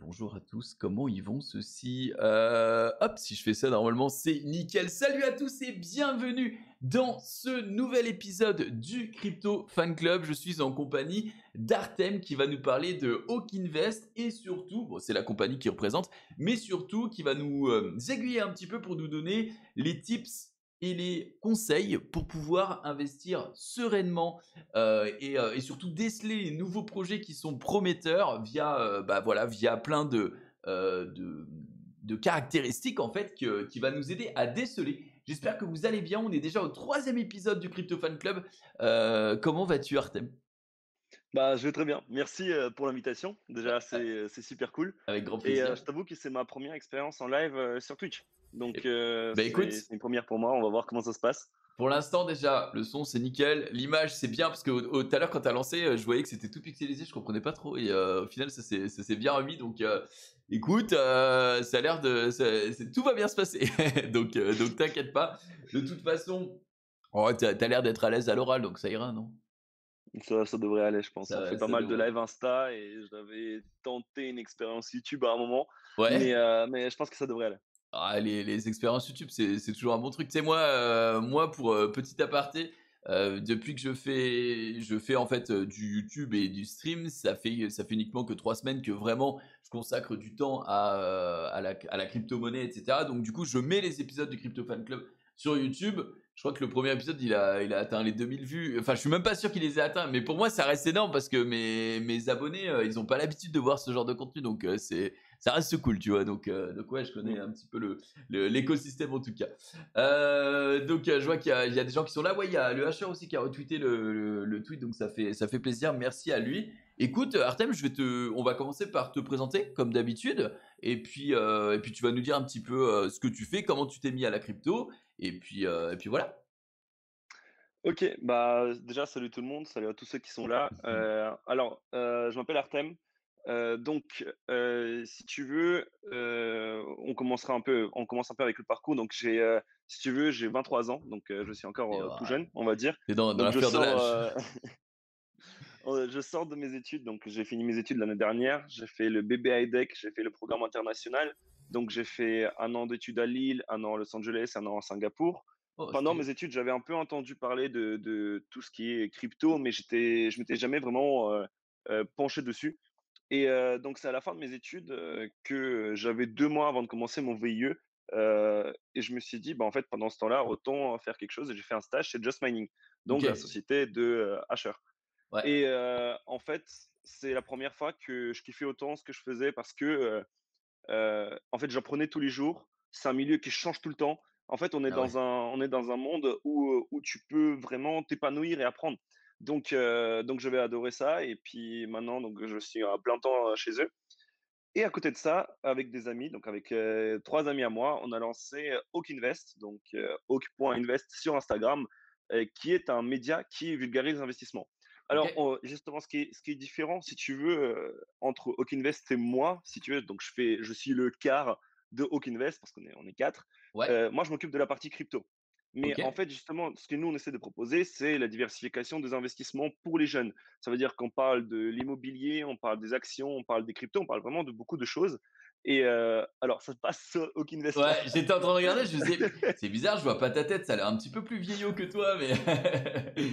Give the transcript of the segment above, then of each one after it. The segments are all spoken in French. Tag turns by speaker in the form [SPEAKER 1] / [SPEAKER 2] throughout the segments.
[SPEAKER 1] bonjour à tous, comment ils vont ceux-ci? Hop, si je fais ça normalement, c'est nickel. Salut à tous et bienvenue dans ce nouvel épisode du Crypto Fan Club. Je suis en compagnie d'Artem qui va nous parler de Hawk Invest et surtout, bon, c'est la compagnie qui représente, mais surtout qui va nous aiguiller un petit peu pour nous donner les tips et les conseils pour pouvoir investir sereinement et surtout déceler les nouveaux projets qui sont prometteurs via, voilà, via plein euh, de, de caractéristiques en fait qui va nous aider à déceler. J'espère que vous allez bien. On est déjà au troisième épisode du Crypto Fan Club. Comment vas-tu, Artem?
[SPEAKER 2] Bah, je vais très bien. Merci, pour l'invitation. Déjà, c'est super cool
[SPEAKER 1] Avec grand
[SPEAKER 2] et
[SPEAKER 1] plaisir.
[SPEAKER 2] je t'avoue que c'est ma première expérience en live, sur Twitch. Donc,
[SPEAKER 1] Et- Bah écoute,
[SPEAKER 2] c'est une première pour moi. On va voir comment ça se passe.
[SPEAKER 1] pour l'instant, déjà, le son c'est nickel. L'image c'est bien parce que tout à l'heure, quand tu as lancé, je voyais que c'était tout pixelisé. Je comprenais pas trop. Et au final, ça s'est bien remis. Donc, écoute, ça a l'air de. Tout va bien se passer. Donc t'inquiète pas. De toute façon, oh, t'as l'air d'être à l'aise à l'oral. Donc ça ira, non?
[SPEAKER 2] Ça devrait aller, je pense. On fait pas
[SPEAKER 1] Ça
[SPEAKER 2] mal de
[SPEAKER 1] devrait.
[SPEAKER 2] live Insta et j'avais tenté une expérience YouTube à un moment, mais
[SPEAKER 1] Ouais.
[SPEAKER 2] mais je pense que ça devrait aller.
[SPEAKER 1] Ah, les expériences YouTube, c'est toujours un bon truc. Tu sais, moi pour petit aparté, depuis que je fais en fait du YouTube et du stream, ça fait uniquement que 3 semaines que vraiment je consacre du temps à la crypto-monnaie, etc. Donc, du coup, je mets les épisodes du Crypto Fan Club sur YouTube. Je crois que le premier épisode, il a atteint les 2000 vues. Enfin, je suis même pas sûr qu'il les ait atteints, mais pour moi, ça reste énorme parce que mes abonnés, ils ont pas l'habitude de voir ce genre de contenu. Donc, ça reste cool, tu vois. Donc ouais, je connais
[SPEAKER 2] Mmh.
[SPEAKER 1] un petit peu l'écosystème en tout cas. Donc je vois qu'il y a des gens qui sont là. Ouais, il y a le HR aussi qui a retweeté le tweet, donc ça fait plaisir. Merci à lui. Écoute, Artem, on va commencer par te présenter comme d'habitude, et puis tu vas nous dire un petit peu ce que tu fais, comment tu t'es mis à la crypto, et puis voilà.
[SPEAKER 2] OK, bah, déjà salut tout le monde, salut à tous ceux qui sont là. Alors, je m'appelle Artem, donc si tu veux, on commence un peu avec le parcours. Donc si tu veux, j'ai 23 ans, donc je suis
[SPEAKER 1] Et,
[SPEAKER 2] encore, tout jeune, on va dire.
[SPEAKER 1] t'es dans
[SPEAKER 2] Donc
[SPEAKER 1] la fleur de l'âge.
[SPEAKER 2] je sors de mes études, donc j'ai fini mes études l'année dernière. J'ai fait le BB High j'ai fait le programme international. Donc j'ai fait un an d'études à Lille, un an à Los Angeles, un an à Singapour.
[SPEAKER 1] Oh,
[SPEAKER 2] Pendant
[SPEAKER 1] stylé.
[SPEAKER 2] mes études, j'avais un peu entendu parler de tout ce qui est crypto, mais je m'étais jamais vraiment penché dessus. Et donc c'est à la fin de mes études que j'avais 2 mois avant de commencer mon VIE. Et je me suis dit, bah, en fait, pendant ce temps-là, autant faire quelque chose. Et j'ai fait un stage chez Just Mining,
[SPEAKER 1] Ok.
[SPEAKER 2] donc la société de Asher.
[SPEAKER 1] Ouais.
[SPEAKER 2] Et en fait, c'est la première fois que je kiffais autant ce que je faisais parce que en fait, j'apprenais tous les jours. C'est un milieu qui change tout le temps. En fait,
[SPEAKER 1] Ah ouais.
[SPEAKER 2] on est dans un monde où tu peux vraiment t'épanouir et apprendre. Donc je vais adorer ça et puis maintenant donc je suis à plein temps, chez eux. Et à côté de ça, avec des amis, donc avec, 3 amis à moi, on a lancé, Hawk Invest, donc Hawk.invest sur Instagram, qui est un média qui vulgarise l'investissement.
[SPEAKER 1] Ok.
[SPEAKER 2] Alors, justement, ce qui est différent, si tu veux, entre Hawk Invest et moi, si tu veux, donc je suis le quart de Hawk Invest parce qu'on est 4.
[SPEAKER 1] Ouais.
[SPEAKER 2] Moi, je m'occupe de la partie crypto. Mais
[SPEAKER 1] Ok.
[SPEAKER 2] en fait, justement, ce que nous, on essaie de proposer, c'est la diversification des investissements pour les jeunes. Ça veut dire qu'on parle de l'immobilier, on parle des actions, on parle des cryptos, on parle vraiment de beaucoup de choses. Et alors, ça se passe sur Hawk Invest là.
[SPEAKER 1] Ouais, j'étais en train de regarder, je me disais, c'est bizarre, je vois pas ta tête, ça a l'air un petit peu plus vieillot que toi, mais.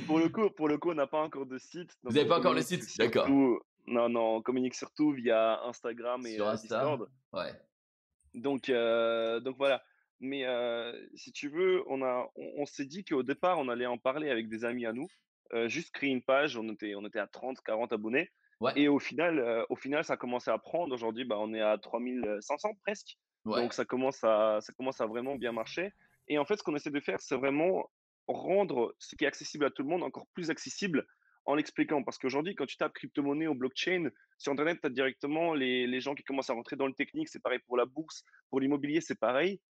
[SPEAKER 2] Pour le coup, on n'a pas encore de site,
[SPEAKER 1] Vous
[SPEAKER 2] donc
[SPEAKER 1] avez
[SPEAKER 2] on
[SPEAKER 1] pas encore le
[SPEAKER 2] communique
[SPEAKER 1] site? D'accord.
[SPEAKER 2] surtout. Non, non, on communique surtout via Instagram et
[SPEAKER 1] Sur Insta?
[SPEAKER 2] Discord.
[SPEAKER 1] Ouais.
[SPEAKER 2] Donc voilà. Mais si tu veux, on s'est dit qu'au départ, on allait en parler avec des amis à nous, juste créer une page. On était à 30, 40 abonnés.
[SPEAKER 1] Ouais.
[SPEAKER 2] Et au final, ça a commencé à prendre. Aujourd'hui, bah, on est à 3500 presque.
[SPEAKER 1] Ouais.
[SPEAKER 2] Donc ça commence à vraiment bien marcher. Et en fait, ce qu'on essaie de faire, c'est vraiment rendre ce qui est accessible à tout le monde encore plus accessible en l'expliquant. Parce qu'aujourd'hui, quand tu tapes crypto-monnaie ou blockchain, sur Internet, tu as directement les gens qui commencent à rentrer dans le technique. C'est pareil pour la bourse, pour l'immobilier, c'est pareil.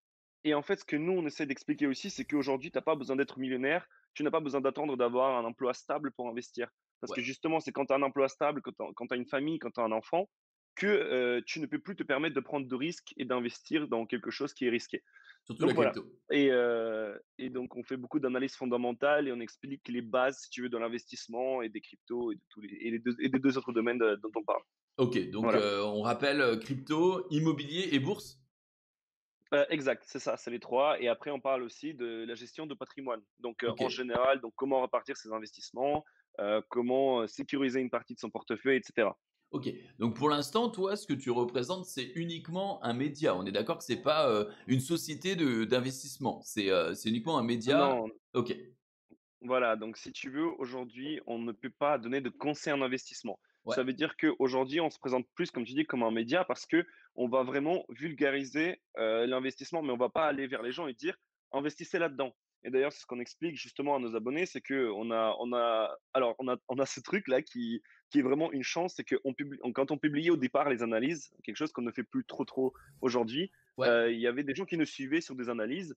[SPEAKER 2] Et en fait, ce que nous, on essaie d'expliquer aussi, c'est qu'aujourd'hui, tu n'as pas besoin d'être millionnaire, tu n'as pas besoin d'attendre d'avoir un emploi stable pour investir. Parce que
[SPEAKER 1] Ouais.
[SPEAKER 2] justement, c'est quand tu as un emploi stable, quand tu as une famille, quand tu as un enfant, que tu ne peux plus te permettre de prendre de risques et d'investir dans quelque chose qui est risqué.
[SPEAKER 1] Surtout la
[SPEAKER 2] Donc voilà.
[SPEAKER 1] crypto.
[SPEAKER 2] Et donc, on fait beaucoup d'analyses fondamentales et on explique les bases, si tu veux, de l'investissement et des cryptos et, de tous les, et des deux autres domaines dont on parle.
[SPEAKER 1] Ok, donc
[SPEAKER 2] Voilà.
[SPEAKER 1] on rappelle crypto, immobilier et bourse.
[SPEAKER 2] Exact, c'est ça, c'est les 3. Et après on parle aussi de la gestion de patrimoine. Donc,
[SPEAKER 1] Ok,
[SPEAKER 2] en général, donc comment répartir ses investissements, comment, sécuriser une partie de son portefeuille et cetera.
[SPEAKER 1] ok. Donc pour l'instant, toi, ce que tu représentes, c'est uniquement un média. On est d'accord que c'est pas une société d'investissement. C'est uniquement un média.
[SPEAKER 2] Non.
[SPEAKER 1] Ok,
[SPEAKER 2] Voilà, donc si tu veux, aujourd'hui, on ne peut pas donner de conseils en investissement. Ça
[SPEAKER 1] ouais,
[SPEAKER 2] veut dire qu'aujourd'hui, on se présente plus, comme tu dis, comme un média parce que on va vraiment vulgariser l'investissement, mais on va pas aller vers les gens et dire investissez là-dedans. Et d'ailleurs, c'est ce qu'on explique justement à nos abonnés, c'est que on a ce truc-là qui est vraiment une chance, c'est que quand on publiait au départ les analyses, quelque chose qu'on ne fait plus trop aujourd'hui,
[SPEAKER 1] ouais,
[SPEAKER 2] il y avait des gens qui nous suivaient sur des analyses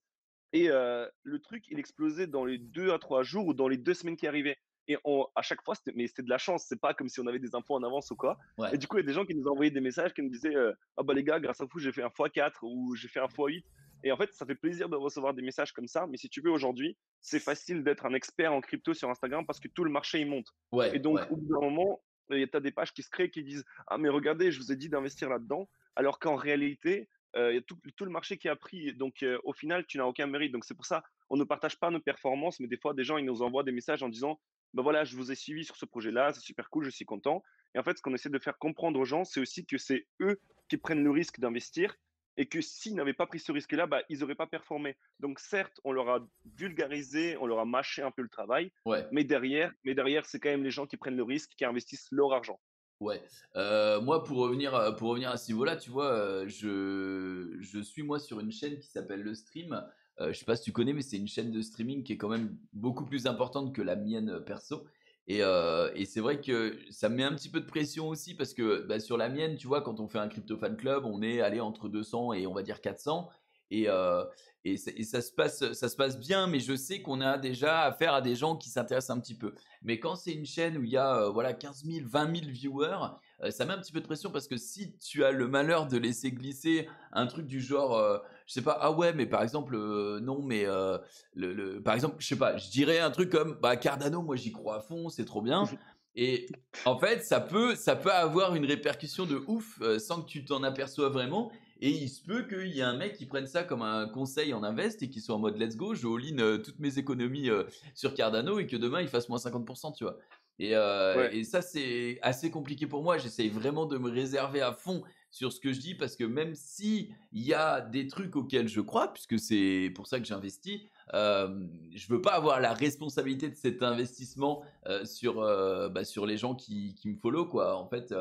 [SPEAKER 2] et le truc, il explosait dans les 2 à 3 jours ou dans les 2 semaines qui arrivaient. Et à chaque fois, c'était de la chance. C'est pas comme si on avait des infos en avance ou quoi.
[SPEAKER 1] ouais,
[SPEAKER 2] Et du coup, il y a des gens qui nous envoyaient des messages qui nous disaient ah bah les gars, grâce à vous, j'ai fait un x4 ou j'ai fait un x8. Et en fait, ça fait plaisir de recevoir des messages comme ça. Mais si tu veux, aujourd'hui, c'est facile d'être un expert en crypto sur Instagram parce que tout le marché il monte. Et
[SPEAKER 1] ouais,
[SPEAKER 2] donc,
[SPEAKER 1] ouais,
[SPEAKER 2] au bout d'un moment, tu as des pages qui se créent qui disent ah mais regardez, je vous ai dit d'investir là-dedans. Alors qu'en réalité, il y a tout le marché qui a pris. Donc, au final, tu n'as aucun mérite. Donc, c'est pour ça, on ne partage pas nos performances, mais des fois, des gens, ils nous envoient des messages en disant, ben voilà, je vous ai suivi sur ce projet-là, c'est super cool, je suis content. Et en fait, ce qu'on essaie de faire comprendre aux gens, c'est aussi que c'est eux qui prennent le risque d'investir et que s'ils n'avaient pas pris ce risque-là, bah, ils n'auraient pas performé. Donc, certes, on leur a vulgarisé, on leur a mâché un peu le travail,
[SPEAKER 1] ouais.
[SPEAKER 2] mais derrière, c'est quand même les gens qui prennent le risque, qui investissent leur argent.
[SPEAKER 1] Ouais. Moi, pour revenir à ce niveau-là, tu vois, je suis moi sur une chaîne qui s'appelle Le Stream. Je sais pas si tu connais, mais c'est une chaîne de streaming qui est quand même beaucoup plus importante que la mienne perso. Et c'est vrai que ça me met un petit peu de pression aussi parce que bah, sur la mienne, tu vois, quand on fait un crypto fan club, on est allé entre 200 et on va dire 400. Et, euh, et ça se passe bien, mais je sais qu'on a déjà affaire à des gens qui s'intéressent un petit peu. Mais quand c'est une chaîne où il y a voilà 15 000, 20 000 viewers, ça met un petit peu de pression parce que si tu as le malheur de laisser glisser un truc du genre, je sais pas, ah ouais, mais par exemple, non, mais par exemple, je sais pas, je dirais un truc comme, bah Cardano, moi j'y crois à fond, c'est trop bien. Et en fait, ça peut avoir une répercussion de ouf sans que tu t'en aperçoives vraiment. Et il se peut qu'il y ait un mec qui prenne ça comme un conseil en invest et qui soit en mode let's go, je all-in toutes mes économies sur Cardano et que demain il fasse moins 50%, tu vois.
[SPEAKER 2] Ouais.
[SPEAKER 1] Et ça, c'est assez compliqué pour moi. J'essaye vraiment de me réserver à fond sur ce que je dis parce que même si il y a des trucs auxquels je crois, puisque c'est pour ça que j'investis, je veux pas avoir la responsabilité de cet investissement sur les gens qui me follow, quoi. En fait,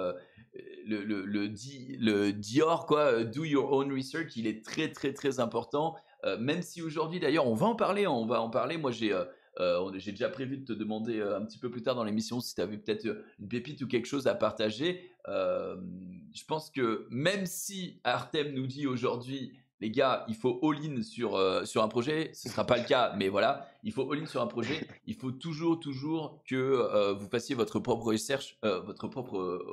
[SPEAKER 1] le Dior, quoi, do your own research, il est très, très, très important. Même si aujourd'hui, d'ailleurs, on va en parler, hein, on va en parler. Moi, j'ai déjà prévu de te demander un petit peu plus tard dans l'émission si tu avais peut-être une pépite ou quelque chose à partager. Je pense que même si Artem nous dit aujourd'hui, les gars, il faut all-in sur un projet, ce ne sera pas le cas, mais voilà, il faut all-in sur un projet, il faut toujours que vous fassiez votre propre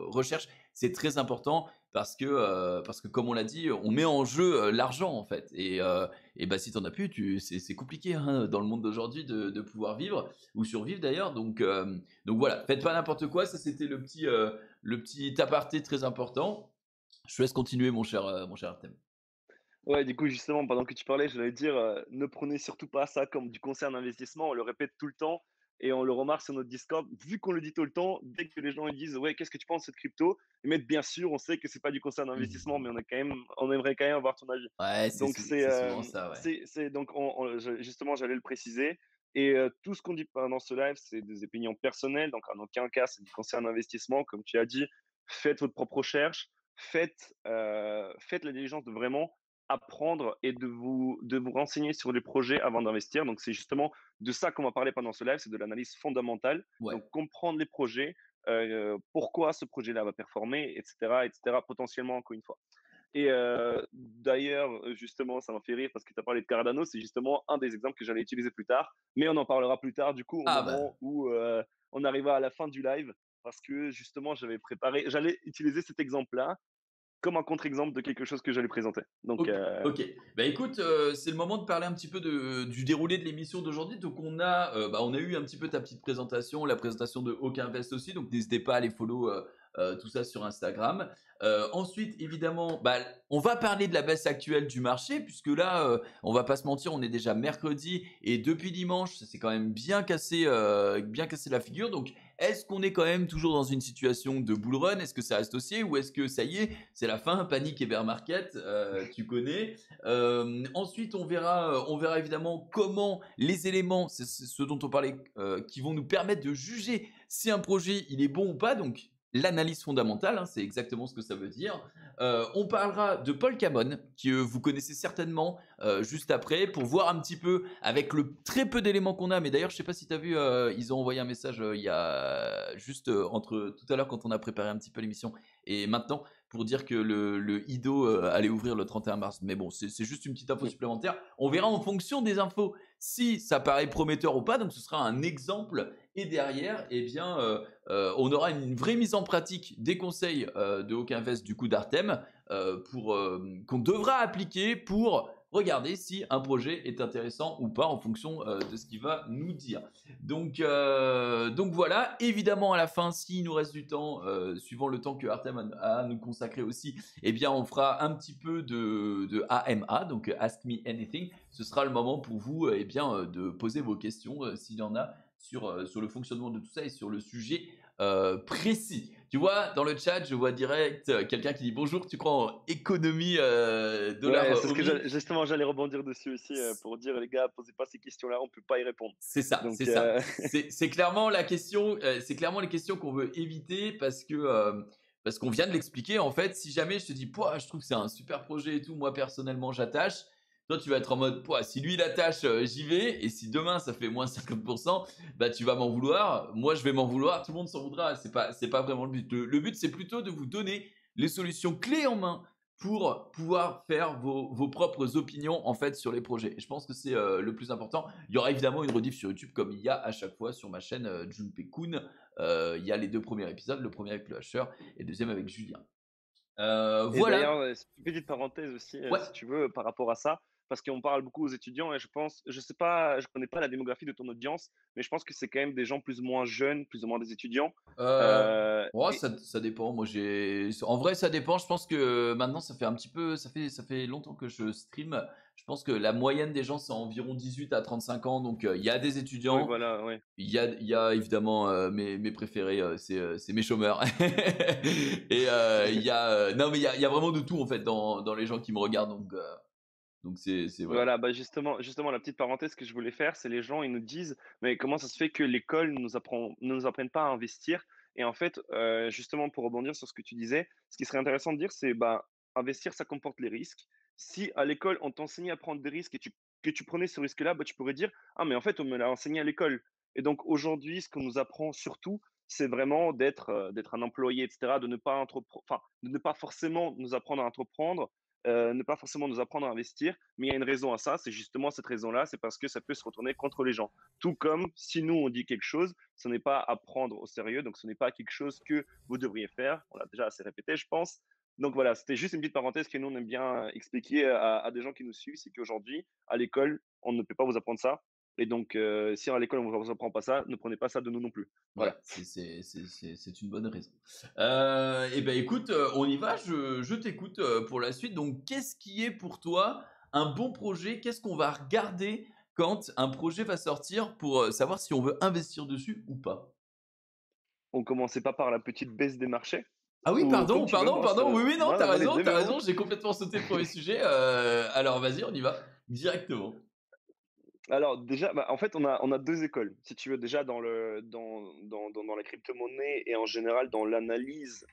[SPEAKER 1] recherche. C'est très important parce que comme on l'a dit, on met en jeu l'argent en fait. Et bah, si t'en as plus, c'est compliqué hein, dans le monde d'aujourd'hui de pouvoir vivre ou survivre d'ailleurs. Donc voilà, faites pas n'importe quoi. Ça, c'était le petit aparté très important. Je te laisse continuer, mon cher Artem.
[SPEAKER 2] Ouais, du coup, justement, pendant que tu parlais, j'allais dire, ne prenez surtout pas ça comme du conseil en investissement. On le répète tout le temps et on le remarque sur notre Discord. Vu qu'on le dit tout le temps, dès que les gens ils disent: «Ouais, qu'est-ce que tu penses de cette crypto?» Ils mettent: «Bien sûr, on sait que c'est pas du conseil en investissement, mais on aimerait quand même avoir ton avis».
[SPEAKER 1] Ouais,
[SPEAKER 2] Donc
[SPEAKER 1] c'est souvent ça, ouais.
[SPEAKER 2] c'est donc justement, j'allais le préciser et tout ce qu'on dit pendant ce live, c'est des opinions personnelles, donc en aucun cas, c'est du conseil en investissement. Comme tu as dit, faites votre propre recherche, faites la diligence de vraiment apprendre et de vous renseigner sur les projets avant d'investir. Donc, c'est justement de ça qu'on va parler pendant ce live, c'est de l'analyse fondamentale.
[SPEAKER 1] Ouais.
[SPEAKER 2] Donc, comprendre les projets, pourquoi ce projet-là va performer, etc., potentiellement, encore une fois. Et d'ailleurs, justement, ça m'a fait rire parce que tu as parlé de Cardano, c'est justement un des exemples que j'allais utiliser plus tard, mais on en parlera plus tard, du coup, au
[SPEAKER 1] Ah bah,
[SPEAKER 2] moment où on arrivera à la fin du live, parce que justement, j'allais utiliser cet exemple-là comme un contre-exemple de quelque chose que j'allais présenter. Donc,
[SPEAKER 1] ok. Ok. Bah écoute, c'est le moment de parler un petit peu du déroulé de l'émission d'aujourd'hui. Donc on a eu un petit peu ta petite présentation, la présentation de Aucun Invest aussi. Donc n'hésitez pas à les follow tout ça sur Instagram. Ensuite, évidemment, bah, on va parler de la baisse actuelle du marché, puisque là, on va pas se mentir, on est déjà mercredi et depuis dimanche, ça s'est quand même bien cassé la figure. Donc, est-ce qu'on est quand même toujours dans une situation de bull run? Est-ce que ça reste haussier ou est-ce que ça y est, c'est la fin, panique et bear market, tu connais. Ensuite, on verra évidemment comment les éléments, c'est ce dont on parlait, qui vont nous permettre de juger si un projet il est bon ou pas. Donc, l'analyse fondamentale, hein, c'est exactement ce que ça veut dire. On parlera de Paul Camon, que vous connaissez certainement juste après, pour voir un petit peu avec le très peu d'éléments qu'on a. Mais d'ailleurs, je ne sais pas si tu as vu, ils ont envoyé un message il y a juste entre tout à l'heure quand on a préparé un petit peu l'émission et maintenant pour dire que le IDO allait ouvrir le 31 mars. Mais bon, c'est juste une petite info supplémentaire. On verra en fonction des infos si ça paraît prometteur ou pas. Donc, ce sera un exemple. Et derrière, eh bien, on aura une vraie mise en pratique des conseils de Hawk Invest du coup d'Artem qu'on devra appliquer pour regarder si un projet est intéressant ou pas en fonction de ce qu'il va nous dire. Donc voilà, évidemment à la fin, s'il nous reste du temps, suivant le temps que Artem a à nous consacrer aussi, eh bien on fera un petit peu de AMA, donc Ask Me Anything. Ce sera le moment pour vous eh bien, de poser vos questions s'il y en a sur le fonctionnement de tout ça et sur le sujet précis. Tu vois, dans le chat, je vois direct quelqu'un qui dit bonjour, tu crois en économie dollar
[SPEAKER 2] Ouais, c'est ce que
[SPEAKER 1] OMI.
[SPEAKER 2] justement, j'allais rebondir dessus aussi pour dire, les gars, posez pas ces questions-là, on peut pas y répondre.
[SPEAKER 1] C'est ça, c'est
[SPEAKER 2] Donc,
[SPEAKER 1] ça. C'est clairement la question, c'est clairement les questions qu'on veut éviter parce qu'on vient de l'expliquer. En fait, si jamais je te dis, pouah, je trouve que c'est un super projet et tout, moi personnellement j'attache. Toi, tu vas être en mode, pouah, si lui il attache, j'y vais. Et si demain ça fait moins 50%, bah tu vas m'en vouloir. Moi, je vais m'en vouloir. Tout le monde s'en voudra. C'est pas vraiment le but. Le but, c'est plutôt de vous donner les solutions clés en main pour pouvoir faire vos propres opinions en fait sur les projets. Et je pense que c'est le plus important. Il y aura évidemment une rediff sur YouTube comme il y a à chaque fois sur ma chaîne Junpei Kun. Il y a les deux premiers épisodes, le premier avec le Hasher et le deuxième avec Julien.
[SPEAKER 2] et
[SPEAKER 1] Voilà.
[SPEAKER 2] d'ailleurs, une petite parenthèse aussi,
[SPEAKER 1] Ouais.
[SPEAKER 2] si tu veux, par rapport à ça, parce qu'on parle beaucoup aux étudiants et je pense, je sais pas, je connais pas la démographie de ton audience, mais je pense que c'est quand même des gens plus ou moins jeunes, plus ou moins des étudiants.
[SPEAKER 1] Euh,
[SPEAKER 2] Euh,
[SPEAKER 1] ouais,
[SPEAKER 2] et
[SPEAKER 1] ça dépend. Moi, en vrai, ça dépend. Je pense que maintenant, ça fait un petit peu, ça fait longtemps que je stream. Je pense que la moyenne des gens, c'est environ 18 à 35 ans. Donc, il y a des
[SPEAKER 2] oui,
[SPEAKER 1] étudiants.
[SPEAKER 2] voilà, ouais.
[SPEAKER 1] Il y a évidemment mes préférés, c'est mes chômeurs. Et il y a, non, mais il y a vraiment de tout en fait dans les gens qui me regardent. Donc voilà.
[SPEAKER 2] Voilà, bah justement, la petite parenthèse que je voulais faire, c'est les gens, ils nous disent, mais comment ça se fait que l'école ne nous apprenne pas à investir? Et en fait, justement, pour rebondir sur ce que tu disais, ce qui serait intéressant de dire, c'est, bah, investir, ça comporte les risques. Si à l'école, on t'enseignait à prendre des risques et que tu prenais ce risque-là, bah, tu pourrais dire, ah, mais en fait, on me l'a enseigné à l'école. Et donc, aujourd'hui, ce qu'on nous apprend surtout, c'est vraiment d'être un employé, etc., de ne pas forcément nous apprendre à entreprendre, ne pas forcément nous apprendre à investir, mais il y a une raison à ça, c'est justement cette raison-là, c'est parce que ça peut se retourner contre les gens. Tout comme si nous on dit quelque chose, ce n'est pas à prendre au sérieux, donc ce n'est pas quelque chose que vous devriez faire. On l'a déjà assez répété, je pense. Donc voilà, c'était juste une petite parenthèse que nous on aime bien expliquer à des gens qui nous suivent, c'est qu'aujourd'hui, à l'école, on ne peut pas vous apprendre ça. Et donc, si à l'école on ne vous apprend pas ça, ne prenez pas ça de nous non plus.
[SPEAKER 1] Ouais,
[SPEAKER 2] Voilà.
[SPEAKER 1] c'est une bonne raison. Eh ben écoute, on y va. Je t'écoute pour la suite. Donc, qu'est-ce qui est pour toi un bon projet? Qu'est-ce qu'on va regarder quand un projet va sortir pour savoir si on veut investir dessus ou pas?
[SPEAKER 2] On commençait pas par la petite baisse des marchés,
[SPEAKER 1] Ah oui,
[SPEAKER 2] ou comme tu veux, moi,
[SPEAKER 1] pardon. Oui, oui, non,
[SPEAKER 2] moi les deux,
[SPEAKER 1] t'as
[SPEAKER 2] mais
[SPEAKER 1] raison.
[SPEAKER 2] bon.
[SPEAKER 1] J'ai complètement sauté le premier sujet. Alors, vas-y, on y va directement.
[SPEAKER 2] Alors déjà, bah, en fait, on a 2 écoles, si tu veux. Déjà dans la crypto-monnaie et en général dans l'analyse,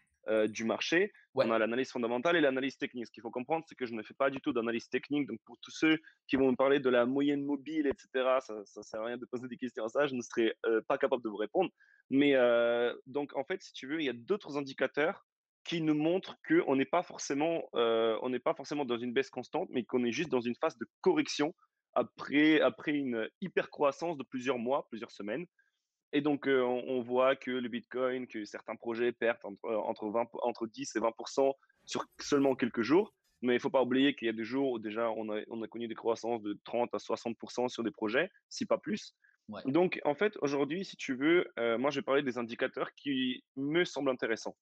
[SPEAKER 2] du marché,
[SPEAKER 1] Ouais,
[SPEAKER 2] on a l'analyse fondamentale et l'analyse technique. Ce qu'il faut comprendre, c'est que je ne fais pas du tout d'analyse technique. Donc pour tous ceux qui vont me parler de la moyenne mobile et cetera, ça sert à rien de poser des questions à ça, je ne serai, pas capable de vous répondre. Mais, donc en fait, si tu veux, il y a d'autres indicateurs qui nous montrent on n'est pas forcément dans une baisse constante, mais qu'on est juste dans une phase de correction après une hyper croissance de plusieurs mois, plusieurs semaines. Et donc, on voit que le Bitcoin, que certains projets perdent entre 10 et 20% sur seulement quelques jours. Mais il ne faut pas oublier qu'il y a des jours où déjà on a connu des croissances de 30 à 60% sur des projets, si pas plus.
[SPEAKER 1] ouais.
[SPEAKER 2] Donc, en fait, aujourd'hui, si tu veux, moi, je vais parler des indicateurs qui me semblent intéressants.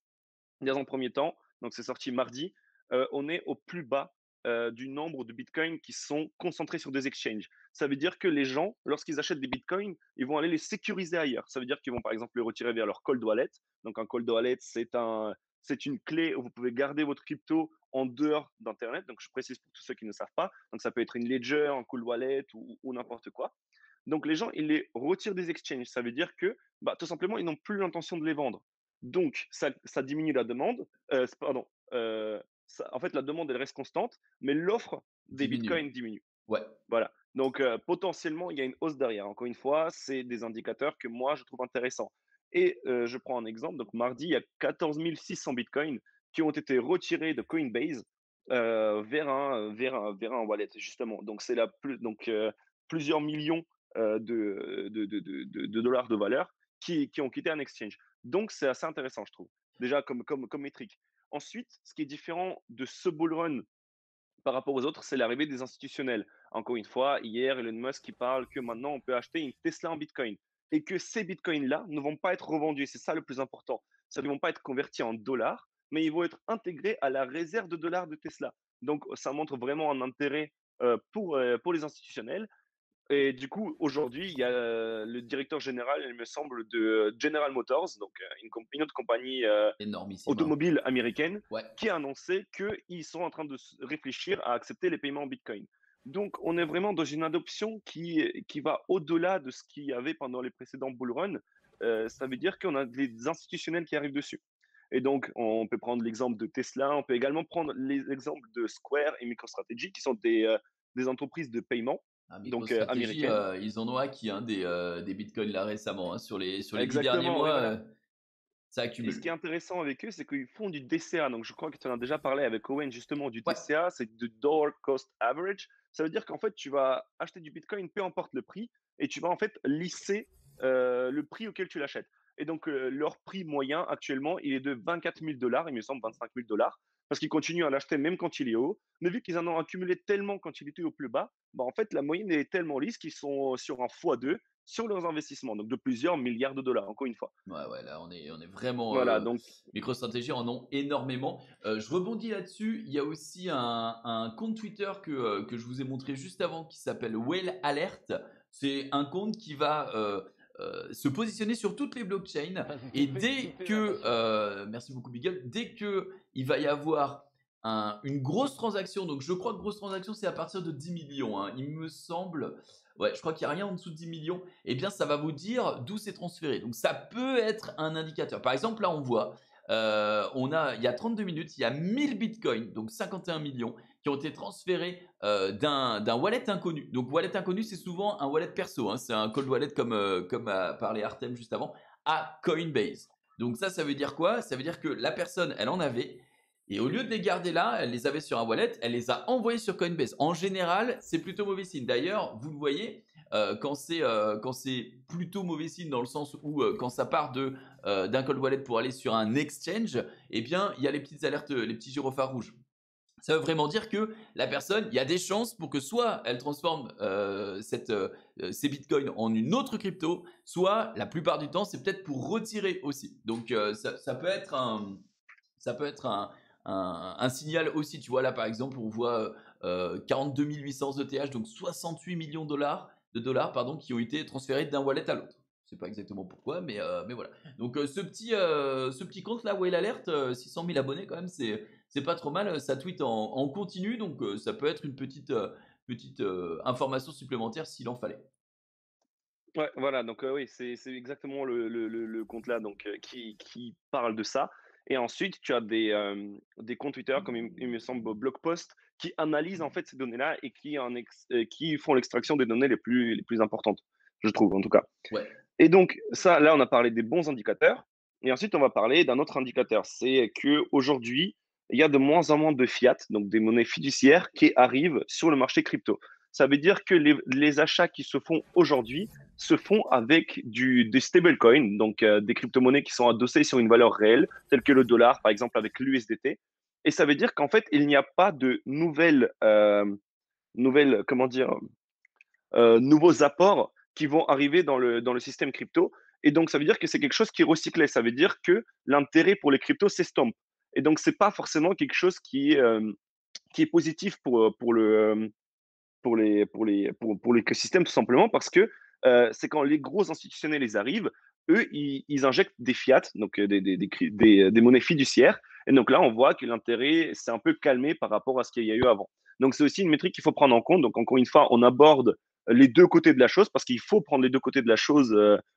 [SPEAKER 2] Dans un premier temps, donc c'est sorti mardi, on est au plus bas du nombre de bitcoins qui sont concentrés sur des exchanges. Ça veut dire que les gens, lorsqu'ils achètent des bitcoins, ils vont aller les sécuriser ailleurs. Ça veut dire qu'ils vont par exemple les retirer vers leur cold wallet. Donc un cold wallet, c'est une clé où vous pouvez garder votre crypto en dehors d'Internet. Donc je précise pour tous ceux qui ne savent pas. Donc ça peut être une ledger, un cold wallet ou n'importe quoi. Donc les gens, ils les retirent des exchanges. Ça veut dire que, bah, tout simplement, ils n'ont plus l'intention de les vendre. Donc ça diminue la demande. Pardon. En fait, la demande, elle reste constante, mais l'offre des
[SPEAKER 1] Diminue.
[SPEAKER 2] bitcoins diminue.
[SPEAKER 1] Ouais.
[SPEAKER 2] Voilà. Donc potentiellement, il y a une hausse derrière. Encore une fois, c'est des indicateurs que moi, je trouve intéressants. Et je prends un exemple. Donc mardi, il y a 14 600 bitcoins qui ont été retirés de Coinbase vers un wallet, justement. Donc c'est plusieurs millions de dollars de valeur qui ont quitté un exchange. Donc, c'est assez intéressant, je trouve, déjà comme métrique. Ensuite, ce qui est différent de ce bull run par rapport aux autres, c'est l'arrivée des institutionnels. Encore une fois, hier, Elon Musk qui parle que maintenant, on peut acheter une Tesla en Bitcoin et que ces Bitcoins-là ne vont pas être revendus. C'est ça le plus important. Ça ne vont pas être convertis en dollars, mais ils vont être intégrés à la réserve de dollars de Tesla. Donc, ça montre vraiment un intérêt pour les institutionnels. Et du coup, aujourd'hui, il y a le directeur général, il me semble, de General Motors, donc une autre compagnie
[SPEAKER 1] Énormissime, hein.
[SPEAKER 2] automobile américaine,
[SPEAKER 1] Ouais.
[SPEAKER 2] qui a annoncé qu'ils sont en train de réfléchir à accepter les paiements en Bitcoin. Donc, on est vraiment dans une adoption qui va au-delà de ce qu'il y avait pendant les précédents bull runs. Ça veut dire qu'on a des institutionnels qui arrivent dessus. Et donc, on peut prendre l'exemple de Tesla, on peut également prendre l'exemple de Square et MicroStrategy, qui sont des entreprises de paiement
[SPEAKER 1] Ah,
[SPEAKER 2] donc
[SPEAKER 1] MicroStrategy,
[SPEAKER 2] américaines.
[SPEAKER 1] ils en ont acquis hein, des bitcoins là récemment, hein. Sur les 10 derniers
[SPEAKER 2] Exactement, oui,
[SPEAKER 1] mois,
[SPEAKER 2] voilà.
[SPEAKER 1] ça
[SPEAKER 2] Et ce qui est
[SPEAKER 1] accumule.
[SPEAKER 2] intéressant avec eux, c'est qu'ils font du DCA. Donc, je crois que tu en as déjà parlé avec Owen, justement, du
[SPEAKER 1] Ouais.
[SPEAKER 2] DCA, c'est de Dollar Cost Average. Ça veut dire qu'en fait, tu vas acheter du Bitcoin, peu importe le prix, et tu vas en fait lisser le prix auquel tu l'achètes. Et donc, leur prix moyen actuellement, il est de 24 000 dollars, il me semble 25 000 dollars, parce qu'ils continuent à l'acheter même quand il est haut. Mais vu qu'ils en ont accumulé tellement quand il était au plus bas, bah, en fait, la moyenne est tellement lisse qu'ils sont sur un x2 sur leurs investissements, donc de plusieurs milliards de dollars, encore une fois.
[SPEAKER 1] Ouais, ouais, là, on est vraiment.
[SPEAKER 2] Voilà, donc
[SPEAKER 1] MicroStrategy en ont énormément. Je rebondis là-dessus. Il y a aussi un compte Twitter que je vous ai montré juste avant qui s'appelle Whale Alert. C'est un compte qui va se positionner sur toutes les blockchains. Et dès que. Merci beaucoup, Beagle. Dès que il va y avoir une grosse transaction, donc je crois que grosse transaction, c'est à partir de 10 millions, hein, il me semble. Ouais, je crois qu'il n'y a rien en dessous de 10 millions. Eh bien, ça va vous dire d'où c'est transféré. Donc, ça peut être un indicateur. Par exemple, là, on voit, il y a 32 minutes, il y a 1000 bitcoins, donc 51 millions, qui ont été transférés d'un wallet inconnu. Donc, wallet inconnu, c'est souvent un wallet perso, hein, c'est un cold wallet comme a parlé Artem juste avant, à Coinbase. Donc, ça veut dire quoi? Ça veut dire que la personne, elle en avait. Et au lieu de les garder là, elle les avait sur un wallet, elle les a envoyés sur Coinbase. En général, c'est plutôt mauvais signe. D'ailleurs, vous le voyez, quand c'est plutôt mauvais signe dans le sens où quand ça part d'un cold wallet pour aller sur un exchange, eh bien, il y a les petites alertes, les petits gyrophares rouges. Ça veut vraiment dire que la personne, il y a des chances pour que soit elle transforme ces bitcoins en une autre crypto, soit la plupart du temps, c'est peut-être pour retirer aussi. Donc, ça peut être un signal aussi. Tu vois, là, par exemple, on voit 42 800 ETH, donc 68 millions de dollars pardon, qui ont été transférés d'un wallet à l'autre. Je ne sais pas exactement pourquoi, mais voilà. Donc, ce petit compte là, Whale Alert, 600 000 abonnés quand même, c'est pas trop mal. Ça tweet en continu, donc ça peut être une petite information supplémentaire s'il en fallait.
[SPEAKER 2] ouais, voilà, donc oui, c'est exactement le compte là donc qui parle de ça et ensuite tu as des comptes Twitter comme il me semble Blogpost qui analysent en fait ces données-là et qui font l'extraction des données les plus importantes, je trouve en tout cas.
[SPEAKER 1] Ouais.
[SPEAKER 2] Et donc ça, là, on a parlé des bons indicateurs et ensuite on va parler d'un autre indicateur. C'est qu'aujourd'hui, il y a de moins en moins de fiat, donc des monnaies fiduciaires qui arrivent sur le marché crypto. Ça veut dire que les achats qui se font aujourd'hui se font avec des stablecoins, donc des crypto-monnaies qui sont adossées sur une valeur réelle, telle que le dollar, par exemple, avec l'USDT. Et ça veut dire qu'en fait, il n'y a pas de comment dire, nouveaux apports qui vont arriver dans le système crypto. Et donc, ça veut dire que c'est quelque chose qui est recyclé. Ça veut dire que l'intérêt pour les cryptos s'estompe. Et donc, c'est pas forcément quelque chose qui est positif pour l'écosystème, tout simplement parce que c'est quand les gros institutionnels les arrivent, eux, ils injectent des fiat, donc des monnaies fiduciaires. Et donc là, on voit que l'intérêt s'est un peu calmé par rapport à ce qu'il y a eu avant. Donc c'est aussi une métrique qu'il faut prendre en compte. Donc encore une fois, on aborde les deux côtés de la chose parce qu'il faut prendre les deux côtés de la chose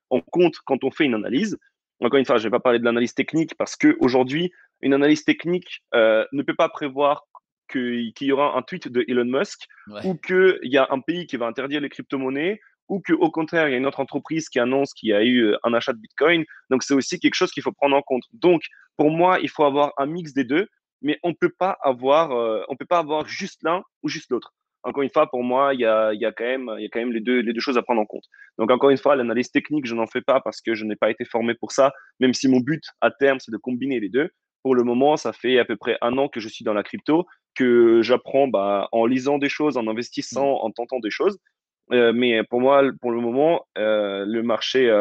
[SPEAKER 2] en compte quand on fait une analyse. Encore une fois, je ne vais pas parler de l'analyse technique parce qu'aujourd'hui, une analyse technique ne peut pas prévoir qu'il y aura un tweet de Elon Musk ou
[SPEAKER 1] Ouais.
[SPEAKER 2] qu'il y a un pays qui va interdire les crypto-monnaies, ou qu'au contraire, il y a une autre entreprise qui annonce qu'il y a eu un achat de Bitcoin. Donc, c'est aussi quelque chose qu'il faut prendre en compte. Donc, pour moi, il faut avoir un mix des deux, mais on peut pas avoir juste l'un ou juste l'autre. Encore une fois, pour moi, il y a quand même les deux choses à prendre en compte. Donc, encore une fois, l'analyse technique, je n'en fais pas parce que je n'ai pas été formé pour ça, même si mon but à terme, c'est de combiner les deux. Pour le moment, ça fait à peu près un an que je suis dans la crypto, que j'apprends en lisant des choses, en
[SPEAKER 1] Mm.
[SPEAKER 2] investissant, en tentant des choses. Mais pour moi, pour le moment, le marché,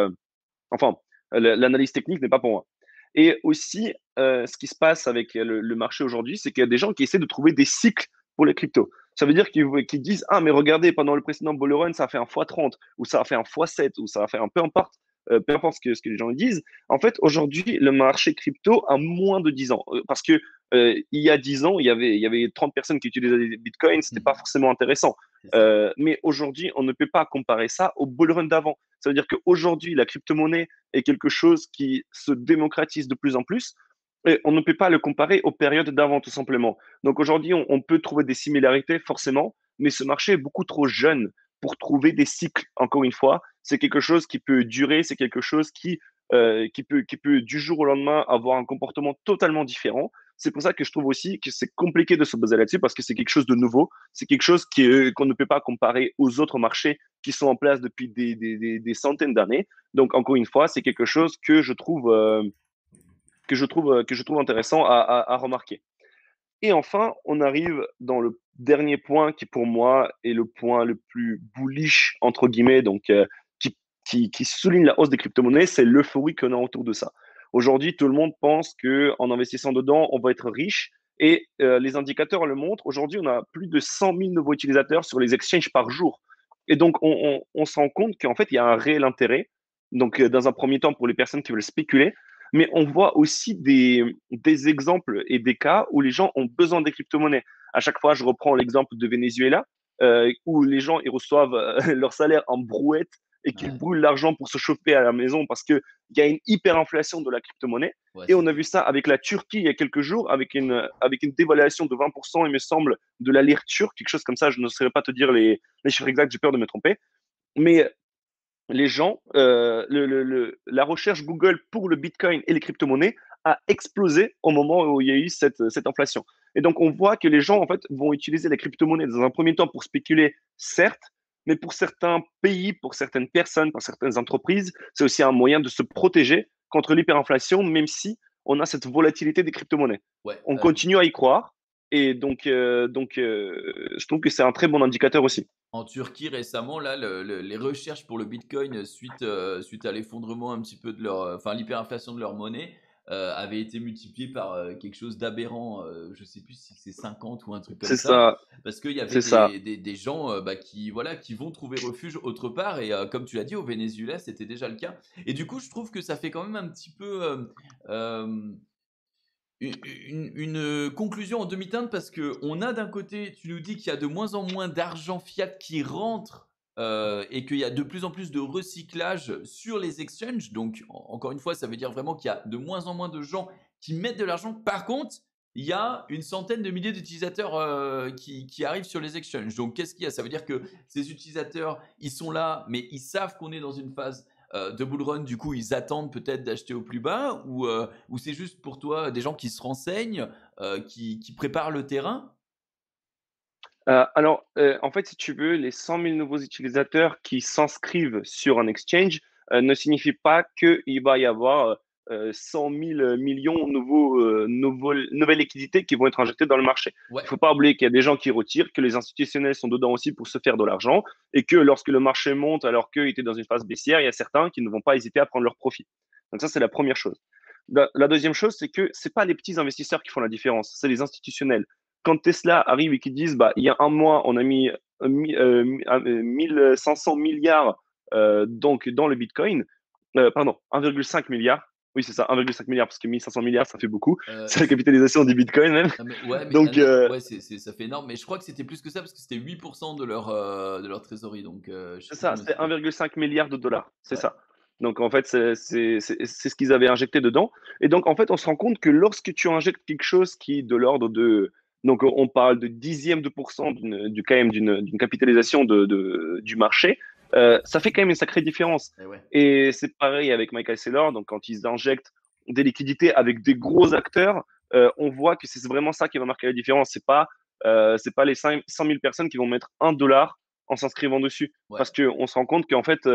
[SPEAKER 2] enfin, l'analyse technique n'est pas pour moi. Et aussi, ce qui se passe avec le marché aujourd'hui, c'est qu'il y a des gens qui essaient de trouver des cycles pour les cryptos. Ça veut dire qu'ils disent, ah, mais regardez, pendant le précédent bull run, ça a fait un x30, ou ça a fait un x7, ou ça a fait un peu importe ce que les gens disent. En fait, aujourd'hui, le marché crypto a moins de 10 ans. Parce que il y a 10 ans, il y avait 30 personnes qui utilisaient des bitcoins, c'était pas forcément intéressant.
[SPEAKER 1] C'est ça.
[SPEAKER 2] Mais aujourd'hui, on ne peut pas comparer ça au bull run d'avant. Ça veut dire qu'aujourd'hui, la crypto-monnaie est quelque chose qui se démocratise de plus en plus. Et on ne peut pas le comparer aux périodes d'avant, tout simplement. Donc aujourd'hui, on peut trouver des similarités, forcément, mais ce marché est beaucoup trop jeune pour trouver des cycles, encore une fois. C'est quelque chose qui peut durer, c'est quelque chose qui peut du jour au lendemain avoir un comportement totalement différent. C'est pour ça que je trouve aussi que c'est compliqué de se baser là-dessus parce que c'est quelque chose de nouveau, c'est quelque chose qu'on ne peut pas comparer aux autres marchés qui sont en place depuis des centaines d'années. Donc, encore une fois, c'est quelque chose que je trouve intéressant à remarquer. Et enfin, on arrive dans le dernier point qui, pour moi, est le point le plus bullish, entre guillemets, donc qui souligne la hausse des crypto-monnaies, c'est l'euphorie qu'on a autour de ça. Aujourd'hui, tout le monde pense qu'en investissant dedans, on va être riche. Et les indicateurs le montrent. Aujourd'hui, on a plus de 100 000 nouveaux utilisateurs sur les exchanges par jour. Et donc, on se rend compte qu'en fait, il y a un réel intérêt. Donc, dans un premier temps, pour les personnes qui veulent spéculer, mais on voit aussi des exemples et des cas où les gens ont besoin des crypto-monnaies. À chaque fois, je reprends l'exemple de Venezuela, où les gens ils reçoivent leur salaire en brouette et qu'ils
[SPEAKER 1] Ouais.
[SPEAKER 2] brûlent l'argent pour se chauffer à la maison parce qu'il y a une hyperinflation de la crypto-monnaie.
[SPEAKER 1] Ouais,
[SPEAKER 2] Et on a
[SPEAKER 1] c'était.
[SPEAKER 2] vu ça avec la Turquie il y a quelques jours, avec une dévaluation de 20%, il me semble, de la lire turque, quelque chose comme ça. Je ne saurais pas te dire les chiffres exacts, j'ai peur de me tromper. Mais les gens, la recherche Google pour le Bitcoin et les crypto-monnaies a explosé au moment où il y a eu cette inflation. Et donc, on voit que les gens, en fait, vont utiliser les crypto-monnaies dans un premier temps pour spéculer, certes, mais pour certains pays, pour certaines personnes, pour certaines entreprises, c'est aussi un moyen de se protéger contre l'hyperinflation, même si on a cette volatilité des crypto-monnaies.
[SPEAKER 1] Ouais.
[SPEAKER 2] On continue à y croire, et je trouve que c'est un très bon indicateur aussi.
[SPEAKER 1] En Turquie récemment, là, les recherches pour le Bitcoin suite à l'effondrement un petit peu de leur, enfin l'hyperinflation de leur monnaie, avaient été multipliées par quelque chose d'aberrant. Je sais plus si c'est 50 ou un truc comme
[SPEAKER 2] C'est
[SPEAKER 1] ça,
[SPEAKER 2] ça,
[SPEAKER 1] parce qu'il y avait
[SPEAKER 2] c'est ça.
[SPEAKER 1] des gens bah, qui voilà qui vont trouver refuge autre part. Et comme tu l'as dit, au Venezuela, c'était déjà le cas. Et du coup, je trouve que ça fait quand même un petit peu euh, une conclusion en demi-teinte parce que on a d'un côté, tu nous dis qu'il y a de moins en moins d'argent fiat qui rentre et qu'il y a de plus en plus de recyclage sur les exchanges. Donc, encore une fois, ça veut dire vraiment qu'il y a de moins en moins de gens qui mettent de l'argent. Par contre, il y a une centaine de milliers d'utilisateurs qui arrivent sur les exchanges. Donc, qu'est-ce qu'il y a? Ça veut dire que ces utilisateurs, ils sont là, mais ils savent qu'on est dans une phase de bull run, du coup, ils attendent peut-être d'acheter au plus bas ou c'est juste pour toi des gens qui se renseignent, qui préparent le terrain?
[SPEAKER 2] En fait, si tu veux, les 100 000 nouveaux utilisateurs qui s'inscrivent sur un exchange ne signifie pas qu'il va y avoir 100 000 millions nouvelles liquidités qui vont être injectées dans le marché. Il
[SPEAKER 1] Ouais,
[SPEAKER 2] ne faut pas oublier qu'il y a des gens qui retirent, que les institutionnels sont dedans aussi pour se faire de l'argent et que lorsque le marché monte alors qu'ils étaient dans une phase baissière, il y a certains qui ne vont pas hésiter à prendre leur profit. Donc ça, c'est la première chose. La deuxième chose, c'est que c'est pas les petits investisseurs qui font la différence, c'est les institutionnels. Quand Tesla arrive et qu'ils disent, bah, il y a un mois, on a mis 1500 milliards donc dans le Bitcoin, pardon, 1,5 milliard. Oui, c'est ça, 1,5 milliard, parce que 1500 milliards, ça fait beaucoup. C'est la
[SPEAKER 1] C'est-
[SPEAKER 2] capitalisation du Bitcoin même.
[SPEAKER 1] ah, mais, ouais, mais
[SPEAKER 2] Donc,
[SPEAKER 1] non, ouais, ça fait énorme. Mais je crois que c'était plus que ça parce que c'était 8% de leur trésorerie. Donc, je sais
[SPEAKER 2] c'est
[SPEAKER 1] plus
[SPEAKER 2] ça,
[SPEAKER 1] combien
[SPEAKER 2] c'est
[SPEAKER 1] c'était.
[SPEAKER 2] 1,5 milliard de dollars, c'est
[SPEAKER 1] Ouais.
[SPEAKER 2] ça. Donc en fait, c'est ce qu'ils avaient injecté dedans. Et donc en fait, on se rend compte que lorsque tu injectes quelque chose qui est de l'ordre de... Donc on parle de dixième de pourcent quand même d'une capitalisation du marché, ça fait quand même une sacrée différence.
[SPEAKER 1] Et ouais.
[SPEAKER 2] Et c'est pareil avec Michael Saylor, donc quand ils injectent des liquidités avec des gros acteurs, on voit que c'est vraiment ça qui va marquer la différence. C'est pas les 100 000 personnes qui vont mettre $1 en s'inscrivant dessus
[SPEAKER 1] Ouais.
[SPEAKER 2] parce qu'on se rend compte qu'en fait,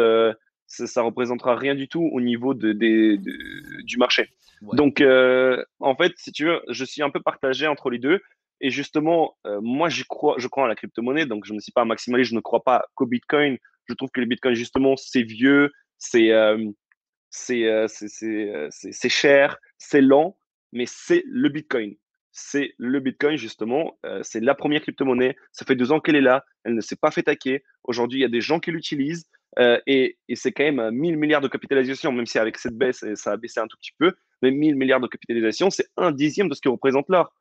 [SPEAKER 2] ça représentera rien du tout au niveau du marché.
[SPEAKER 1] Ouais.
[SPEAKER 2] Donc, en fait, si tu veux, je suis un peu partagé entre les deux. Et justement, moi, je crois à la crypto-monnaie, donc je ne suis pas un maximaliste, je ne crois pas qu'au Bitcoin. Je trouve que le Bitcoin, justement, c'est vieux, c'est c'est cher, c'est lent, mais c'est le Bitcoin. C'est le Bitcoin, justement. C'est la première crypto-monnaie. Ça fait 2 ans qu'elle est là. Elle ne s'est pas fait hacker. Aujourd'hui, il y a des gens qui l'utilisent. Et c'est quand même 1000 milliards de capitalisation, même si avec cette baisse, ça a baissé un tout petit peu. Mais 1000 milliards de capitalisation, c'est un dixième de ce que représente l'or.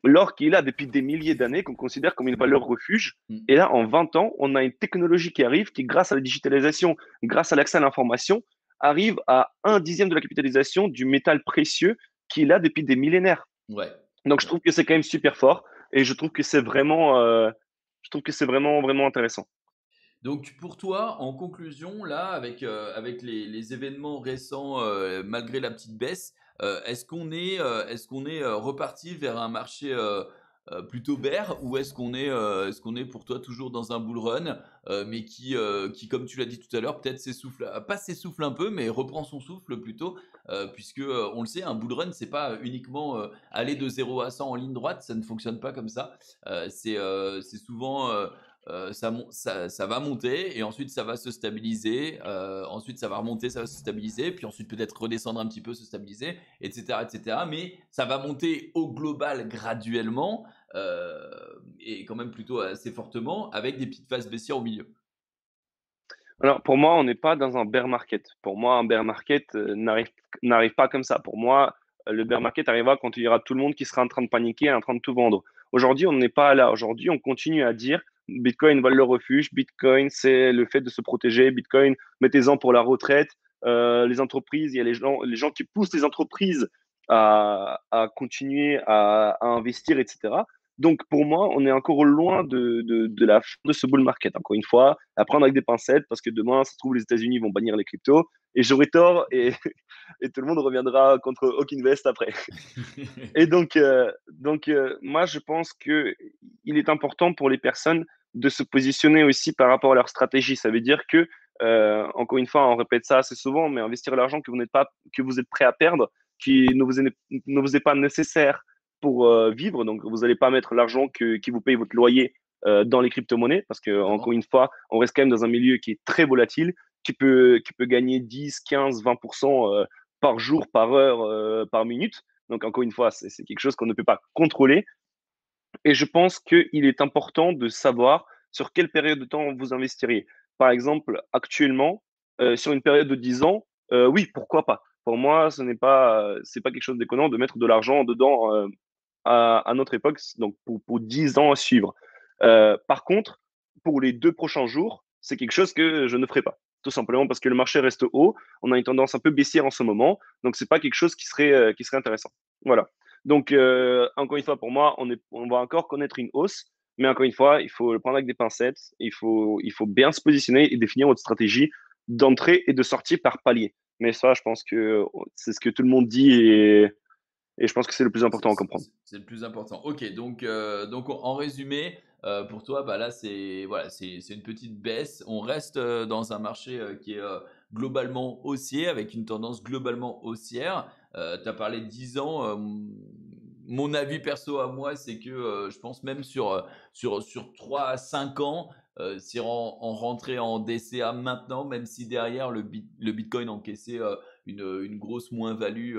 [SPEAKER 2] L'or qui est là depuis des milliers d'années, qu'on considère comme une valeur refuge.
[SPEAKER 1] Mm.
[SPEAKER 2] Et là, en 20 ans, on a une technologie qui arrive, qui, grâce à la digitalisation, grâce à l'accès à l'information, arrive à un dixième de la capitalisation du métal précieux qui est là depuis des millénaires.
[SPEAKER 1] Ouais.
[SPEAKER 2] Donc, je
[SPEAKER 1] Ouais.
[SPEAKER 2] trouve que c'est quand même super fort et je trouve que c'est vraiment, vraiment intéressant.
[SPEAKER 1] Donc pour toi, en conclusion, là, avec les événements récents, malgré la petite baisse, est-ce qu'on est reparti vers un marché plutôt bear ou est-ce qu'on est pour toi toujours dans un bull run, mais qui, comme tu l'as dit tout à l'heure, peut-être s'essouffle, pas s'essouffle un peu, mais reprend son souffle plutôt, puisque on le sait, un bull run, c'est pas uniquement aller de 0 à 100 en ligne droite, ça ne fonctionne pas comme ça. C'est souvent ça va monter et ensuite ça va se stabiliser. Ensuite ça va remonter, ça va se stabiliser, puis ensuite peut-être redescendre un petit peu, se stabiliser, etc., etc. Mais ça va monter au global graduellement et quand même plutôt assez fortement avec des petites phases baissières au milieu.
[SPEAKER 2] Alors, pour moi, on n'est pas dans un bear market. Pour moi, un bear market n'arrive pas comme ça. Pour moi, le bear market arrivera quand il y aura tout le monde qui sera en train de paniquer, en train de tout vendre. Aujourd'hui, on n'est pas là. Aujourd'hui, on continue à dire Bitcoin vole le refuge, Bitcoin, c'est le fait de se protéger, Bitcoin, mettez-en pour la retraite. Les entreprises, il y a les gens qui poussent les entreprises à continuer à investir, etc. Donc, pour moi, on est encore loin de la fin de ce bull market. Encore une fois, à prendre avec des pincettes parce que demain, ça se trouve, les États-Unis vont bannir les cryptos et j'aurai tort et tout le monde reviendra contre Hawk Invest après. Et moi, je pense que il est important pour les personnes de se positionner aussi par rapport à leur stratégie. Ça veut dire que, encore une fois, on répète ça assez souvent, mais investir l'argent que vous êtes prêt à perdre, qui ne vous est pas nécessaire pour vivre. Donc, vous n'allez pas mettre l'argent qui vous paye votre loyer dans les crypto-monnaies, parce que, encore
[SPEAKER 1] Évidemment.
[SPEAKER 2] une fois, on reste quand même dans un milieu qui est très volatile, qui peut gagner 10, 15, 20% par jour, par heure, par minute. Donc, encore une fois, c'est quelque chose qu'on ne peut pas contrôler. Et je pense qu'il est important de savoir sur quelle période de temps vous investiriez. Par exemple, actuellement, sur une période de 10 ans, oui, pourquoi pas. Pour moi, c'est pas quelque chose de déconnant de mettre de l'argent dedans à notre époque, donc pour 10 ans à suivre. Par contre, pour les 2 prochains jours, c'est quelque chose que je ne ferai pas. Tout simplement parce que le marché reste haut, on a une tendance un peu baissière en ce moment, donc c'est pas quelque chose qui serait intéressant. Voilà. Donc, encore une fois, pour moi, on va encore connaître une hausse, mais encore une fois, il faut le prendre avec des pincettes, il faut bien se positionner et définir votre stratégie d'entrée et de sortie par palier. Mais ça, je pense que c'est ce que tout le monde dit et je pense que c'est le plus important à comprendre.
[SPEAKER 1] C'est le plus important. Ok, donc en résumé, pour toi, bah là, c'est une petite baisse. On reste dans un marché qui est globalement haussier, avec une tendance globalement haussière. Tu as parlé de 10 ans. Mon avis perso à moi, c'est que je pense même sur 3 à 5 ans, si on rentrait en DCA maintenant, même si derrière le Bitcoin encaissait une grosse moins-value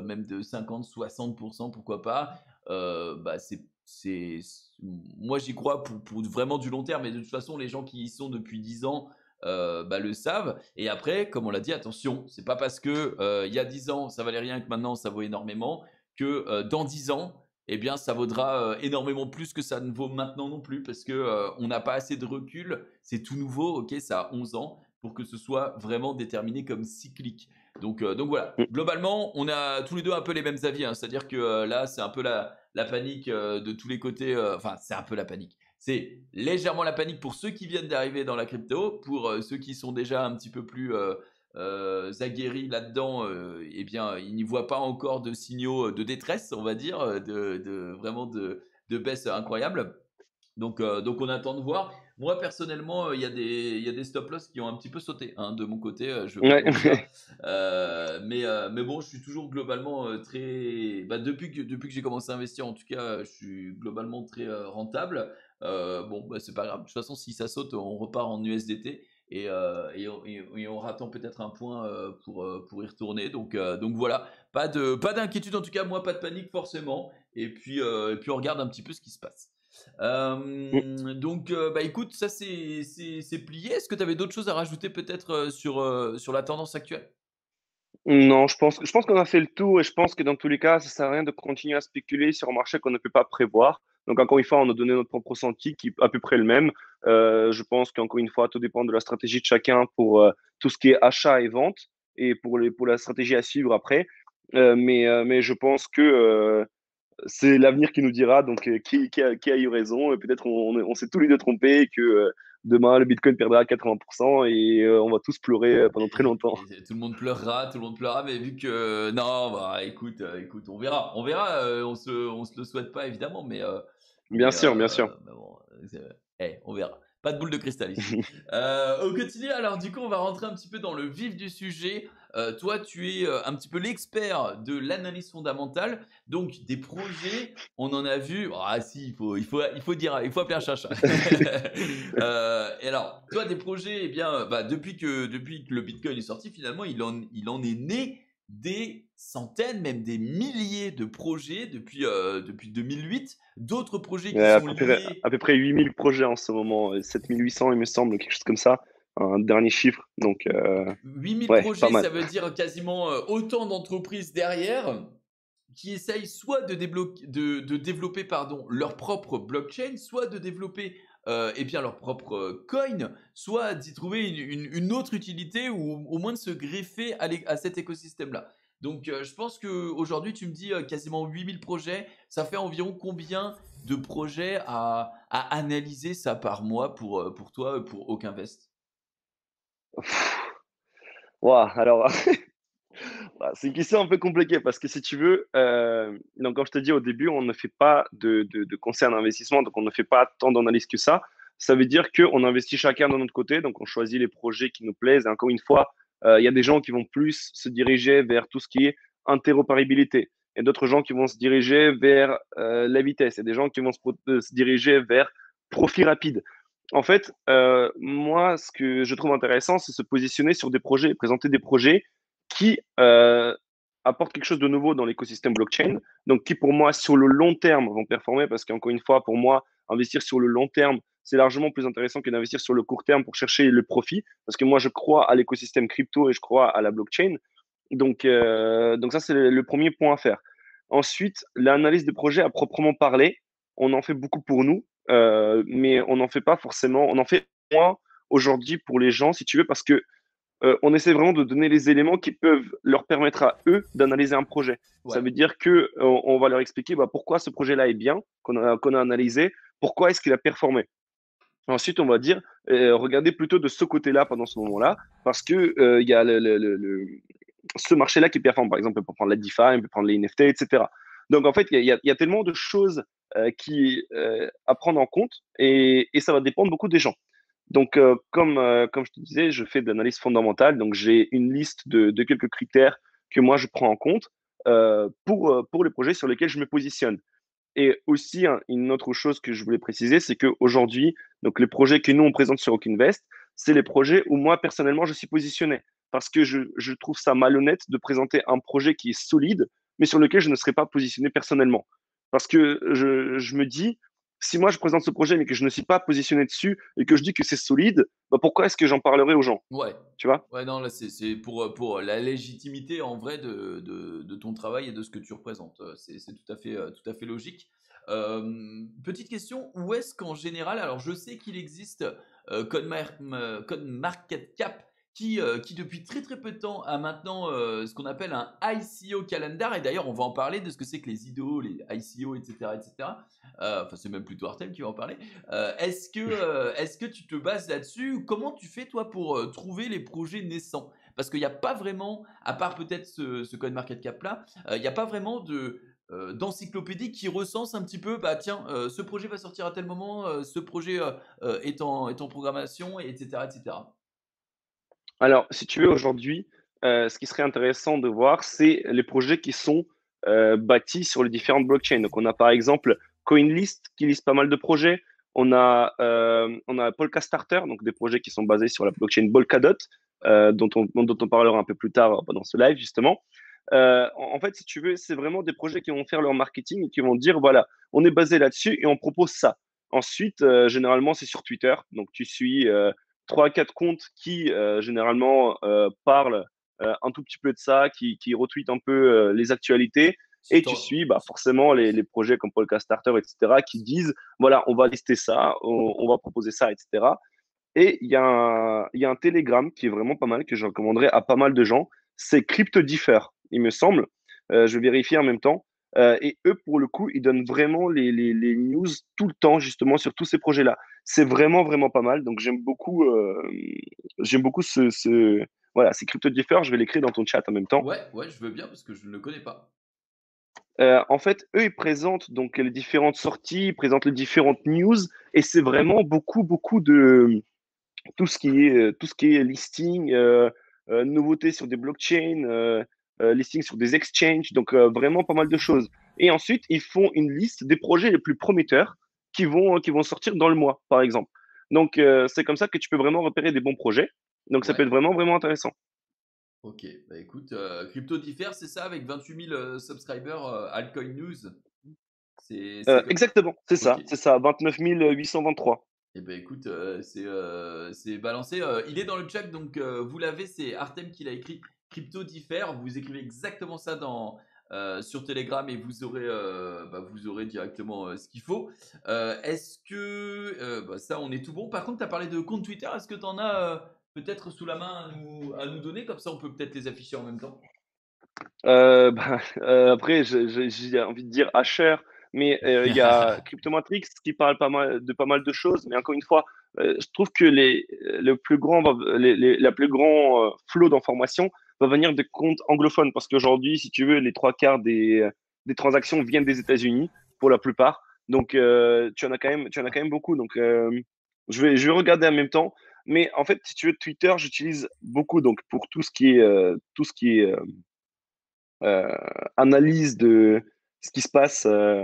[SPEAKER 1] même de 50-60%, pourquoi pas, bah, moi j'y crois pour vraiment du long terme. Et de toute façon, les gens qui y sont depuis 10 ans bah, le savent. Et après, comme on l'a dit, attention, c'est pas parce que il y a 10 ans ça valait rien que maintenant ça vaut énormément que dans 10 ans eh bien, ça vaudra énormément plus que ça ne vaut maintenant non plus, parce que on n'a pas assez de recul. C'est tout nouveau, ok, ça a 11 ans, pour que ce soit vraiment déterminé comme cyclique. Donc voilà,
[SPEAKER 2] Mm.
[SPEAKER 1] globalement, on a tous les deux un peu les mêmes avis, hein. C'est-à-dire que là, c'est un peu la panique de tous les côtés. Enfin, c'est un peu la panique. C'est légèrement la panique pour ceux qui viennent d'arriver dans la crypto. Pour ceux qui sont déjà un petit peu plus aguerris là-dedans, eh bien, ils n'y voient pas encore de signaux de détresse, on va dire, vraiment de baisse incroyable. Donc on attend de voir. Moi personnellement, il y a des stop loss qui ont un petit peu sauté, hein, de mon côté, je vais pas
[SPEAKER 2] Ouais.
[SPEAKER 1] te mentir. Mais bon, je suis toujours globalement très. Bah, depuis que j'ai commencé à investir, en tout cas, je suis globalement très rentable. Bon, bah, c'est pas grave. De toute façon, si ça saute, on repart en USDT et on attend peut-être un point pour y retourner. Donc voilà, pas d'inquiétude en tout cas, moi, pas de panique forcément. Et puis on regarde un petit peu ce qui se passe. Bah écoute, ça c'est plié. Est-ce que tu avais d'autres choses à rajouter peut-être sur la tendance actuelle?
[SPEAKER 2] Non, je pense qu'on a fait le tour et je pense que dans tous les cas, ça sert à rien de continuer à spéculer sur un marché qu'on ne peut pas prévoir. Donc, encore une fois, on a donné notre propre ressenti qui est à peu près le même. Je pense qu'encore une fois, tout dépend de la stratégie de chacun pour tout ce qui est achat et vente et pour la stratégie à suivre après. Mais je pense que c'est l'avenir qui nous dira donc qui a eu raison. Et peut-être on s'est tous les deux trompés et que demain, le Bitcoin perdra 80% et on va tous pleurer pendant très longtemps.
[SPEAKER 1] Tout le monde pleurera, mais vu que non, bah écoute, on verra. On se le souhaite pas évidemment,
[SPEAKER 2] Bien sûr, bien sûr.
[SPEAKER 1] mais bon, on verra. Pas de boule de cristal ici. On continue. Alors du coup, on va rentrer un petit peu dans le vif du sujet. Toi, tu es un petit peu l'expert de l'analyse fondamentale, donc des projets. On en a vu. Ah si, il faut dire, il faut appeler un chat. Et alors, toi, des projets, eh bien, bah, depuis que le Bitcoin est sorti, finalement, il en est né des centaines, même des milliers de projets depuis 2008. D'autres projets qui
[SPEAKER 2] À
[SPEAKER 1] sont
[SPEAKER 2] peu près,
[SPEAKER 1] liés.
[SPEAKER 2] à peu près 8000 projets en ce moment, 7800 il me semble, quelque chose comme ça, un dernier chiffre. Donc,
[SPEAKER 1] 8000
[SPEAKER 2] ouais, pas
[SPEAKER 1] projets,
[SPEAKER 2] mal.
[SPEAKER 1] ça veut dire quasiment autant d'entreprises derrière qui essayent soit de développer pardon, leur propre blockchain, soit de développer eh bien, leur propre coin, soit d'y trouver une autre utilité ou au moins de se greffer à cet écosystème-là. Donc je pense qu'aujourd'hui, tu me dis quasiment 8000 projets, ça fait environ combien de projets à analyser ça par mois pour toi, pour Aucunvest?
[SPEAKER 2] Ouah, alors, bah, c'est une question un peu compliquée parce que si tu veux, donc comme je te dis au début, on ne fait pas de conseil en investissement, donc on ne fait pas tant d'analyse que ça. Ça veut dire qu'on investit chacun de notre côté, donc on choisit les projets qui nous plaisent. Et encore une fois, il y a des gens qui vont plus se diriger vers tout ce qui est interopérabilité et d'autres gens qui vont se diriger vers la vitesse et des gens qui vont se diriger vers profit rapide. En fait, moi, ce que je trouve intéressant, c'est se positionner sur des projets, présenter des projets qui apportent quelque chose de nouveau dans l'écosystème blockchain, donc qui pour moi sur le long terme vont performer parce qu'encore une fois, pour moi, investir sur le long terme, c'est largement plus intéressant que d'investir sur le court terme pour chercher le profit, parce que moi, je crois à l'écosystème crypto et je crois à la blockchain. Donc ça, c'est le premier point à faire. Ensuite, l'analyse de projet à proprement parler, on en fait beaucoup pour nous, mais on n'en fait pas forcément, on en fait moins aujourd'hui pour les gens, si tu veux, parce que on essaie vraiment de donner les éléments qui peuvent leur permettre à eux d'analyser un projet. Ça
[SPEAKER 1] Ouais.
[SPEAKER 2] veut dire que on va leur expliquer bah, pourquoi ce projet-là est bien, qu'on a analysé, pourquoi est-ce qu'il a performé. Ensuite, on va dire, regardez plutôt de ce côté-là pendant ce moment-là, parce que il y a ce marché-là qui performe. Par exemple, on peut prendre la DeFi, on peut prendre les NFT, etc. Donc, en fait, il y a tellement de choses à prendre en compte et ça va dépendre beaucoup des gens. Donc, comme je te disais, je fais de l'analyse fondamentale. Donc, j'ai une liste de quelques critères que moi, je prends en compte pour les projets sur lesquels je me positionne. Et aussi, une autre chose que je voulais préciser, c'est qu'aujourd'hui, donc les projets que nous, on présente sur Aucune Vest, c'est les projets où moi, personnellement, je suis positionné. parce que je trouve ça malhonnête de présenter un projet qui est solide, mais sur lequel je ne serais pas positionné personnellement. Parce que je me dis, si moi je présente ce projet, mais que je ne suis pas positionné dessus et que je dis que c'est solide, bah pourquoi est-ce que j'en parlerai aux gens?
[SPEAKER 1] Ouais.
[SPEAKER 2] Tu vois?
[SPEAKER 1] Ouais, non, là, c'est pour la légitimité en vrai de ton travail et de ce que tu représentes. C'est tout à fait logique. Petite question, où est-ce qu'en général, alors je sais qu'il existe CodeMarketCap qui depuis très très peu de temps a maintenant ce qu'on appelle un ICO calendar. Et d'ailleurs, on va en parler de ce que c'est que les IDO, les ICO, etc. etc. Enfin, c'est même plutôt Artem qui va en parler. Est-ce que tu te bases là-dessus? Comment tu fais toi pour trouver les projets naissants? Parce qu'il n'y a pas vraiment, à part peut-être ce CodeMarketCap là, il n'y a pas vraiment d'encyclopédie qui recense un petit peu, bah tiens, ce projet va sortir à tel moment, ce projet est en programmation, etc., etc.
[SPEAKER 2] Alors, si tu veux, aujourd'hui, ce qui serait intéressant de voir, c'est les projets qui sont bâtis sur les différentes blockchains. Donc, on a par exemple CoinList qui liste pas mal de projets. On a Polkastarter, donc des projets qui sont basés sur la blockchain Polkadot, dont on parlera un peu plus tard pendant ce live, justement. En fait, si tu veux, c'est vraiment des projets qui vont faire leur marketing et qui vont dire, voilà, on est basé là-dessus et on propose ça. Ensuite, généralement, c'est sur Twitter. Donc, tu suis trois, quatre comptes qui, généralement, parlent un tout petit peu de ça, qui retweetent un peu les actualités.
[SPEAKER 1] Si
[SPEAKER 2] Et tu
[SPEAKER 1] t'en-
[SPEAKER 2] suis bah, forcément les projets comme Podcast Starter, etc., qui disent, voilà, on va lister ça, on va proposer ça, etc. Et il y a un Telegram qui est vraiment pas mal, que je recommanderais à pas mal de gens. C'est CryptoDiffer, il me semble. Je vais vérifier en même temps. Et eux, pour le coup, ils donnent vraiment les news tout le temps, justement, sur tous ces projets-là. C'est vraiment, vraiment pas mal. Donc, j'aime beaucoup voilà, c'est CryptoDiffer. Je vais l'écrire dans ton chat en même temps.
[SPEAKER 1] Ouais, ouais, je veux bien parce que je ne le connais pas.
[SPEAKER 2] En fait, eux, ils présentent donc les différentes sorties, ils présentent les différentes news. Et c'est vraiment beaucoup, beaucoup de tout ce qui est listing, nouveautés sur des blockchains, listing sur des exchanges, donc vraiment pas mal de choses. Et ensuite, ils font une liste des projets les plus prometteurs qui vont sortir dans le mois, par exemple. Donc, c'est comme ça que tu peux vraiment repérer des bons projets. Donc, ça peut
[SPEAKER 1] Ouais.
[SPEAKER 2] être vraiment, vraiment intéressant.
[SPEAKER 1] Ok, bah écoute, CryptoDiffer, c'est ça avec 28 000 subscribers Altcoin News. C'est comme ça.
[SPEAKER 2] Exactement,
[SPEAKER 1] Ok.
[SPEAKER 2] c'est ça, 29 823.
[SPEAKER 1] Eh ben écoute, c'est balancé. Il est dans le chat, donc vous l'avez, c'est Artem qui l'a écrit. Crypto diffère. Vous écrivez exactement ça sur Telegram et vous aurez directement ce qu'il faut. Est-ce que bah, ça, on est tout bon. Par contre, tu as parlé de compte Twitter. Est-ce que tu en as peut-être sous la main à nous donner? Comme ça, on peut peut-être les afficher en même temps.
[SPEAKER 2] Après, j'ai envie de dire Asher, mais il y a Cryptomatrix qui parle pas mal de choses. Mais encore une fois, je trouve que le plus grand, la plus grand flot d'informations va venir des comptes anglophones parce qu'aujourd'hui, si tu veux, les trois quarts des transactions viennent des États-Unis pour la plupart. Donc, tu en as quand même beaucoup. Donc, je vais regarder en même temps. Mais en fait, si tu veux, Twitter, j'utilise beaucoup donc pour tout ce qui est euh, analyse de ce qui se passe, euh,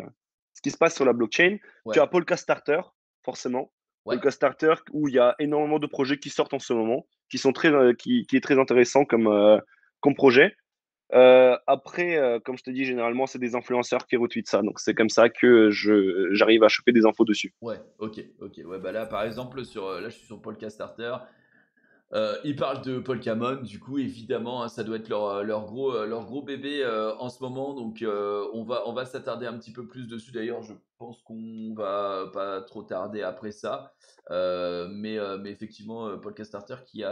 [SPEAKER 2] ce qui se passe sur la blockchain. Tu
[SPEAKER 1] Ouais,
[SPEAKER 2] as Polkastarter, forcément.
[SPEAKER 1] ouais.
[SPEAKER 2] Polkastarter, où il y a énormément de projets qui sortent en ce moment, qui est très intéressant comme projet. Après, comme je te dis, généralement, c'est des influenceurs qui retweetent ça. Donc, c'est comme ça que j'arrive à choper des infos dessus.
[SPEAKER 1] Ouais, ok, ok. Ouais, bah là, par exemple, là, je suis sur Podcast Starter. Ils parlent de Polkamon, du coup, évidemment, hein, ça doit être leur gros bébé en ce moment. Donc, on va s'attarder un petit peu plus dessus. D'ailleurs, je pense qu'on va pas trop tarder après ça. Mais effectivement, Podcast Starter qui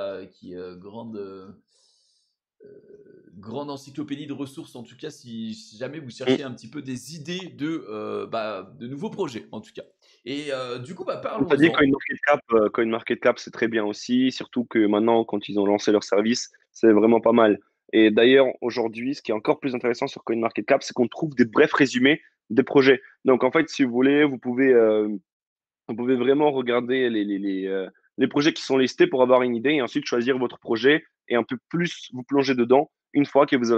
[SPEAKER 1] grande encyclopédie de ressources, en tout cas, si jamais vous
[SPEAKER 2] Mm.
[SPEAKER 1] cherchez un petit peu des idées de nouveaux projets, en tout cas. Et du coup, bah,
[SPEAKER 2] Comme tu as dit,
[SPEAKER 1] parlons-en.
[SPEAKER 2] CoinMarketCap, c'est très bien aussi, surtout que maintenant, quand ils ont lancé leur service, c'est vraiment pas mal. Et d'ailleurs, aujourd'hui, ce qui est encore plus intéressant sur CoinMarketCap, c'est qu'on trouve des brefs résumés des projets. Donc, en fait, si vous voulez, vous pouvez vraiment regarder les projets qui sont listés pour avoir une idée et ensuite choisir votre projet et un peu plus vous plonger dedans une fois que vous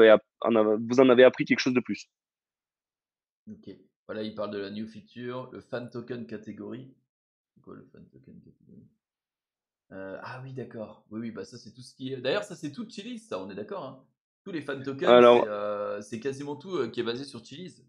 [SPEAKER 2] en avez appris quelque chose de plus.
[SPEAKER 1] Ok. Voilà, il parle de la new feature, le fan token catégorie. C'est quoi le fan token catégorie? Ah oui, d'accord. Oui, oui, bah ça c'est tout ce qui est. D'ailleurs, ça c'est tout Chiliz, ça, on est d'accord, hein. Tous les fan tokens,
[SPEAKER 2] Alors,
[SPEAKER 1] c'est quasiment tout qui est basé sur Chiliz.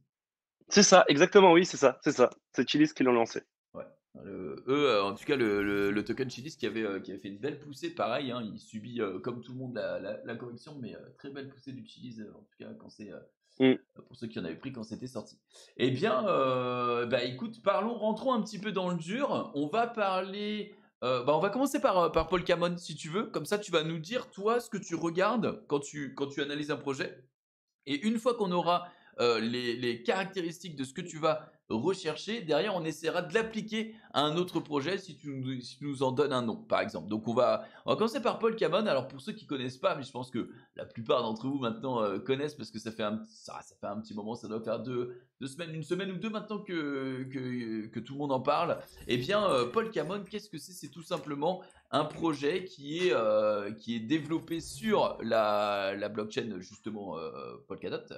[SPEAKER 2] c'est ça, exactement, oui, c'est ça, c'est ça. C'est Chiliz qui l'ont lancé.
[SPEAKER 1] Ouais. Eux, en tout cas, le token Chiliz qui avait fait une belle poussée, pareil, hein, il subit comme tout le monde la correction, mais très belle poussée du Chiliz, en tout cas quand c'est
[SPEAKER 2] Mm.
[SPEAKER 1] pour ceux qui en avaient pris quand c'était sorti. Eh bien, bah écoute, rentrons un petit peu dans le dur. On va parler. On va commencer par Paul Camon, si tu veux. Comme ça, tu vas nous dire, toi, ce que tu regardes quand tu analyses un projet. Et une fois qu'on aura les caractéristiques de ce que tu vas rechercher, derrière, on essaiera de l'appliquer à un autre projet si tu nous en donnes un nom, par exemple. Donc, on va commencer par Paul Camon. Alors, pour ceux qui ne connaissent pas, mais je pense que la plupart d'entre vous maintenant connaissent parce que ça fait un petit moment, ça doit faire deux semaines, une semaine ou deux maintenant que tout le monde en parle. Eh bien, Paul Camon, qu'est-ce que c'est? C'est tout simplement un projet qui est développé sur la blockchain justement Polkadot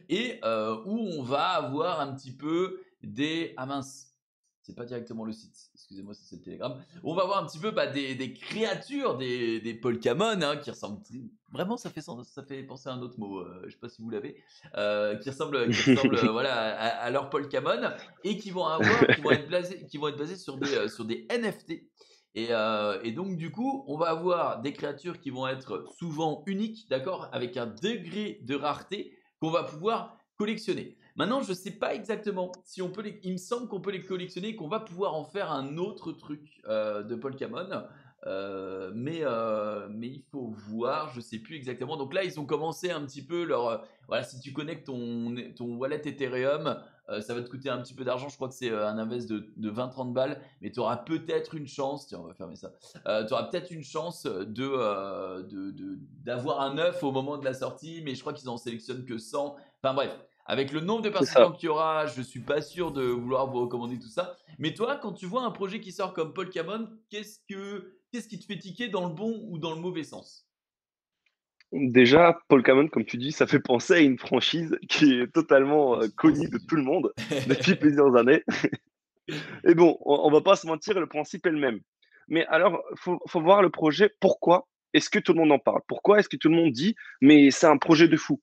[SPEAKER 1] et où on va avoir un petit peu des... Ah mince, c'est pas directement le site, excusez-moi si c'est le Telegram. On va avoir un petit peu des créatures, des Polkamon qui ressemblent... Vraiment, ça fait penser à un autre mot, je sais pas si vous l'avez, qui ressemblent voilà, à leur Polkamon et qui vont être basés sur des NFT. Et donc, du coup, on va avoir des créatures qui vont être souvent uniques, d'accord, avec un degré de rareté qu'on va pouvoir collectionner. Maintenant, je ne sais pas exactement si on peut les. Il me semble qu'on peut les collectionner et qu'on va pouvoir en faire un autre truc de Pokémon. Mais il faut voir, je ne sais plus exactement. Donc là, ils ont commencé un petit peu leur. Voilà, si tu connectes ton wallet Ethereum, ça va te coûter un petit peu d'argent. Je crois que c'est un invest de 20-30 balles, mais tu auras peut-être une chance. Tiens, on va fermer ça. Tu auras peut-être une chance d'avoir un œuf au moment de la sortie, mais je crois qu'ils en sélectionnent que 100. Enfin bref, avec le nombre de
[SPEAKER 2] C'est ça.
[SPEAKER 1] participants qu'il y aura, je suis pas sûr de vouloir vous recommander tout ça. Mais toi, quand tu vois un projet qui sort comme Polkamon, qu'est-ce qui te fait tiquer dans le bon ou dans le mauvais sens?
[SPEAKER 2] Déjà, Pokémon, comme tu dis, ça fait penser à une franchise qui est totalement
[SPEAKER 1] J'y
[SPEAKER 2] connue
[SPEAKER 1] pensais.
[SPEAKER 2] de tout le monde depuis plusieurs années. Et bon, on va pas se mentir, le principe est le même. Mais alors, faut voir le projet. Pourquoi est-ce que tout le monde en parle? Pourquoi est-ce que tout le monde dit, mais c'est un projet de fou?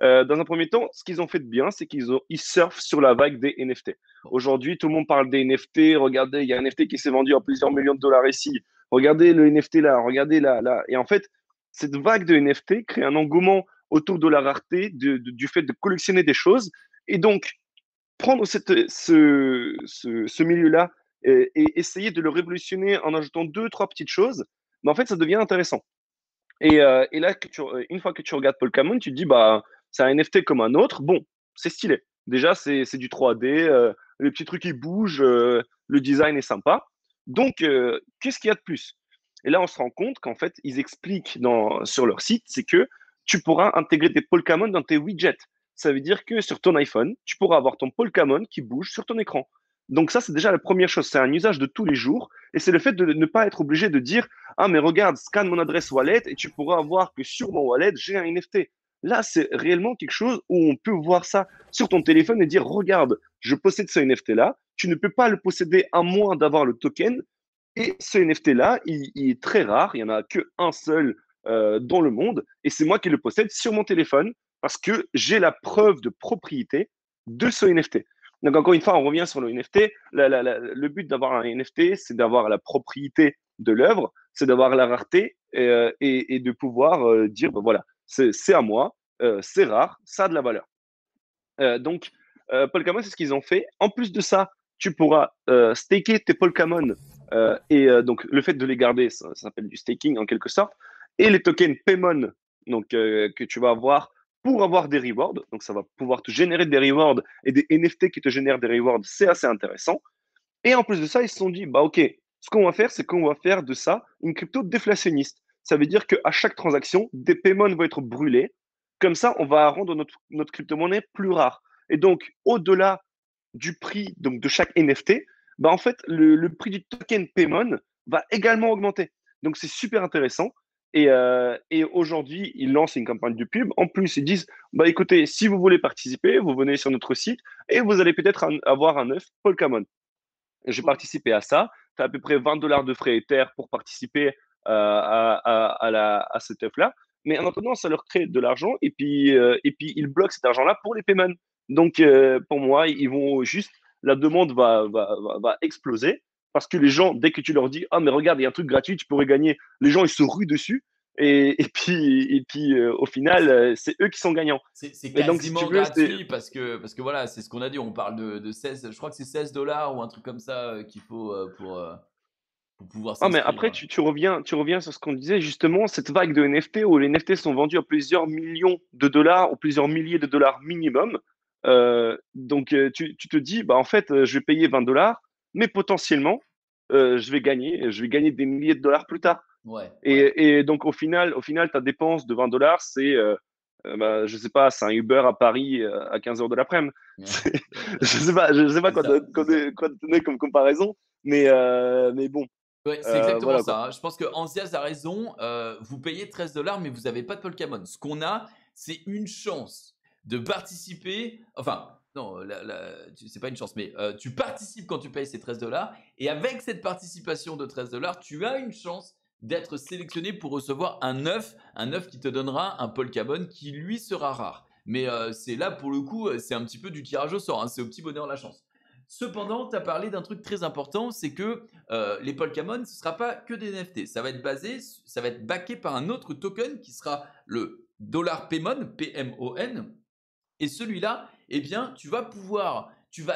[SPEAKER 2] Dans un premier temps, ce qu'ils ont fait de bien, c'est ils surfent sur la vague des NFT.
[SPEAKER 1] Bon,
[SPEAKER 2] Aujourd'hui, tout le monde parle des NFT. Regardez, il y a un NFT qui s'est vendu à plusieurs millions de dollars ici. Regardez le NFT là, regardez là, là. Et en fait, cette vague de NFT crée un engouement autour de la rareté, du fait de collectionner des choses. Et donc, prendre ce milieu-là et essayer de le révolutionner en ajoutant deux, trois petites choses, mais en fait, ça devient intéressant. Et là, une fois que tu regardes Polkamon, tu te dis, bah, c'est un NFT comme un autre. Bon, c'est stylé. Déjà, c'est du 3D, les petits trucs qui bougent, le design est sympa. Donc, qu'est-ce qu'il y a de plus? Et là, on se rend compte qu'en fait, ils expliquent sur leur site, c'est que tu pourras intégrer des Polkamon dans tes widgets. Ça veut dire que sur ton iPhone, tu pourras avoir ton Polkamon qui bouge sur ton écran. Donc ça, c'est déjà la première chose. C'est un usage de tous les jours. Et c'est le fait de ne pas être obligé de dire, ah, mais regarde, scanne mon adresse wallet et tu pourras voir que sur mon wallet, j'ai un NFT. Là, c'est réellement quelque chose où on peut voir ça sur ton téléphone et dire, regarde, je possède ce NFT-là. Tu ne peux pas le posséder à moins d'avoir le token. Et ce NFT-là, il est très rare. Il n'y en a qu'un seul dans le monde. Et c'est moi qui le possède sur mon téléphone parce que j'ai la preuve de propriété de ce NFT. Donc, encore une fois, on revient sur le NFT. Le but d'avoir un NFT, c'est d'avoir la propriété de l'œuvre, c'est d'avoir la rareté et de pouvoir dire, ben voilà, c'est à moi, c'est rare, ça a de la valeur. Donc, Polkamon, c'est ce qu'ils ont fait. En plus de ça, tu pourras staker tes Polkamon. Donc, le fait de les garder, ça s'appelle du staking en quelque sorte. Et les tokens Paymon, donc, que tu vas avoir pour avoir des rewards. Donc, ça va pouvoir te générer des rewards et des NFT qui te génèrent des rewards. C'est assez intéressant. Et en plus de ça, ils se sont dit, bah, OK, ce qu'on va faire, c'est qu'on va faire de ça une crypto déflationniste. Ça veut dire qu'à chaque transaction, des paiements vont être brûlés. Comme ça, on va rendre notre crypto-monnaie plus rare. Et donc, au-delà du prix donc, de chaque NFT, bah, en fait, le prix du token paiement va également augmenter. Donc, c'est super intéressant. Et aujourd'hui, ils lancent une campagne de pub. En plus, ils disent, bah, écoutez, si vous voulez participer, vous venez sur notre site et vous allez peut-être avoir un œuf Polkamon. J'ai participé à ça. tu as à peu près 20 $ de frais Ether pour participer à cette œuvre-là. Mais en attendant, ça leur crée de l'argent et puis ils bloquent cet argent-là pour les paiements. Donc, pour moi, ils vont juste, la demande va exploser parce que les gens, dès que tu leur dis, ah, mais regarde, il y a un truc gratuit, tu pourrais gagner, les gens, ils se ruent dessus. Au final, c'est eux qui sont gagnants.
[SPEAKER 1] C'est
[SPEAKER 2] Et donc, si tu
[SPEAKER 1] quasiment
[SPEAKER 2] veux, c'est.
[SPEAKER 1] gratuit parce que voilà, c'est ce qu'on a dit. On parle de 16, je crois que c'est 16 $ ou un truc comme ça qu'il faut pour pouvoir
[SPEAKER 2] Ah, mais
[SPEAKER 1] s'inscrire.
[SPEAKER 2] après, tu reviens sur ce qu'on disait, justement, cette vague de NFT où les NFT sont vendus à plusieurs millions de dollars ou plusieurs milliers de dollars minimum. Donc, tu te dis, bah, en fait, je vais payer 20 $, mais potentiellement, je vais gagner des milliers de dollars plus tard.
[SPEAKER 1] Ouais, ouais.
[SPEAKER 2] Et donc, au final, ta dépense de 20 $, c'est, bah, je sais pas, c'est un Uber à Paris à 15 heures de l'après-midi. Je sais pas
[SPEAKER 1] C'est
[SPEAKER 2] quoi,
[SPEAKER 1] ça, c'est ça.
[SPEAKER 2] quoi te donner comme comparaison, mais bon,
[SPEAKER 1] Ouais, c'est exactement
[SPEAKER 2] voilà quoi.
[SPEAKER 1] ça, hein. Je pense que Ansiaz a raison. Vous payez 13 $, mais vous n'avez pas de Polkamon. Ce qu'on a, c'est une chance de participer. Enfin, non, c'est pas une chance, mais tu participes quand tu payes ces 13 $. Et avec cette participation de 13 $, tu as une chance d'être sélectionné pour recevoir un œuf qui te donnera un Polkabon qui lui sera rare. Mais c'est là, pour le coup, c'est un petit peu du tirage au sort, hein. C'est au petit bonheur la chance. Cependant, tu as parlé d'un truc très important, c'est que les Polkamon, ce ne sera pas que des NFT. Ça va être backé par un autre token qui sera le dollar Pmon, P-M-O-N. Et celui-là, eh bien, tu vas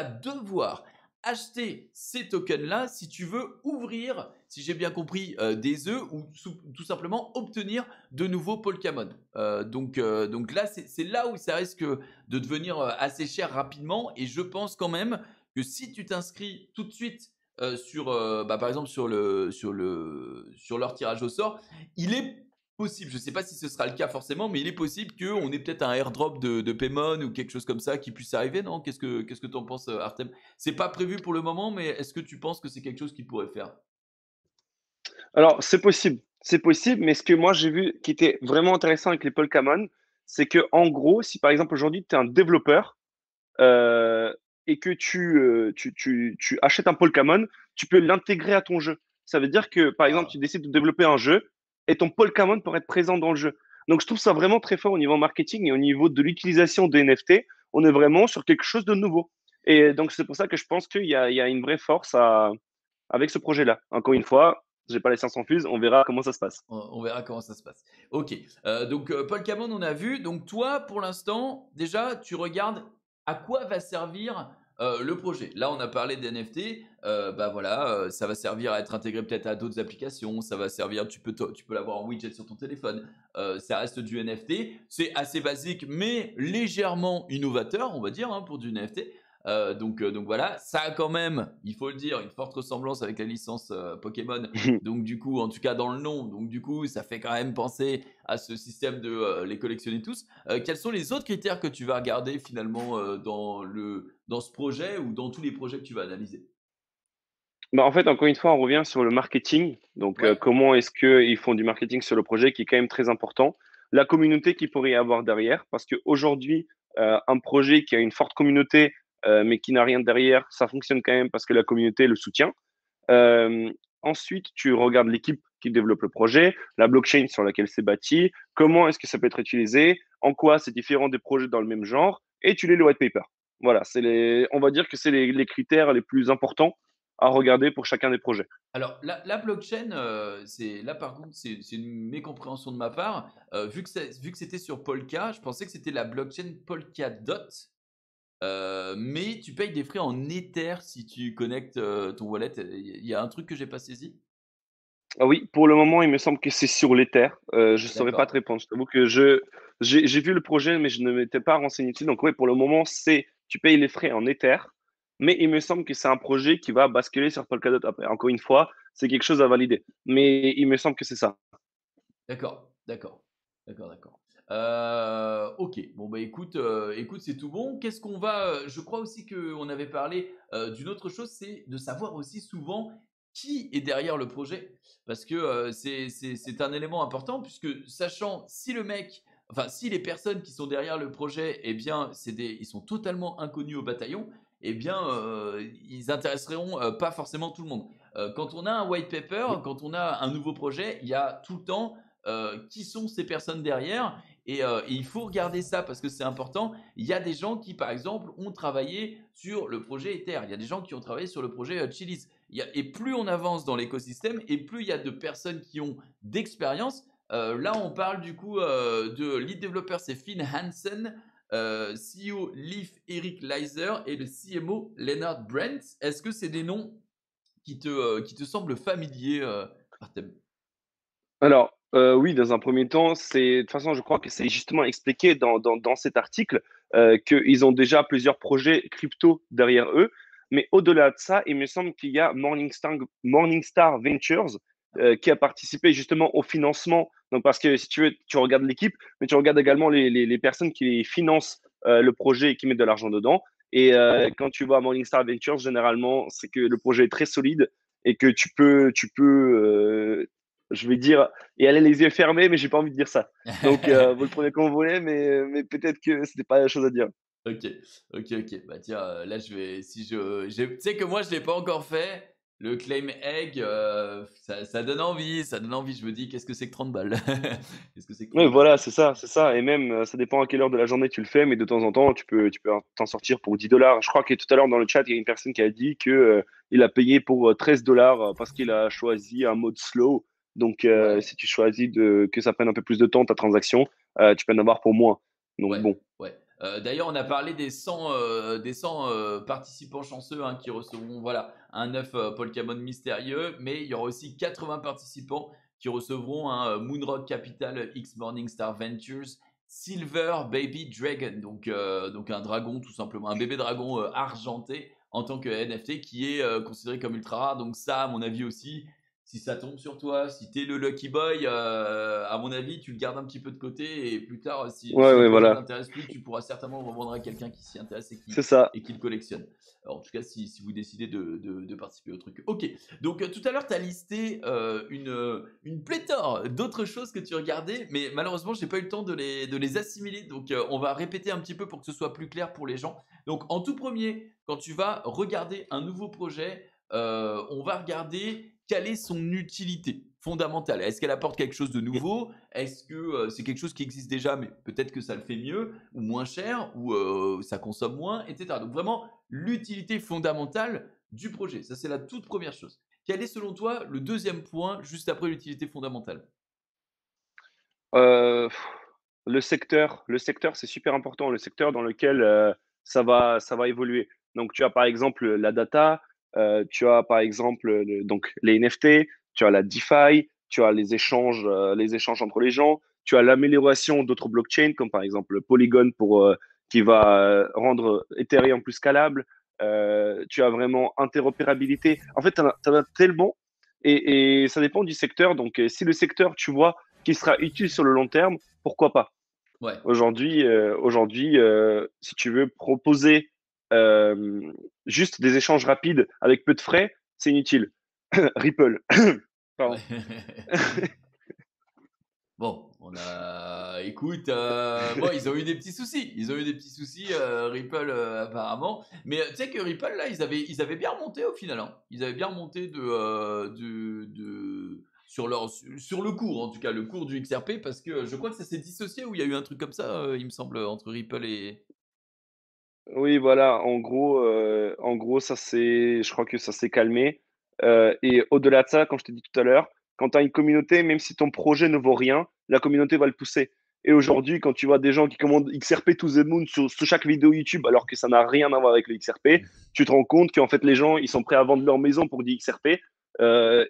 [SPEAKER 1] devoir acheter ces tokens-là si tu veux ouvrir, si j'ai bien compris, des œufs ou tout simplement obtenir de nouveaux Polkamon. Donc là, c'est là où ça risque de devenir assez cher rapidement. Et je pense quand même que si tu t'inscris tout de suite par exemple sur leur tirage au sort, il est possible, je ne sais pas si ce sera le cas forcément, mais il est possible qu'on ait peut-être un airdrop de Paymon ou quelque chose comme ça qui puisse arriver, non? Qu'est-ce que tu en penses, Artem? C'est pas prévu pour le moment, mais est-ce que tu penses que c'est quelque chose qu'il pourrait faire?
[SPEAKER 2] Alors, c'est possible, mais ce que moi j'ai vu qui était vraiment intéressant avec les Polkamon, c'est que en gros, si par exemple aujourd'hui tu es un développeur euh, et que tu achètes un Polkamon, tu peux l'intégrer à ton jeu. Ça veut dire que par exemple,
[SPEAKER 1] Ah,
[SPEAKER 2] tu décides de développer un jeu et ton Polkamon pourrait être présent dans le jeu. Donc, je trouve ça vraiment très fort au niveau marketing et au niveau de l'utilisation des NFT. On est vraiment sur quelque chose de nouveau. Et donc, c'est pour ça que je pense qu'il y a une vraie force avec ce projet-là. Encore une fois, j'ai pas les sciences en fuse, on verra comment ça se passe.
[SPEAKER 1] on verra comment ça se passe. Ok, donc Polkamon, on a vu. Donc toi, pour l'instant, déjà, tu regardes à quoi va servir le projet. Là, on a parlé des NFT. Bah voilà, ça va servir à être intégré peut-être à d'autres applications. Ça va servir, tu peux l'avoir en widget sur ton téléphone. Ça reste du NFT. C'est assez basique, mais légèrement innovateur, on va dire, hein, pour du NFT. Donc voilà, ça a quand même, il faut le dire, une forte ressemblance avec la licence Pokémon. Donc du coup, en tout cas dans le nom, donc du coup, ça fait quand même penser à ce système de les collectionner tous. Quels sont les autres critères que tu vas regarder finalement dans ce projet ou dans tous les projets que tu vas analyser?
[SPEAKER 2] Bah, en fait, encore une fois, on revient sur le marketing. Donc,
[SPEAKER 1] Ouais,
[SPEAKER 2] comment est-ce qu'ils font du marketing sur le projet qui est quand même très important. La communauté qu'il pourrait y avoir derrière, parce qu'aujourd'hui, un projet qui a une forte communauté, mais qui n'a rien derrière, ça fonctionne quand même parce que la communauté le soutient. Euh, Ensuite, tu regardes l'équipe qui développe le projet, la blockchain sur laquelle c'est bâti, comment est-ce que ça peut être utilisé, en quoi c'est différent des projets dans le même genre, et tu lis le white paper. Voilà, on va dire que c'est les critères les plus importants à regarder pour chacun des projets.
[SPEAKER 1] alors, la blockchain, là par contre, c'est une mécompréhension de ma part. Vu que c'était sur Polka, je pensais que c'était la blockchain Polkadot. Mais tu payes des frais en Ether si tu connectes ton wallet. Il y a un truc que j'ai pas saisi.
[SPEAKER 2] Ah oui, pour le moment, il me semble que c'est sur l'Ether. Je ne saurais pas te
[SPEAKER 1] D'accord.
[SPEAKER 2] répondre. Je t'avoue que j'ai vu le projet, mais je ne m'étais pas renseigné dessus. Donc oui, pour le moment, tu payes les frais en Ether, mais il me semble que c'est un projet qui va basculer sur Polkadot après. Encore une fois, c'est quelque chose à valider. Mais il me semble que c'est ça.
[SPEAKER 1] D'accord, d'accord, d'accord, d'accord. Ok, bon bah écoute, c'est tout bon. Qu'est-ce qu'on va Je crois aussi qu'on avait parlé d'une autre chose, c'est de savoir aussi souvent qui est derrière le projet, parce que c'est un élément important, puisque sachant si le mec, enfin si les personnes qui sont derrière le projet, eh bien ils sont totalement inconnus au bataillon, eh bien ils intéresseront pas forcément tout le monde. quand on a un white paper,
[SPEAKER 2] Mmh.
[SPEAKER 1] quand on a un nouveau projet, il y a tout le temps qui sont ces personnes derrière. Et il faut regarder ça parce que c'est important. Il y a des gens qui, par exemple, ont travaillé sur le projet Ether. Il y a des gens qui ont travaillé sur le projet Chiliz. Et plus on avance dans l'écosystème et plus il y a de personnes qui ont d'expérience. Là, on parle du coup de lead développeur, c'est Finn Hansen, CEO Leaf Eric Leiser et le CMO Leonard Brent. Est-ce que c'est des noms qui te semblent familiers, Artem?
[SPEAKER 2] Alors, oui, dans un premier temps, de toute façon, je crois que c'est justement expliqué dans cet article qu'ils ont déjà plusieurs projets crypto derrière eux. Mais au-delà de ça, il me semble qu'il y a Morningstar Ventures qui a participé justement au financement. Donc, parce que si tu veux, tu regardes l'équipe, mais tu regardes également les personnes qui financent le projet et qui mettent de l'argent dedans. Et quand tu vois Morningstar Ventures, généralement, c'est que le projet est très solide et que je vais dire, et elle a les yeux fermés, mais j'ai pas envie de dire ça. Donc, vous le prenez comme vous voulez, mais peut-être que c'était pas la chose à dire.
[SPEAKER 1] Ok, ok. Bah tiens, là je vais, si tu sais que moi je l'ai pas encore fait. Le claim egg, ça donne envie, ça donne envie. Je me dis, qu'est-ce que c'est que 30 balles? Qu'est-ce que c'est que
[SPEAKER 2] Oui,
[SPEAKER 1] 30 balles?
[SPEAKER 2] voilà, c'est ça, c'est ça. Et même, ça dépend à quelle heure de la journée tu le fais, mais de temps en temps, tu peux t'en sortir pour 10 dollars. Je crois que tout à l'heure dans le chat, il y a une personne qui a dit que, il a payé pour 13 dollars parce qu'il a choisi un mode slow. Donc,
[SPEAKER 1] Ouais.
[SPEAKER 2] si tu choisis que ça prenne un peu plus de temps, ta transaction, tu peux en avoir pour moins. Donc,
[SPEAKER 1] Ouais,
[SPEAKER 2] bon.
[SPEAKER 1] ouais. D'ailleurs, on a parlé des 100 participants chanceux hein, qui recevront voilà, un œuf Pokémon mystérieux, mais il y aura aussi 80 participants qui recevront un Moonrock Capital X Morningstar Ventures Silver Baby Dragon, donc un dragon tout simplement, un bébé dragon argenté en tant que NFT qui est considéré comme ultra rare. Donc ça, à mon avis aussi, si ça tombe sur toi, si tu es le lucky boy, à mon avis, tu le gardes un petit peu de côté et plus tard,
[SPEAKER 2] Ouais,
[SPEAKER 1] si le
[SPEAKER 2] ouais,
[SPEAKER 1] projet
[SPEAKER 2] voilà.
[SPEAKER 1] t'intéresse plus, tu pourras certainement le revendre à quelqu'un qui s'y intéresse
[SPEAKER 2] C'est ça.
[SPEAKER 1] et qui le collectionne. Alors, en tout cas, si vous décidez de participer au truc. Ok, donc tout à l'heure, tu as listé une pléthore d'autres choses que tu regardais, mais malheureusement, je n'ai pas eu le temps de les assimiler. Donc, on va répéter un petit peu pour que ce soit plus clair pour les gens. Donc, en tout premier, quand tu vas regarder un nouveau projet, on va regarder quelle est son utilité fondamentale. Est-ce qu'elle apporte quelque chose de nouveau? Est-ce que c'est quelque chose qui existe déjà, mais peut-être que ça le fait mieux ou moins cher ou ça consomme moins, etc. Donc vraiment l'utilité fondamentale du projet. Ça, c'est la toute première chose. Quel est selon toi le deuxième point juste après l'utilité fondamentale?
[SPEAKER 2] Euh, le secteur, c'est super important. Le secteur dans lequel ça va évoluer. Donc, tu as par exemple la data, tu as par exemple donc les NFT, tu as la DeFi, tu as les échanges entre les gens, tu as l'amélioration d'autres blockchains comme par exemple Polygon qui va rendre Ethereum plus scalable. Tu as vraiment interopérabilité. En fait, tu en as tellement et ça dépend du secteur. Donc, si le secteur, tu vois, qui sera utile sur le long terme, pourquoi pas?
[SPEAKER 1] Ouais.
[SPEAKER 2] Aujourd'hui, si tu veux proposer euh, juste des échanges rapides avec peu de frais, c'est inutile. Ripple.
[SPEAKER 1] Ouais.
[SPEAKER 2] Pardon.
[SPEAKER 1] Bon, écoute, bon, ils ont eu des petits soucis. Ils ont eu des petits soucis, Ripple, apparemment. Mais tu sais que Ripple, là, ils avaient bien remonté au final, hein. Ils avaient bien remonté sur le cours, en tout cas, le cours du XRP, parce que je crois que ça s'est dissocié ou il y a eu un truc comme ça, il me semble, entre Ripple et.
[SPEAKER 2] Oui, voilà, en gros, je crois que ça s'est calmé. Et au-delà de ça, comme je t'ai dit tout à l'heure, quand tu as une communauté, même si ton projet ne vaut rien, la communauté va le pousser. Et aujourd'hui, quand tu vois des gens qui commandent XRP to the moon sur chaque vidéo YouTube, alors que ça n'a rien à voir avec le XRP, tu te rends compte qu'en fait, les gens, ils sont prêts à vendre leur maison pour du XRP.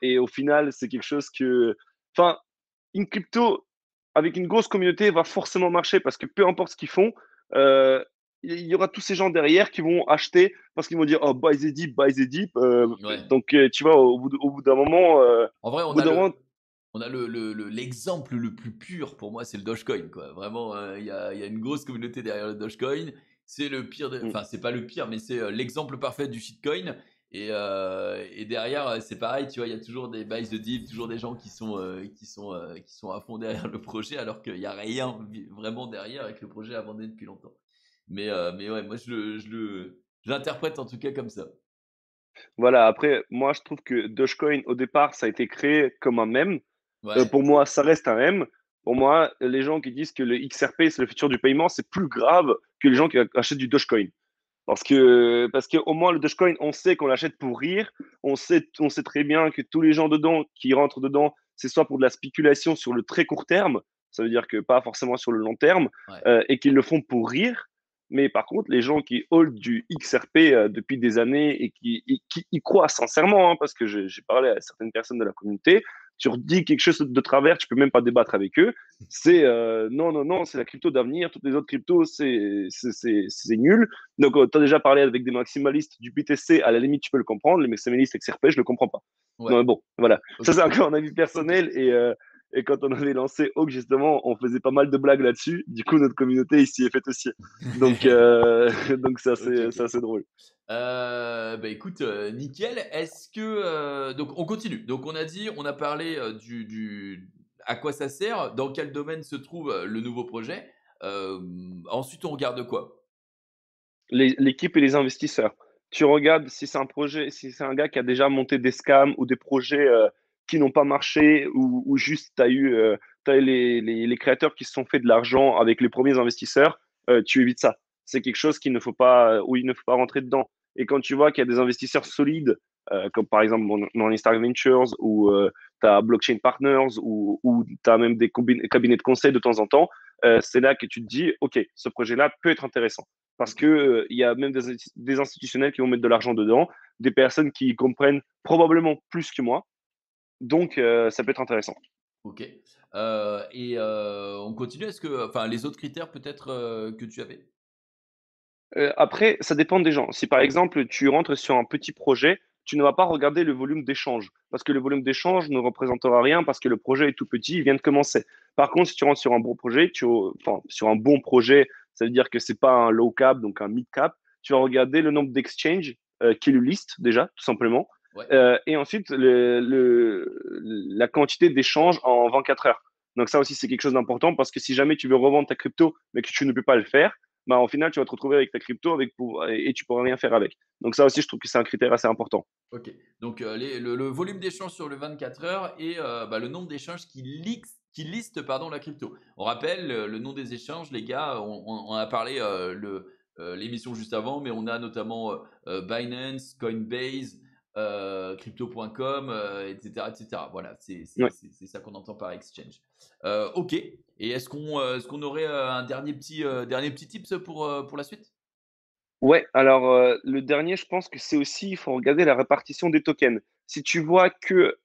[SPEAKER 2] Et au final, c'est quelque chose que. Enfin, une crypto avec une grosse communauté va forcément marcher parce que peu importe ce qu'ils font, euh, il y aura tous ces gens derrière qui vont acheter parce qu'ils vont dire oh buy the dip, buy the dip.
[SPEAKER 1] Ouais.
[SPEAKER 2] Donc tu vois au bout d'un moment,
[SPEAKER 1] En vrai,
[SPEAKER 2] au bout d'un moment,
[SPEAKER 1] on a l'exemple le plus pur pour moi, c'est le Dogecoin, quoi. Vraiment, il y a une grosse communauté derrière le Dogecoin. C'est le pire,
[SPEAKER 2] mm,
[SPEAKER 1] enfin, c'est pas le pire, mais c'est l'exemple parfait du shitcoin. Et derrière, c'est pareil, tu vois, il y a toujours des buys de deal, toujours des gens qui sont à fond derrière le projet, alors qu'il n'y a rien vraiment derrière et que le projet a abandonné depuis longtemps. Mais ouais, moi, je l'interprète en tout cas comme ça.
[SPEAKER 2] Voilà, après, moi, je trouve que Dogecoin, au départ, ça a été créé comme un mème.
[SPEAKER 1] Ouais,
[SPEAKER 2] Pour moi, ça reste un mème. Pour moi, les gens qui disent que le XRP, c'est le futur du paiement, c'est plus grave que les gens qui achètent du Dogecoin. Parce que au moins, le Dogecoin, on sait qu'on l'achète pour rire. On sait très bien que tous les gens dedans, qui rentrent dedans, c'est soit pour de la spéculation sur le très court terme, ça veut dire que pas forcément sur le long terme,
[SPEAKER 1] ouais.
[SPEAKER 2] et qu'ils le font pour rire. Mais par contre, les gens qui hold du XRP depuis des années et qui y croient sincèrement, hein, parce que j'ai parlé à certaines personnes de la communauté, tu redis quelque chose de travers, tu peux même pas débattre avec eux. C'est non, non, non, c'est la crypto d'avenir, toutes les autres cryptos, c'est nul. Donc, tu as déjà parlé avec des maximalistes du BTC, à la limite, tu peux le comprendre. Les maximalistes XRP, je le comprends pas.
[SPEAKER 1] Ouais,
[SPEAKER 2] Non, mais bon, voilà. Ça,
[SPEAKER 1] ok,
[SPEAKER 2] c'est encore un avis
[SPEAKER 1] ok.
[SPEAKER 2] personnel. Et quand on avait lancé Hawk, justement, on faisait pas mal de blagues là-dessus. Du coup, notre communauté ici est faite aussi. Donc, donc
[SPEAKER 1] Ok, ok.
[SPEAKER 2] c'est assez drôle.
[SPEAKER 1] Bah écoute, nickel. Est-ce que donc on continue. Donc on a dit, on a parlé du à quoi ça sert, dans quel domaine se trouve le nouveau projet. Ensuite, on regarde quoi?
[SPEAKER 2] L'équipe et les investisseurs. Tu regardes si c'est un projet, si c'est un gars qui a déjà monté des scams ou des projets qui n'ont pas marché ou juste t'as eu les créateurs qui se sont fait de l'argent avec les premiers investisseurs, tu évites ça. C'est quelque chose qu'il ne faut pas, où il ne faut pas rentrer dedans. Et quand tu vois qu'il y a des investisseurs solides, comme par exemple Morningstar Ventures ou tu as Blockchain Partners ou tu as même des cabinets de conseil de temps en temps, c'est là que tu te dis, OK, ce projet-là peut être intéressant parce
[SPEAKER 1] Ok,
[SPEAKER 2] que il y a même des institutionnels qui vont mettre de l'argent dedans, des personnes qui comprennent probablement plus que moi, donc ça peut être intéressant.
[SPEAKER 1] ok. Et on continue. Est-ce que, enfin, les autres critères peut-être que tu avais?
[SPEAKER 2] Après, ça dépend des gens. Si par exemple tu rentres sur un petit projet, tu ne vas pas regarder le volume d'échange, parce que le volume d'échange ne représentera rien parce que le projet est tout petit, il vient de commencer. Par contre, si tu rentres sur un bon projet, enfin, sur un bon projet, ça veut dire que c'est pas un low cap, donc un mid cap, tu vas regarder le nombre d'exchanges qui le liste déjà, tout simplement,
[SPEAKER 1] Ouais.
[SPEAKER 2] et ensuite la quantité d'échanges en 24 heures. Donc ça aussi, c'est quelque chose d'important parce que si jamais tu veux revendre ta crypto, mais que tu ne peux pas le faire, bah, au final, tu vas te retrouver avec ta crypto et tu pourras rien faire avec. Donc ça aussi, je trouve que c'est un critère assez important.
[SPEAKER 1] Ok. Donc le volume d'échanges sur le 24 heures et bah, le nombre d'échanges qui liste pardon, la crypto. On rappelle le nom des échanges, les gars, on a parlé l'émission juste avant, mais on a notamment Binance, Coinbase, crypto.com, etc., etc. Voilà,
[SPEAKER 2] Ouais.
[SPEAKER 1] c'est ça qu'on entend par exchange. Ok. Et est-ce qu'on aurait un dernier petit tips pour la suite?
[SPEAKER 2] Ouais, alors le dernier, je pense que c'est aussi, il faut regarder la répartition des tokens. Si tu vois que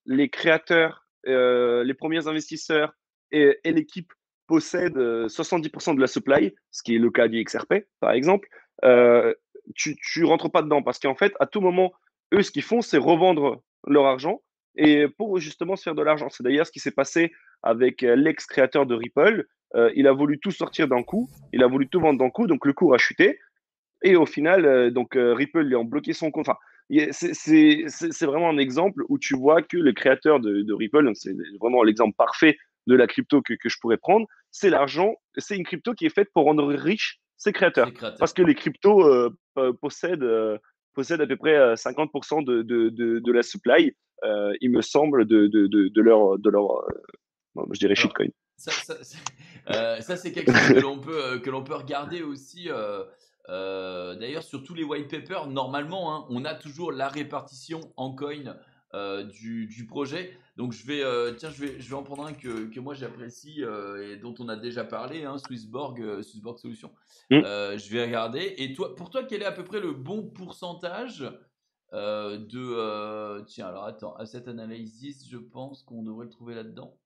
[SPEAKER 2] les créateurs, les premiers investisseurs et l'équipe possèdent 70% de la supply, ce qui est le cas du XRP, par exemple, euh, tu rentres pas dedans parce qu'en fait, à tout moment, eux, ce qu'ils font, c'est revendre leur argent et pour justement se faire de l'argent. C'est d'ailleurs ce qui s'est passé avec l'ex-créateur de Ripple. Il a voulu tout sortir d'un coup, il a voulu tout vendre d'un coup, donc le cours a chuté. Et au final, donc Ripple lui a bloqué son compte. Enfin, c'est vraiment un exemple où tu vois que le créateur de Ripple, donc c'est vraiment l'exemple parfait de la crypto que je pourrais prendre, c'est l'argent, c'est une crypto qui est faite pour rendre riches ses
[SPEAKER 1] C'est
[SPEAKER 2] créateurs.
[SPEAKER 1] créateur.
[SPEAKER 2] Parce que les cryptos possèdent à peu près 50% de la supply, il me semble, je dirais
[SPEAKER 1] Alors,
[SPEAKER 2] shitcoin.
[SPEAKER 1] ça, c'est quelque chose que l'on peut regarder aussi. D'ailleurs, sur tous les white papers, normalement, hein, on a toujours la répartition en coin du projet. Donc, tiens, je vais en prendre un que moi j'apprécie et dont on a déjà parlé, hein, Swissborg Solutions.
[SPEAKER 2] Hmm.
[SPEAKER 1] Je vais regarder. Et toi, pour toi, quel est à peu près le bon pourcentage tiens, alors attends, Asset Analysis, je pense qu'on devrait le trouver là-dedans.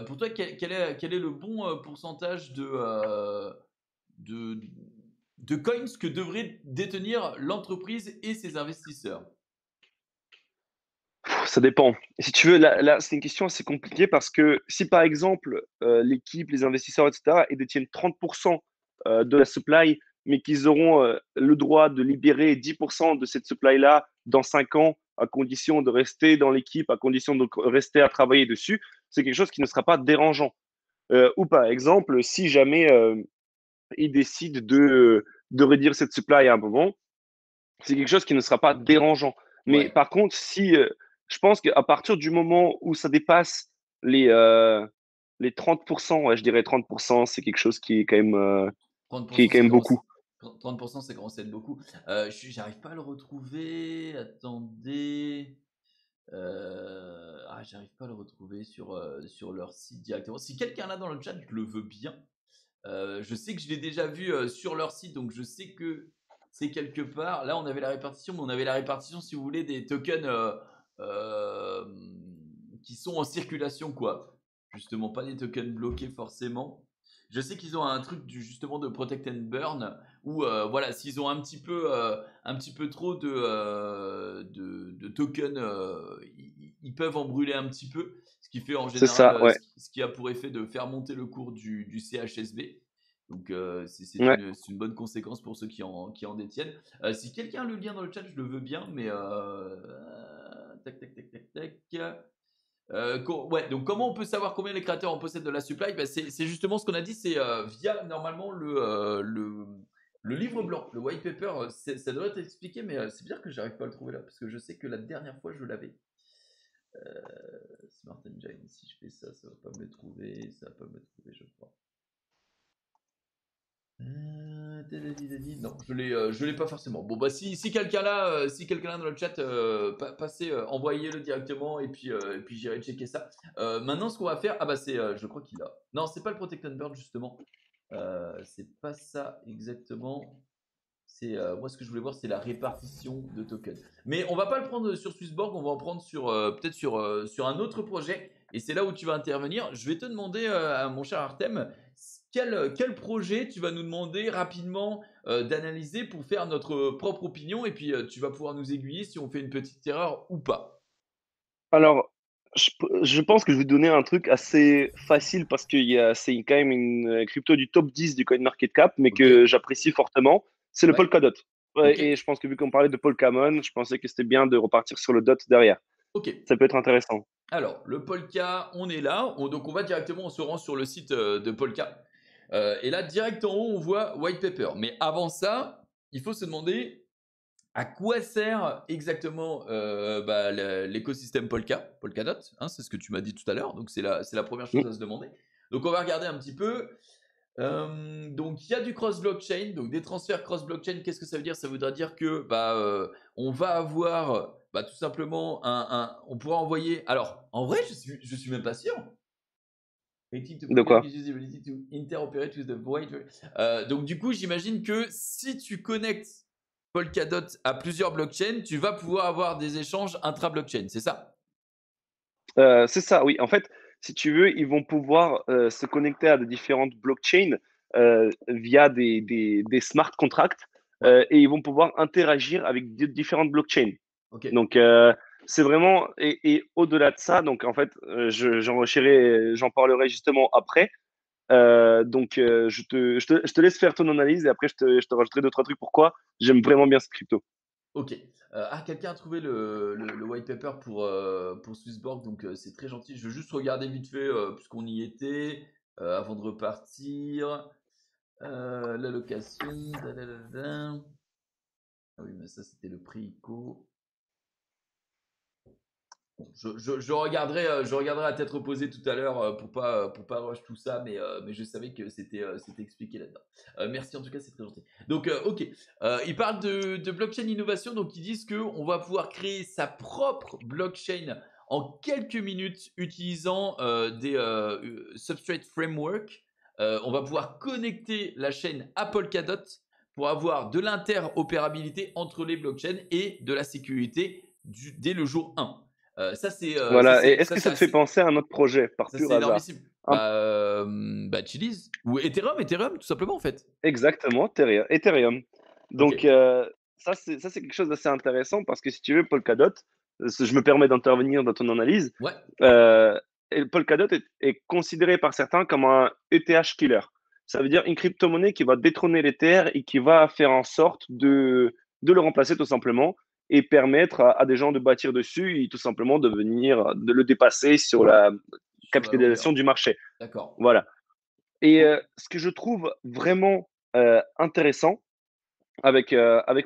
[SPEAKER 1] Pour toi, quel est le bon pourcentage de, de coins que devrait détenir l'entreprise et ses investisseurs?
[SPEAKER 2] Ça dépend. Si tu veux, là, c'est une question assez compliquée parce que si par exemple l'équipe, les investisseurs, etc., ils détiennent 30% de la supply, mais qu'ils auront le droit de libérer 10% de cette supply-là dans 5 ans, à condition de rester dans l'équipe, à condition de rester à travailler dessus, c'est quelque chose qui ne sera pas dérangeant. Ou par exemple, si jamais ils décident de réduire cette supply à un moment, c'est quelque chose qui ne sera pas dérangeant. Mais
[SPEAKER 1] Ouais.
[SPEAKER 2] par contre, si je pense qu'à partir du moment où ça dépasse les, euh, les 30%, ouais, je dirais 30%, c'est quelque chose qui est
[SPEAKER 1] 30%,
[SPEAKER 2] quand
[SPEAKER 1] c'est
[SPEAKER 2] même
[SPEAKER 1] commencé.
[SPEAKER 2] beaucoup.
[SPEAKER 1] 30%, c'est commencé à être beaucoup. J'arrive pas à le retrouver. Attendez. J'arrive pas à le retrouver sur leur site directement. Si quelqu'un là dans le chat le veut bien, je sais que je l'ai déjà vu sur leur site, donc je sais que c'est quelque part. Là, on avait la répartition, mais on avait la répartition, si vous voulez, des tokens euh, qui sont en circulation, quoi. Justement, pas des tokens bloqués forcément. Je sais qu'ils ont un truc justement de Protect and Burn où voilà, s'ils ont un petit peu trop de tokens, ils peuvent en brûler un petit peu, ce qui fait en
[SPEAKER 2] C'est
[SPEAKER 1] général
[SPEAKER 2] ça, ouais.
[SPEAKER 1] ce qui a pour effet de faire monter le cours du CHSB. Donc
[SPEAKER 2] Ouais.
[SPEAKER 1] c'est une bonne conséquence pour ceux qui en détiennent. Si quelqu'un a le lien dans le chat, je le veux bien, mais tac tac tac tac tac. Ouais, donc comment on peut savoir combien les créateurs en possèdent de la supply? Bah, c'est justement ce qu'on a dit, c'est via normalement le livre blanc, le white paper. Ça devrait être expliqué, mais c'est bizarre que j'arrive pas à le trouver là, parce que je sais que la dernière fois je l'avais. Smart Engine, si je fais ça, ça va pas me le trouver, ça va pas me le trouver, je crois. Non, je l'ai pas forcément. Bon bah si quelqu'un là dans le chat, passez, envoyez-le directement et puis j'irai checker ça. Maintenant ce qu'on va faire, je crois qu'il a. Non, c'est pas le Protect and Burn justement. C'est pas ça exactement. C'est moi ce que je voulais voir, c'est la répartition de tokens. Mais on va pas le prendre sur Swissborg, on va en prendre sur peut-être sur un autre projet. Et c'est là où tu vas intervenir. Je vais te demander, à mon cher Artem, quel projet tu vas nous demander rapidement d'analyser pour faire notre propre opinion. Et puis tu vas pouvoir nous aiguiller si on fait une petite erreur ou pas.
[SPEAKER 2] Alors, je pense que je vais donner un truc assez facile parce que c'est quand même une crypto du top 10 du CoinMarketCap, mais
[SPEAKER 1] Ok.
[SPEAKER 2] que j'apprécie fortement. C'est le
[SPEAKER 1] Ouais.
[SPEAKER 2] Polkadot. Ouais,
[SPEAKER 1] Ok.
[SPEAKER 2] et je pense que vu qu'on parlait de Polkamon, je pensais que c'était bien de repartir sur le dot derrière.
[SPEAKER 1] Ok.
[SPEAKER 2] Ça peut être intéressant.
[SPEAKER 1] Alors, le Polka, on est là. Donc, on va directement, on se rend sur le site de Polka. Et là, direct en haut, on voit White Paper. Mais avant ça, il faut se demander à quoi sert exactement l'écosystème Polka, Polkadot. Hein, c'est ce que tu m'as dit tout à l'heure. Donc, c'est la première
[SPEAKER 2] Mm.
[SPEAKER 1] chose à se demander. Donc, on va regarder un petit peu. Donc, il y a du cross-blockchain, donc des transferts cross-blockchain. Qu'est-ce que ça veut dire? Ça voudra dire que on va avoir tout simplement on pourra envoyer. Alors, en vrai, je suis même pas sûr. Waiting to
[SPEAKER 2] De
[SPEAKER 1] Polkadot
[SPEAKER 2] quoi?
[SPEAKER 1] gives you the ability to interoperate with the void. Donc, du coup, j'imagine que si tu connectes Polkadot à plusieurs blockchains, tu vas pouvoir avoir des échanges intra-blockchain, c'est ça?
[SPEAKER 2] C'est ça, oui. En fait, si tu veux, ils vont pouvoir se connecter à de différentes blockchains via des smart contracts
[SPEAKER 1] Ouais,
[SPEAKER 2] et ils vont pouvoir interagir avec différentes blockchains.
[SPEAKER 1] ok.
[SPEAKER 2] Donc, c'est vraiment, et au-delà de ça, donc en fait, j'en parlerai justement après. Je te laisse faire ton analyse et après, je te rajouterai deux, trois trucs pourquoi j'aime vraiment bien ce crypto.
[SPEAKER 1] Ok. Quelqu'un a trouvé le white paper pour Swissborg, donc c'est très gentil. Je veux juste regarder vite fait, puisqu'on y était, avant de repartir. L'allocation. Ah oui, mais ça, c'était le prix ICO. Bon, je regarderai à tête reposée tout à l'heure pour pas rush tout ça, mais je savais que c'était expliqué là-dedans. Merci en tout cas, c'est très gentil. Donc, ok. Ils parlent de blockchain innovation, donc ils disent qu'on va pouvoir créer sa propre blockchain en quelques minutes utilisant des substrate framework. On va pouvoir connecter la chaîne à Polkadot pour avoir de l'interopérabilité entre les blockchains et de la sécurité dès le jour 1.
[SPEAKER 2] Voilà. Et est-ce
[SPEAKER 1] Ça,
[SPEAKER 2] que
[SPEAKER 1] c'est
[SPEAKER 2] ça te fait
[SPEAKER 1] assez,
[SPEAKER 2] penser à un autre projet par
[SPEAKER 1] ça
[SPEAKER 2] pur
[SPEAKER 1] c'est
[SPEAKER 2] hasard?
[SPEAKER 1] énormissime.
[SPEAKER 2] Un
[SPEAKER 1] Chiliz ou Ethereum, tout simplement en fait.
[SPEAKER 2] Exactement, Ethereum.
[SPEAKER 1] Ok.
[SPEAKER 2] Donc, ça, c'est quelque chose d'assez intéressant parce que si tu veux, Polkadot, je me permets d'intervenir dans ton analyse,
[SPEAKER 1] Ouais.
[SPEAKER 2] euh, et Polkadot est considéré par certains comme un ETH killer. Ça veut dire une crypto-monnaie qui va détrôner l'Ether et qui va faire en sorte de le remplacer tout simplement et permettre à des gens de bâtir dessus et tout simplement de le dépasser sur la
[SPEAKER 1] Sur la
[SPEAKER 2] capitalisation
[SPEAKER 1] longueur.
[SPEAKER 2] du marché.
[SPEAKER 1] D'accord.
[SPEAKER 2] Voilà. Et
[SPEAKER 1] Oh,
[SPEAKER 2] ce que je trouve vraiment intéressant avec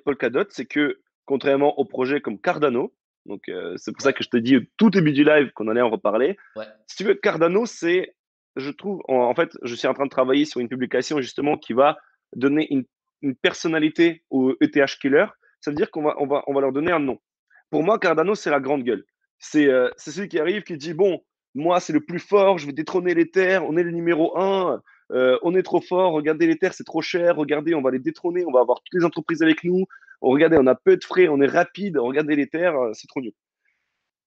[SPEAKER 2] Polkadot, c'est que contrairement aux projets comme Cardano. Donc, c'est pour ça
[SPEAKER 1] Ouais,
[SPEAKER 2] que je te dis au tout début du live qu'on allait en reparler.
[SPEAKER 1] ouais,
[SPEAKER 2] Si tu veux, Cardano, c'est, je trouve, en fait, je suis en train de travailler sur une publication justement qui va donner une personnalité au ETH killer. Ça veut dire qu'on va leur donner un nom. Pour moi, Cardano, c'est la grande gueule. C'est celui qui arrive, qui dit, bon, moi, c'est le plus fort, je vais détrôner les terres, on est le numéro un, on est trop fort, regardez les terres, c'est trop cher, regardez, on va les détrôner, on va avoir toutes les entreprises avec nous, regardez, on a peu de frais, on est rapide, regardez les terres, c'est trop nul.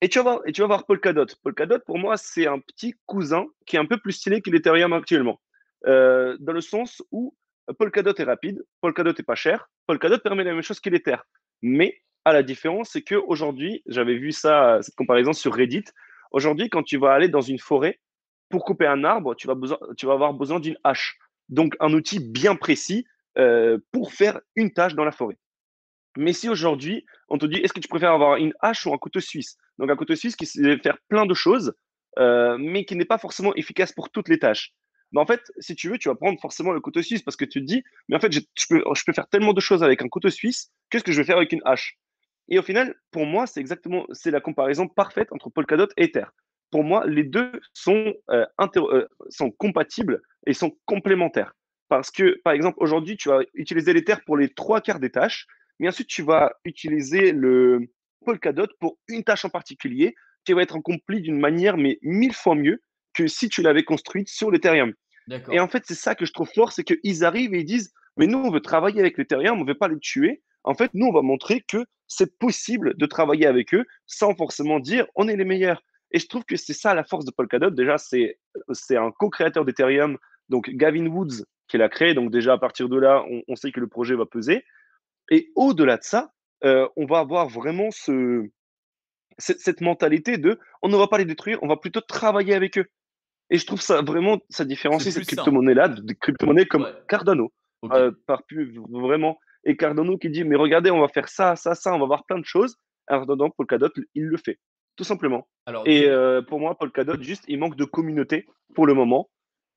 [SPEAKER 2] Et tu vas voir Polkadot. Polkadot, pour moi, c'est un petit cousin qui est un peu plus stylé que l'Ethereum actuellement. Dans le sens où Polkadot est rapide, Polkadot est pas cher, Polkadot permet la même chose que l'Ether. Mais à la différence, c'est qu'aujourd'hui, j'avais vu ça, cette comparaison sur Reddit. Aujourd'hui, quand tu vas aller dans une forêt, pour couper un arbre, tu vas avoir besoin d'une hache. Donc, un outil bien précis pour faire une tâche dans la forêt. Mais si aujourd'hui, on te dit, est-ce que tu préfères avoir une hache ou un couteau suisse? Donc un couteau suisse qui sait faire plein de choses, mais qui n'est pas forcément efficace pour toutes les tâches. Mais en fait, si tu veux, tu vas prendre forcément le couteau suisse parce que tu te dis, mais en fait, je peux faire tellement de choses avec un couteau suisse, qu'est-ce que je vais faire avec une hache? Et au final, pour moi, c'est la comparaison parfaite entre Polkadot et Ether. Pour moi, les deux sont compatibles et sont complémentaires. Parce que, par exemple, aujourd'hui, tu vas utiliser l'Ether pour les trois quarts des tâches, mais ensuite, tu vas utiliser le Polkadot pour une tâche en particulier qui va être accomplie d'une manière, mais 1000 fois mieux que si tu l'avais construite sur l'Ethereum. Et en
[SPEAKER 1] d'accord.
[SPEAKER 2] fait, c'est ça que je trouve fort, c'est qu'ils arrivent et ils disent, mais nous, on veut travailler avec l'Ethereum, on ne veut pas les tuer. En fait, nous, on va montrer que c'est possible de travailler avec eux sans forcément dire, on est les meilleurs. Et je trouve que c'est ça la force de Polkadot. Déjà, c'est un co-créateur d'Ethereum, donc Gavin Woods, qui l'a créé. Donc déjà, à partir de là, on sait que le projet va peser. Et au-delà de ça, on va avoir vraiment cette mentalité de on ne va pas les détruire, on va plutôt travailler avec eux. Et je trouve ça vraiment, ça
[SPEAKER 1] C'est
[SPEAKER 2] différencie
[SPEAKER 1] plus
[SPEAKER 2] cette
[SPEAKER 1] sain.
[SPEAKER 2] crypto-monnaie-là des crypto-monnaies comme
[SPEAKER 1] Ouais,
[SPEAKER 2] Cardano.
[SPEAKER 1] ok.
[SPEAKER 2] Vraiment. Et Cardano qui dit, mais regardez, on va faire ça, ça, ça, on va voir plein de choses. Alors, dans Polkadot, il le fait, tout simplement.
[SPEAKER 1] Alors,
[SPEAKER 2] Et
[SPEAKER 1] du,
[SPEAKER 2] pour moi, Polkadot, juste, il manque de communauté pour le moment.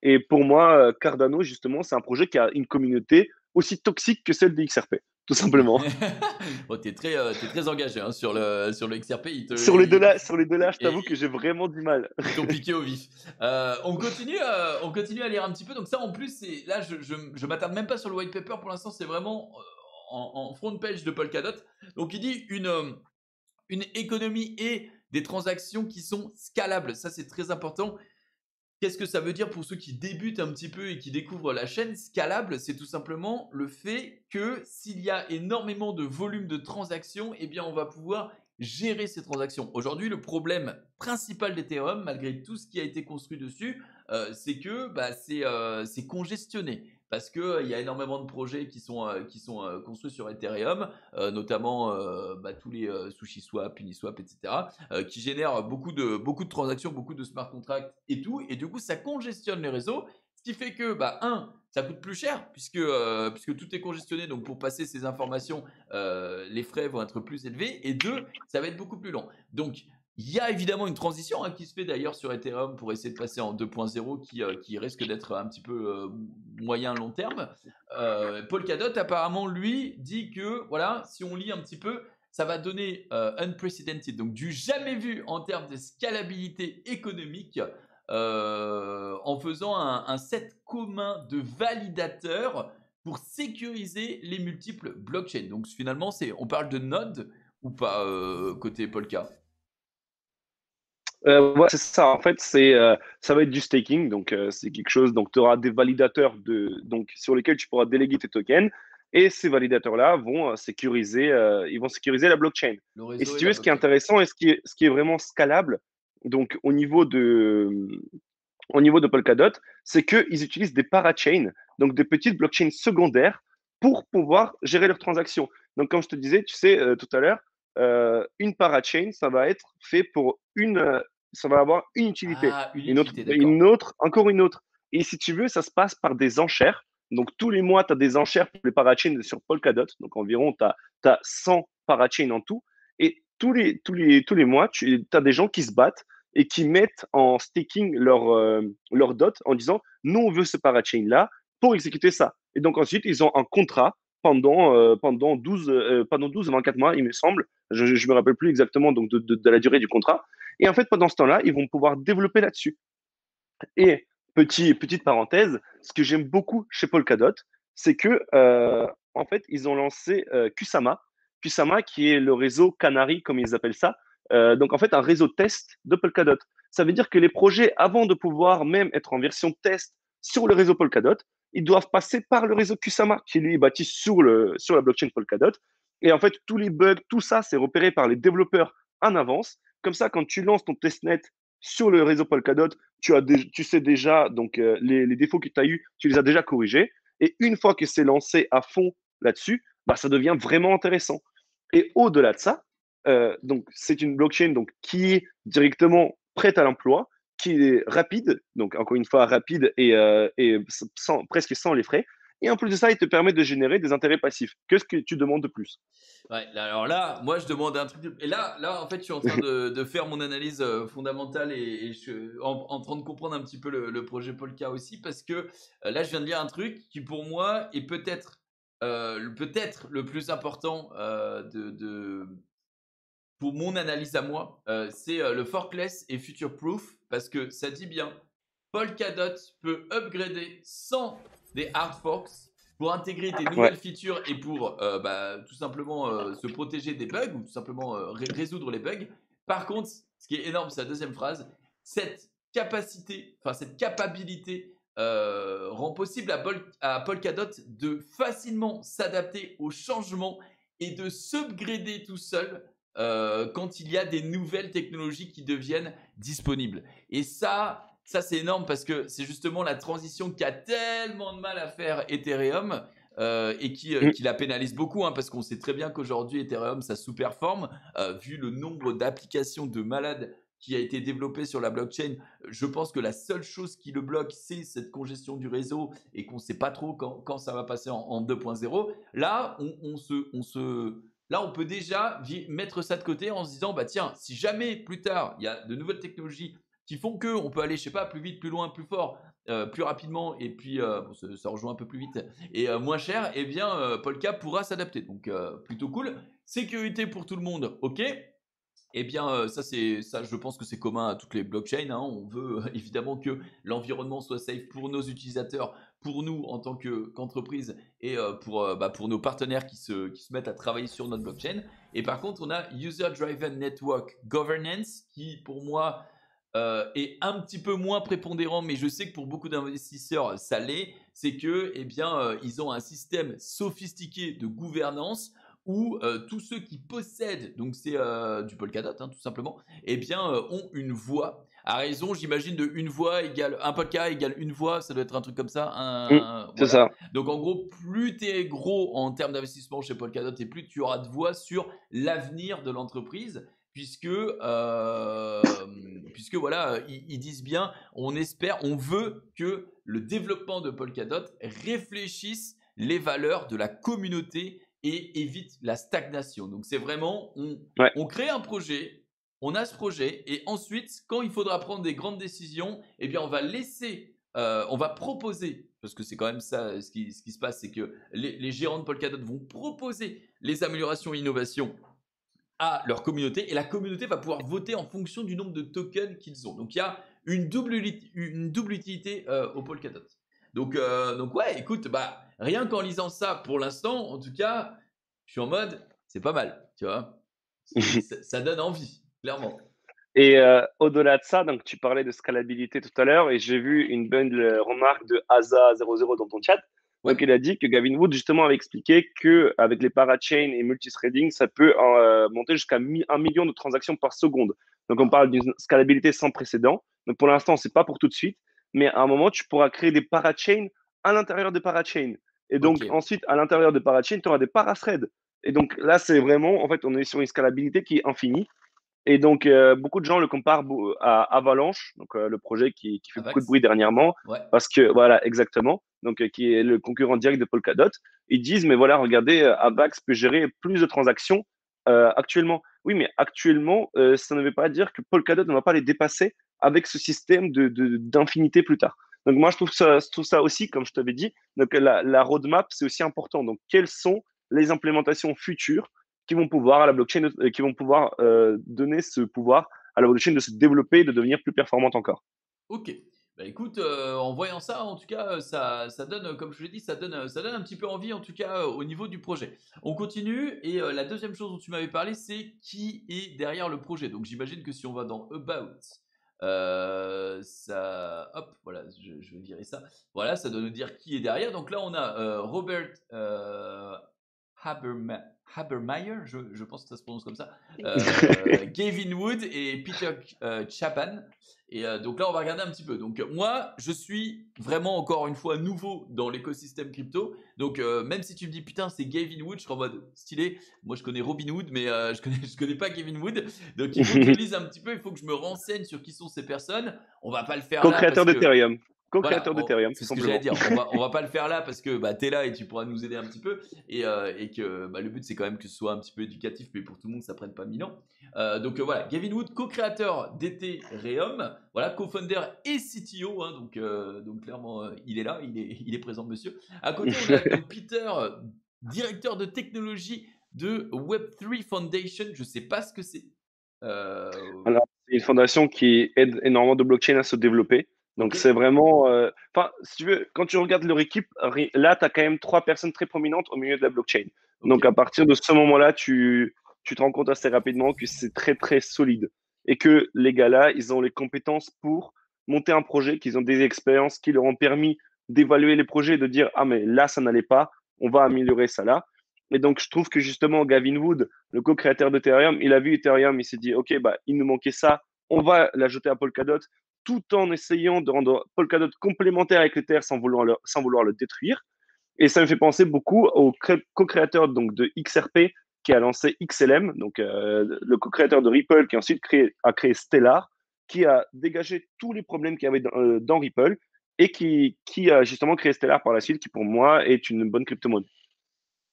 [SPEAKER 2] Et pour moi, Cardano, justement, c'est un projet qui a une communauté aussi toxique que celle de XRP, tout simplement.
[SPEAKER 1] Bon, t'es très engagé hein, sur le XRP.
[SPEAKER 2] Sur les deux là, je
[SPEAKER 1] Et-
[SPEAKER 2] t'avoue que j'ai vraiment du mal.
[SPEAKER 1] ils t'ont piqué au vif. On continue à lire un petit peu. Donc ça, en plus, là, je m'attarde même pas sur le white paper. Pour l'instant, c'est vraiment en front page de Polkadot. Donc il dit une économie et des transactions qui sont scalables. Ça, c'est très important. Qu'est-ce que ça veut dire pour ceux qui débutent un petit peu et qui découvrent la chaîne? Scalable, c'est tout simplement le fait que s'il y a énormément de volume de transactions, eh bien on va pouvoir gérer ces transactions. Aujourd'hui, le problème principal d'Ethereum, malgré tout ce qui a été construit dessus, c'est que c'est congestionné. Parce qu'il y a énormément de projets qui sont construits sur Ethereum, notamment tous les SushiSwap, Uniswap, etc., qui génèrent beaucoup de transactions, beaucoup de smart contracts et tout. Et du coup, ça congestionne les réseaux. Ce qui fait que, ça coûte plus cher puisque tout est congestionné. Donc, pour passer ces informations, les frais vont être plus élevés. Et deux, ça va être beaucoup plus long. Donc, il y a évidemment une transition qui se fait d'ailleurs sur Ethereum pour essayer de passer en 2.0 qui risque d'être un petit peu moyen-long terme. Polkadot, apparemment, lui, dit que, voilà, si on lit un petit peu, ça va donner unprecedented, donc du jamais vu en termes de scalabilité économique, en faisant un set commun de validateurs pour sécuriser les multiples blockchains. Donc finalement, on parle de nodes ou pas côté Polka?
[SPEAKER 2] Ouais, c'est ça. En fait, ça va être du staking. Donc, c'est quelque chose. Donc, tu auras des validateurs sur lesquels tu pourras déléguer tes tokens. Et ces validateurs-là ils vont sécuriser la blockchain.
[SPEAKER 1] Le
[SPEAKER 2] Et si
[SPEAKER 1] réseau et
[SPEAKER 2] tu
[SPEAKER 1] la
[SPEAKER 2] veux, ce qui est
[SPEAKER 1] blockchain.
[SPEAKER 2] intéressant et ce qui est vraiment scalable, donc au niveau de Polkadot, c'est qu'ils utilisent des parachains, donc des petites blockchains secondaires, pour pouvoir gérer leurs transactions. Donc, comme je te disais, tu sais, tout à l'heure, une parachain, ça va être fait ça va avoir une utilité,
[SPEAKER 1] Ah, une
[SPEAKER 2] une autre,
[SPEAKER 1] utilité,
[SPEAKER 2] une
[SPEAKER 1] d'accord.
[SPEAKER 2] autre, encore une autre. Et si tu veux, ça se passe par des enchères. Donc, tous les mois, tu as des enchères pour les parachains sur Polkadot. Donc, environ, tu as 100 parachains en tout. Et tous les mois, tu as des gens qui se battent et qui mettent en staking leur dot en disant, nous, on veut ce parachain-là pour exécuter ça. Et donc ensuite, ils ont un contrat pendant 12 à 24 mois, il me semble. Je ne me rappelle plus exactement donc, de la durée du contrat. Et en fait, pendant ce temps-là, ils vont pouvoir développer là-dessus. Et petite parenthèse, ce que j'aime beaucoup chez Polkadot, c'est que en fait, ils ont lancé Kusama. Kusama, qui est le réseau Canary, comme ils appellent ça. Donc, en fait, un réseau test de Polkadot. Ça veut dire que les projets, avant de pouvoir même être en version test sur le réseau Polkadot, ils doivent passer par le réseau Kusama, qui lui est bâti sur la blockchain Polkadot. Et en fait, tous les bugs, tout ça, c'est repéré par les développeurs en avance. Comme ça, quand tu lances ton testnet sur le réseau Polkadot, tu sais déjà donc les défauts que tu as eus, tu les as déjà corrigés. Et une fois que c'est lancé à fond là-dessus, bah, ça devient vraiment intéressant. Et au-delà de ça, donc c'est une blockchain donc, qui est directement prête à l'emploi, qui est rapide, donc encore une fois rapide et presque sans les frais. Et en plus de ça, il te permet de générer des intérêts passifs. Qu'est-ce que tu demandes de plus?
[SPEAKER 1] Ouais, alors là, moi je demande un truc. Et là, en fait, je suis en train de faire mon analyse fondamentale et je suis en train de comprendre un petit peu le projet Polka aussi parce que là, je viens de lire un truc qui pour moi est peut-être le plus important pour mon analyse à moi. C'est le forkless et future proof parce que ça dit bien Polkadot peut upgrader sans des hard forks pour intégrer des
[SPEAKER 2] Ouais.
[SPEAKER 1] nouvelles features et pour tout simplement se protéger des bugs ou tout simplement résoudre les bugs. Par contre, ce qui est énorme, c'est la deuxième phrase, cette capacité, enfin cette capacité rend possible à Polkadot de facilement s'adapter aux changements et de s'upgrader tout seul quand il y a des nouvelles technologies qui deviennent disponibles. Et ça c'est énorme parce que c'est justement la transition qui a tellement de mal à faire Ethereum et
[SPEAKER 2] Mm.
[SPEAKER 1] qui la pénalise beaucoup hein, parce qu'on sait très bien qu'aujourd'hui Ethereum ça sous-performe vu le nombre d'applications de malades qui a été développé sur la blockchain. Je pense que la seule chose qui le bloque, c'est cette congestion du réseau et qu'on ne sait pas trop quand ça va passer en 2.0. Là, là, on peut déjà mettre ça de côté en se disant, bah tiens, si jamais plus tard, il y a de nouvelles technologies qui font que on peut aller, je sais pas, plus vite, plus loin, plus fort, plus rapidement, et puis bon, ça rejoint un peu plus vite et moins cher, eh bien, Polka pourra s'adapter. Donc, plutôt cool. Sécurité pour tout le monde, ok. Eh bien, ça, je pense que c'est commun à toutes les blockchains. Hein. On veut évidemment que l'environnement soit safe pour nos utilisateurs, pour nous en tant qu'entreprise et pour nos partenaires qui se mettent à travailler sur notre blockchain. Et par contre, on a User Driven Network Governance qui, pour moi, est un petit peu moins prépondérant, mais je sais que pour beaucoup d'investisseurs, ça l'est. C'est que, eh bien, ils ont un système sophistiqué de gouvernance où tous ceux qui possèdent, donc c'est du Polkadot hein, tout simplement, eh bien ont une voix. À raison, j'imagine, de une voix égale un Polka égale une voix, ça doit être un truc comme ça.
[SPEAKER 2] Mm. C'est
[SPEAKER 1] Voilà.
[SPEAKER 2] ça.
[SPEAKER 1] Donc en gros, plus tu es gros en termes d'investissement chez Polkadot et plus tu auras de voix sur l'avenir de l'entreprise. Puisque voilà, ils disent bien, on espère, on veut que le développement de Polkadot réfléchisse les valeurs de la communauté et évite la stagnation. Donc c'est vraiment,
[SPEAKER 2] Ouais.
[SPEAKER 1] on crée un projet, on a ce projet, et ensuite, quand il faudra prendre des grandes décisions, eh bien on va on va proposer, parce que c'est quand même ça ce qui se passe, c'est que les gérants de Polkadot vont proposer les améliorations et innovations à leur communauté et la communauté va pouvoir voter en fonction du nombre de tokens qu'ils ont. Donc il y a une double utilité au Polkadot. Donc ouais, écoute, bah rien qu'en lisant ça pour l'instant, en tout cas, je suis en mode c'est pas mal, tu vois. Ça donne envie, clairement.
[SPEAKER 2] Et au-delà de ça, donc tu parlais de scalabilité tout à l'heure et j'ai vu une bonne remarque de Asa00 dans ton chat.
[SPEAKER 1] Ouais,
[SPEAKER 2] Donc il a dit que Gavin Wood justement avait expliqué que avec les parachains et multithreading, ça peut monter jusqu'à 1 million de transactions par seconde. Donc on parle d'une scalabilité sans précédent. Donc pour l'instant, c'est pas pour tout de suite, mais à un moment, tu pourras créer des parachains à l'intérieur des parachains. Et
[SPEAKER 1] ok.
[SPEAKER 2] donc ensuite, à l'intérieur des parachains, tu auras des parathreads. Et donc là, c'est vraiment, en fait, on est sur une scalabilité qui est infinie. Et donc, beaucoup de gens le comparent à Avalanche, donc le projet qui fait beaucoup de
[SPEAKER 1] Avax.
[SPEAKER 2] bruit dernièrement,
[SPEAKER 1] Ouais.
[SPEAKER 2] parce que, voilà, exactement, donc qui est le concurrent direct de Polkadot. Ils disent, mais voilà, regardez, Avax peut gérer plus de transactions actuellement. Oui, mais actuellement, ça ne veut pas dire que Polkadot ne va pas les dépasser avec ce système d'infinité plus tard. Donc moi, je trouve ça aussi, comme je t'avais dit, donc la roadmap, c'est aussi important. Donc, quelles sont les implémentations futures qui vont pouvoir à la blockchain, qui vont pouvoir donner ce pouvoir à la blockchain de se développer et de devenir plus performante encore.
[SPEAKER 1] Ok. Bah écoute, en voyant ça, en tout cas, ça donne, comme je l'ai dit, ça donne un petit peu envie, en tout cas, au niveau du projet. On continue, et la deuxième chose dont tu m'avais parlé, c'est qui est derrière le projet. Donc j'imagine que si on va dans About, ça, hop, voilà, je vais virer ça. Voilà, ça doit nous dire qui est derrière. Donc là, on a Robert Habermeyer, je pense que ça se prononce comme ça, Gavin Wood et Peter Chapman. Et donc là, on va regarder un petit peu. Donc moi, je suis vraiment encore une fois nouveau dans l'écosystème crypto. Donc même si tu me dis putain, c'est Gavin Wood, je serai en mode stylé. Moi, je connais Robin Hood, mais je connais pas Gavin Wood. Donc il faut que je lise un petit peu, il faut que je me renseigne sur qui sont ces personnes. On va pas le faire là parce
[SPEAKER 2] Co-créateur
[SPEAKER 1] que
[SPEAKER 2] d'Ethereum.
[SPEAKER 1] voilà,
[SPEAKER 2] Co-créateur d'Ethereum,
[SPEAKER 1] c'est
[SPEAKER 2] tout
[SPEAKER 1] ce que j'allais
[SPEAKER 2] simplement.
[SPEAKER 1] dire. On va pas le faire là parce que bah, tu es là et tu pourras nous aider un petit peu. Et que bah, le but, c'est quand même que ce soit un petit peu éducatif, mais pour tout le monde, ça prenne pas 1000 ans. Donc voilà, Gavin Wood, co-créateur d'Ethereum, voilà, co-founder et CTO. Hein, donc clairement, il est là, il est présent, monsieur. À côté, on a donc Peter, directeur de technologie de Web3 Foundation. Je sais pas ce que c'est.
[SPEAKER 2] Alors, c'est une fondation qui aide énormément de blockchains à se développer. Donc,
[SPEAKER 1] Ok,
[SPEAKER 2] c'est vraiment. Enfin, si tu veux, quand tu regardes leur équipe, là, tu as quand même trois personnes très prominentes au milieu de la blockchain.
[SPEAKER 1] ok.
[SPEAKER 2] Donc, à partir de ce moment-là, tu te rends compte assez rapidement que c'est très, très solide. Et que les gars-là, ils ont les compétences pour monter un projet, qu'ils ont des expériences qui leur ont permis d'évaluer les projets et de dire, ah, mais là, ça n'allait pas, on va améliorer ça là. Et donc, je trouve que justement, Gavin Wood, le co-créateur d'Ethereum, il a vu Ethereum, il s'est dit, OK, bah, il nous manquait ça, on va l'ajouter à Polkadot, tout en essayant de rendre Polkadot complémentaire avec l'Ether sans vouloir le détruire. Et ça me fait penser beaucoup au co-créateur donc, de XRP qui a lancé XLM, donc le co-créateur de Ripple qui ensuite a créé Stellar, qui a dégagé tous les problèmes qu'il y avait dans Ripple et qui a justement créé Stellar par la suite, qui pour moi est une bonne crypto-monnaie.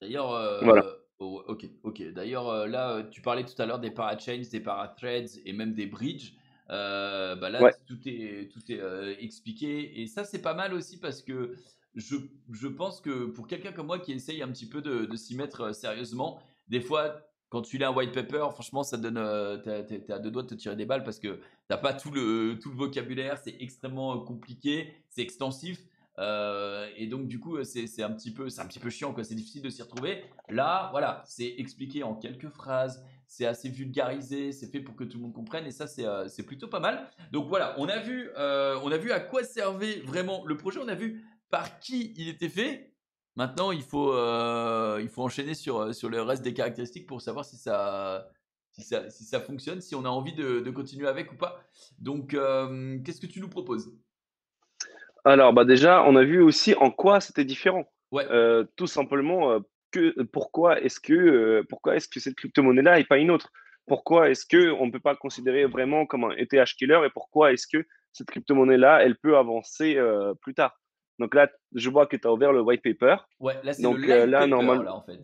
[SPEAKER 1] D'ailleurs,
[SPEAKER 2] Voilà.
[SPEAKER 1] oh, ok, ok. D'ailleurs, là, tu parlais tout à l'heure des parachains, des parathreads et même des bridges. Bah là,
[SPEAKER 2] Ouais.
[SPEAKER 1] tout est expliqué. Et ça, c'est pas mal aussi parce que je, je pense que pour quelqu'un comme moi qui essaye un petit peu de s'y mettre sérieusement, des fois, quand tu lis un white paper, franchement, ça te donne, t'es à deux doigts de te tirer des balles parce que t'as pas tout le vocabulaire, c'est extrêmement compliqué, c'est extensif. Et donc du coup c'est un petit peu chiant quoi, c'est difficile de s'y retrouver. Là voilà, c'est expliqué en quelques phrases, c'est assez vulgarisé, c'est fait pour que tout le monde comprenne et ça c'est plutôt pas mal. Donc voilà, on a vu à quoi servait vraiment le projet, on a vu par qui il était fait. Maintenant il faut enchaîner sur le reste des caractéristiques pour savoir si ça fonctionne, si on a envie de continuer avec ou pas. Donc qu'est-ce que tu nous proposes?
[SPEAKER 2] Alors, bah déjà, on a vu aussi en quoi c'était différent.
[SPEAKER 1] Ouais.
[SPEAKER 2] Tout simplement, pourquoi est-ce que cette crypto-monnaie-là et pas une autre? Pourquoi est-ce que on ne peut pas le considérer vraiment comme un ETH killer et pourquoi est-ce que cette crypto-monnaie-là, elle peut avancer plus tard? Donc là, je vois que tu as ouvert le white paper.
[SPEAKER 1] Ouais, là c'est le
[SPEAKER 2] Donc
[SPEAKER 1] light
[SPEAKER 2] là,
[SPEAKER 1] paper
[SPEAKER 2] normal,
[SPEAKER 1] là en fait.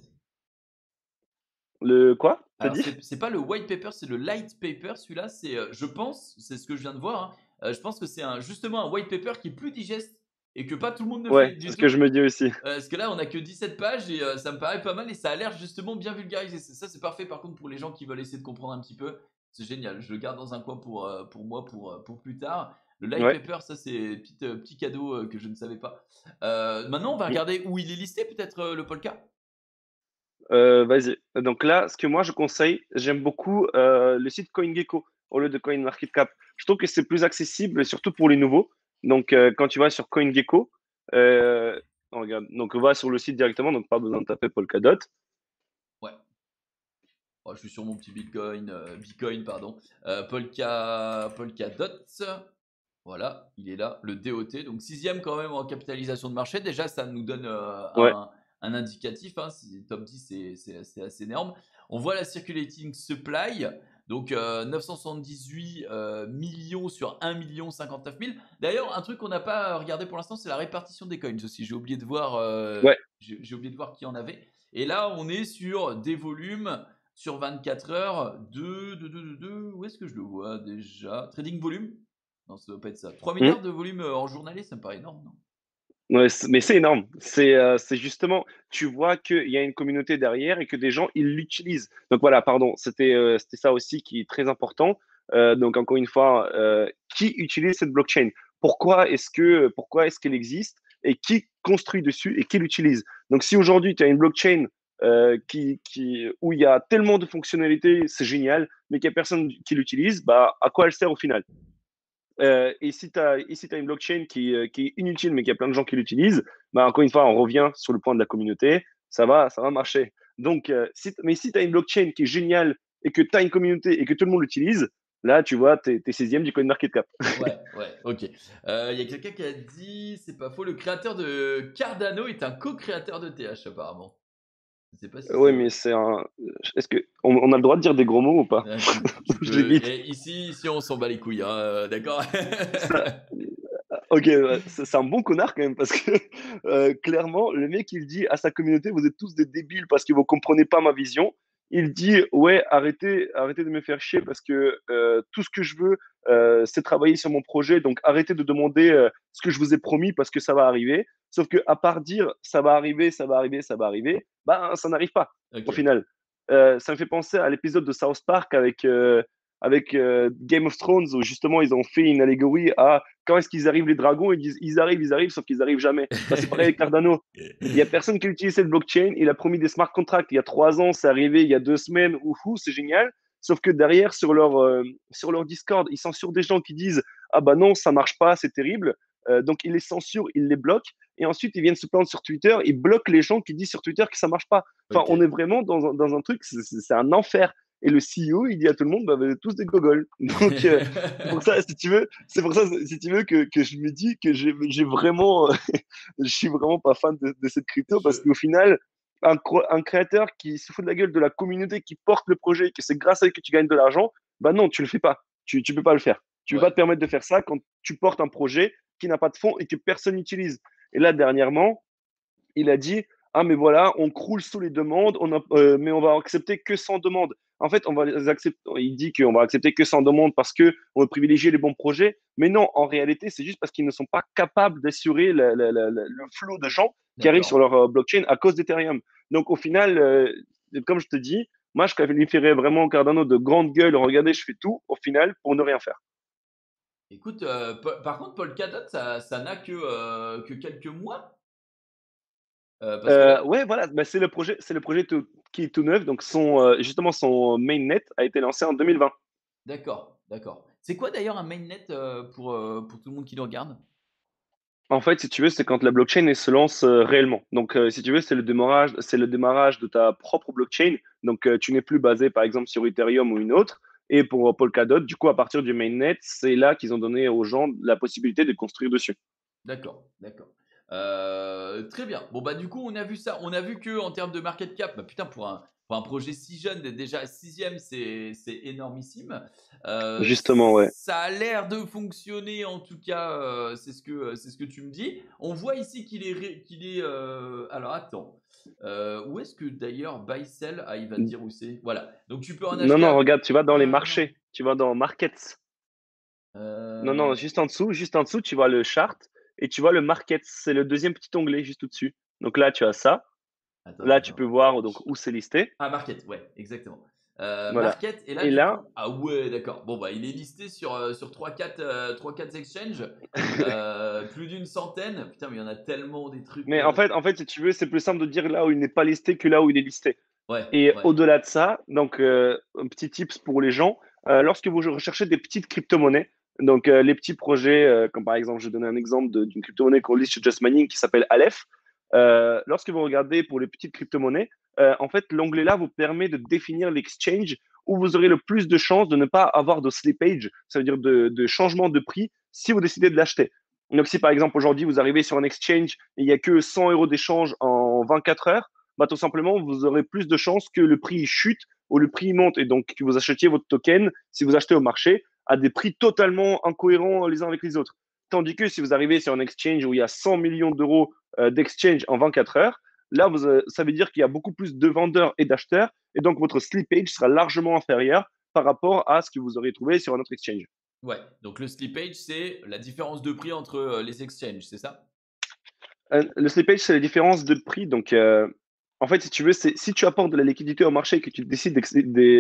[SPEAKER 2] le quoi? T'as
[SPEAKER 1] Alors
[SPEAKER 2] dit?
[SPEAKER 1] c'est pas le white paper, c'est le light paper. Celui-là, c'est, je pense, c'est ce que je viens de voir, hein. Je pense que c'est justement un white paper qui est plus digeste et que pas tout le monde ne fait
[SPEAKER 2] Ouais,
[SPEAKER 1] du
[SPEAKER 2] c'est ce que
[SPEAKER 1] tout.
[SPEAKER 2] je me dis aussi.
[SPEAKER 1] Parce que là, on a que 17 pages et ça me paraît pas mal et ça a l'air justement bien vulgarisé. Ça, c'est parfait par contre pour les gens qui veulent essayer de comprendre un petit peu. C'est génial. Je le garde dans un coin pour moi, pour plus tard. Le light
[SPEAKER 2] Ouais.
[SPEAKER 1] paper, ça c'est petit cadeau que je ne savais pas. Maintenant, on va regarder où il est listé, peut-être le Polka.
[SPEAKER 2] Vas-y. Donc là, ce que moi je conseille, j'aime beaucoup le site CoinGecko au lieu de CoinMarketCap. Je trouve que c'est plus accessible, surtout pour les nouveaux. Donc quand tu vas sur CoinGecko, regarde, donc va sur le site directement, donc pas besoin de taper Polkadot.
[SPEAKER 1] Ouais. Oh, je suis sur mon petit Bitcoin, pardon. Polkadot. Voilà, il est là, le DOT. Donc sixième quand même en capitalisation de marché. Déjà, ça nous donne
[SPEAKER 2] Ouais,
[SPEAKER 1] un indicatif, hein. Top 10, c'est assez énorme. On voit la circulating supply. Donc 978 millions sur 1 million 59 000. D'ailleurs, un truc qu'on n'a pas regardé pour l'instant, c'est la répartition des coins aussi.
[SPEAKER 2] ouais.
[SPEAKER 1] J'ai oublié de voir qui en avait. Et là, on est sur des volumes sur 24 heures où est-ce que je le vois déjà? Trading volume. Non, ça doit pas être ça. 3
[SPEAKER 2] Hmm.
[SPEAKER 1] milliards de volume en journalier, ça me paraît énorme, non?
[SPEAKER 2] Ouais, mais c'est énorme. C'est justement, tu vois qu'il y a une communauté derrière et que des gens, ils l'utilisent. Donc voilà, pardon, c'était ça aussi qui est très important. Donc encore une fois, qui utilise cette blockchain? Pourquoi est-ce qu'elle existe et qui construit dessus et qui l'utilise? Donc si aujourd'hui tu as une blockchain où il y a tellement de fonctionnalités, c'est génial, mais qu'il n'y a personne qui l'utilise, bah, à quoi elle sert au final? Et si tu as, une blockchain qui est inutile, mais qu'il y a plein de gens qui l'utilisent, bah, encore une fois, on revient sur le point de la communauté, ça va marcher. Donc, mais si tu as une blockchain qui est géniale et que tu as une communauté et que tout le monde l'utilise, là, tu vois, tu es 16e du CoinMarketCap.
[SPEAKER 1] Ouais, ouais, ok. Il y a quelqu'un qui a dit, c'est pas faux, le créateur de Cardano est un co-créateur de TH apparemment. Je sais pas si
[SPEAKER 2] Oui,
[SPEAKER 1] c'est
[SPEAKER 2] mais
[SPEAKER 1] vrai.
[SPEAKER 2] c'est un. Est-ce qu'on a le droit de dire des gros mots ou pas?
[SPEAKER 1] Tu
[SPEAKER 2] Je
[SPEAKER 1] peux.
[SPEAKER 2] l'évite.
[SPEAKER 1] Et ici, on s'en bat les couilles, hein, d'accord?
[SPEAKER 2] Ça, ok, ouais, c'est un bon connard quand même parce que clairement, le mec il dit à sa communauté, vous êtes tous des débiles parce que vous comprenez pas ma vision. Il dit ouais, arrêtez de me faire chier parce que tout ce que je veux, c'est travailler sur mon projet. Donc arrêtez de demander ce que je vous ai promis parce que ça va arriver. Sauf que à part dire ça va arriver, ça va arriver, ça va arriver, bah ça n'arrive pas au
[SPEAKER 1] Ok.
[SPEAKER 2] final. Ça me fait penser à l'épisode de South Park avec Game of Thrones où justement ils ont fait une allégorie à quand est-ce qu'ils arrivent les dragons, ils disent ils arrivent, sauf qu'ils arrivent jamais. Bah, c'est pareil avec Cardano. Il y a personne qui utilise cette blockchain. Il a promis des smart contracts il y a 3 ans, c'est arrivé il y a 2 semaines. Ouhou, c'est génial. Sauf que derrière, sur leur Discord, ils censurent des gens qui disent ah bah non, ça marche pas, c'est terrible. Donc ils les censurent, ils les bloquent. Et ensuite, ils viennent se plaindre sur Twitter. Ils bloquent les gens qui disent sur Twitter que ça marche pas. Enfin,
[SPEAKER 1] Ok.
[SPEAKER 2] on est vraiment dans un truc, c'est un enfer. Et le CEO, il dit à tout le monde, bah, vous êtes tous des gogoles. Donc, c'est pour ça, si tu veux, c'est pour ça, si tu veux, que je me dis que j'ai vraiment, je suis vraiment pas fan de cette crypto parce
[SPEAKER 1] Je...
[SPEAKER 2] qu'au final, un créateur qui se fout de la gueule de la communauté, qui porte le projet, que c'est grâce à lui que tu gagnes de l'argent, bah non, tu le fais pas. Tu peux pas le faire. Tu peux pas
[SPEAKER 1] Ouais.
[SPEAKER 2] te permettre de faire ça quand tu portes un projet qui n'a pas de fond et que personne n'utilise. Et là, dernièrement, il a dit ah mais voilà, on croule sous les demandes, mais on va accepter que 100 demandes. En fait, on va les accepter. Il dit qu'on va accepter que 100 demandes parce que on va privilégier les bons projets, mais non, en réalité, c'est juste parce qu'ils ne sont pas capables d'assurer le flot de gens qui arrivent sur
[SPEAKER 1] D'accord.
[SPEAKER 2] leur blockchain à cause d'Ethereum. Donc au final, comme je te dis, moi je qualifierais vraiment Cardano de grande gueule. Regardez, je fais tout au final pour ne rien faire.
[SPEAKER 1] Écoute, par contre, Polkadot, ça n'a que quelques mois. Parce que là,
[SPEAKER 2] Ouais, voilà, bah, c'est le projet qui est tout neuf. Donc justement son mainnet a été lancé en 2020.
[SPEAKER 1] d'accord, d'accord. C'est quoi d'ailleurs un mainnet pour tout le monde qui nous regarde?
[SPEAKER 2] En fait, si tu veux, c'est quand la blockchain elle se lance réellement. Donc, si tu veux, c'est le démarrage de ta propre blockchain. Donc, tu n'es plus basé, par exemple, sur Ethereum ou une autre. Et pour Polkadot, du coup, à partir du mainnet, c'est là qu'ils ont donné aux gens la possibilité de construire dessus.
[SPEAKER 1] D'accord, d'accord. Très bien. Bon, bah, du coup, on a vu ça. On a vu que en termes de market cap, bah, putain, pour un projet si jeune, d'être déjà sixième, c'est énormissime.
[SPEAKER 2] Justement, ouais.
[SPEAKER 1] Ça a l'air de fonctionner, en tout cas, c'est ce que tu me dis. On voit ici qu'il est. Alors, attends. Où est-ce que d'ailleurs buy sell, ah, il va te dire où c'est. Voilà. Donc, tu peux en
[SPEAKER 2] Non,
[SPEAKER 1] acheter
[SPEAKER 2] non,
[SPEAKER 1] à.
[SPEAKER 2] regarde, tu vas dans les
[SPEAKER 1] Ah, non.
[SPEAKER 2] marchés, tu vas dans markets. Non, non,
[SPEAKER 1] Euh,
[SPEAKER 2] juste en dessous, tu vois le chart et tu vois le market. C'est le deuxième petit onglet juste au-dessus. Donc là, tu as ça.
[SPEAKER 1] Attends,
[SPEAKER 2] Là, tu
[SPEAKER 1] attends.
[SPEAKER 2] peux voir donc où c'est listé.
[SPEAKER 1] Ah, Market, ouais, exactement.
[SPEAKER 2] Voilà.
[SPEAKER 1] Market, et là,
[SPEAKER 2] Et
[SPEAKER 1] du
[SPEAKER 2] là,
[SPEAKER 1] coup, ah ouais, d'accord. Bon, bah, il est listé sur 3-4 exchanges, plus d'une centaine. Putain, mais il y en a tellement des trucs.
[SPEAKER 2] mais en fait, si tu veux, c'est plus simple de dire là où il n'est pas listé que là où il est listé.
[SPEAKER 1] Ouais,
[SPEAKER 2] Et
[SPEAKER 1] ouais,
[SPEAKER 2] au-delà de ça, donc un petit tips pour les gens, lorsque vous recherchez des petites crypto-monnaies, donc les petits projets, comme par exemple, je vais donner un exemple d'une crypto-monnaie qu'on liste sur Just Mining qui s'appelle Aleph. Lorsque vous regardez pour les petites crypto-monnaies, en fait, l'onglet là vous permet de définir l'exchange où vous aurez le plus de chances de ne pas avoir de slippage, ça veut dire de changement de prix si vous décidez de l'acheter. Donc, si par exemple aujourd'hui vous arrivez sur un exchange et il n'y a que 100 euros d'échange en 24 heures, bah, tout simplement, vous aurez plus de chances que le prix chute ou le prix monte et donc que vous achetiez votre token, si vous achetez au marché, à des prix totalement incohérents les uns avec les autres. Tandis que si vous arrivez sur un exchange où il y a 100 millions d'euros d'exchange en 24 heures, là, ça veut dire qu'il y a beaucoup plus de vendeurs et d'acheteurs et donc votre slippage sera largement inférieur par rapport à ce que vous aurez trouvé sur un autre exchange.
[SPEAKER 1] Ouais, donc le slippage, c'est la différence de prix entre les exchanges, c'est ça?
[SPEAKER 2] Le slippage, c'est la différence de prix. Donc, en fait, si tu veux, c'est si tu apportes de la liquidité au marché et que tu décides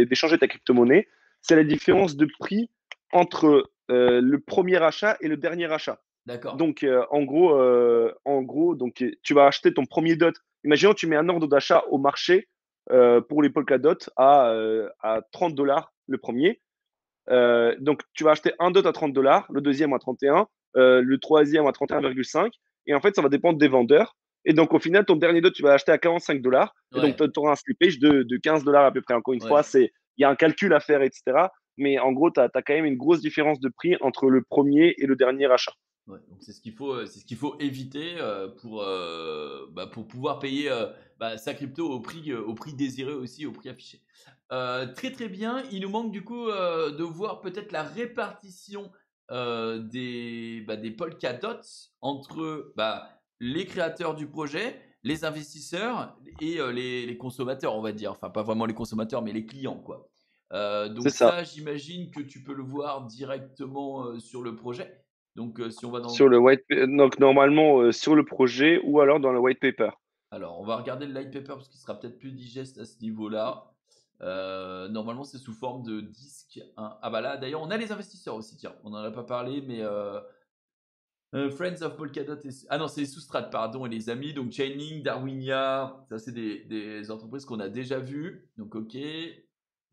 [SPEAKER 2] d'échanger ta crypto-monnaie, c'est la différence de prix entre le premier achat et le dernier achat.
[SPEAKER 1] D'accord.
[SPEAKER 2] Donc, donc, tu vas acheter ton premier dot. Imaginons, tu mets un ordre d'achat au marché pour les Polkadot à 30 dollars le premier. Donc, tu vas acheter un dot à 30 dollars, le deuxième à 31, le troisième à 31,5. Et en fait, ça va dépendre des vendeurs. Et donc, au final, ton dernier dot, tu vas l'acheter à 45 dollars. Et donc,
[SPEAKER 1] Ouais,
[SPEAKER 2] tu auras un slippage de 15 dollars à peu près. Encore une fois,
[SPEAKER 1] ouais.
[SPEAKER 2] il y a un calcul à faire, etc. Mais en gros, tu as quand même une grosse différence de prix entre le premier et le dernier achat.
[SPEAKER 1] Ouais, donc c'est ce qu'il faut éviter pour pouvoir payer sa crypto au prix désiré aussi, au prix affiché. Très très bien. Il nous manque du coup de voir peut-être la répartition des Polkadot entre les créateurs du projet, les investisseurs et les consommateurs, on va dire. Enfin, pas vraiment les consommateurs, mais les clients, quoi.
[SPEAKER 2] C'est
[SPEAKER 1] Donc
[SPEAKER 2] ça.
[SPEAKER 1] ça, j'imagine que tu peux le voir directement sur le projet. Donc, si on va dans le...
[SPEAKER 2] Sur le donc, normalement, sur le projet ou alors dans le white paper.
[SPEAKER 1] Alors, on va regarder le light paper parce qu'il sera peut-être plus digeste à ce niveau-là. Normalement, c'est sous forme de disque, hein. Ah bah là, d'ailleurs, on a les investisseurs aussi, tiens. On n'en a pas parlé, mais Friends of Polkadot Ah non, c'est les sous-strates, pardon, et les amis. Donc, Chainlink, Darwinia, ça, c'est des entreprises qu'on a déjà vues. Donc, ok.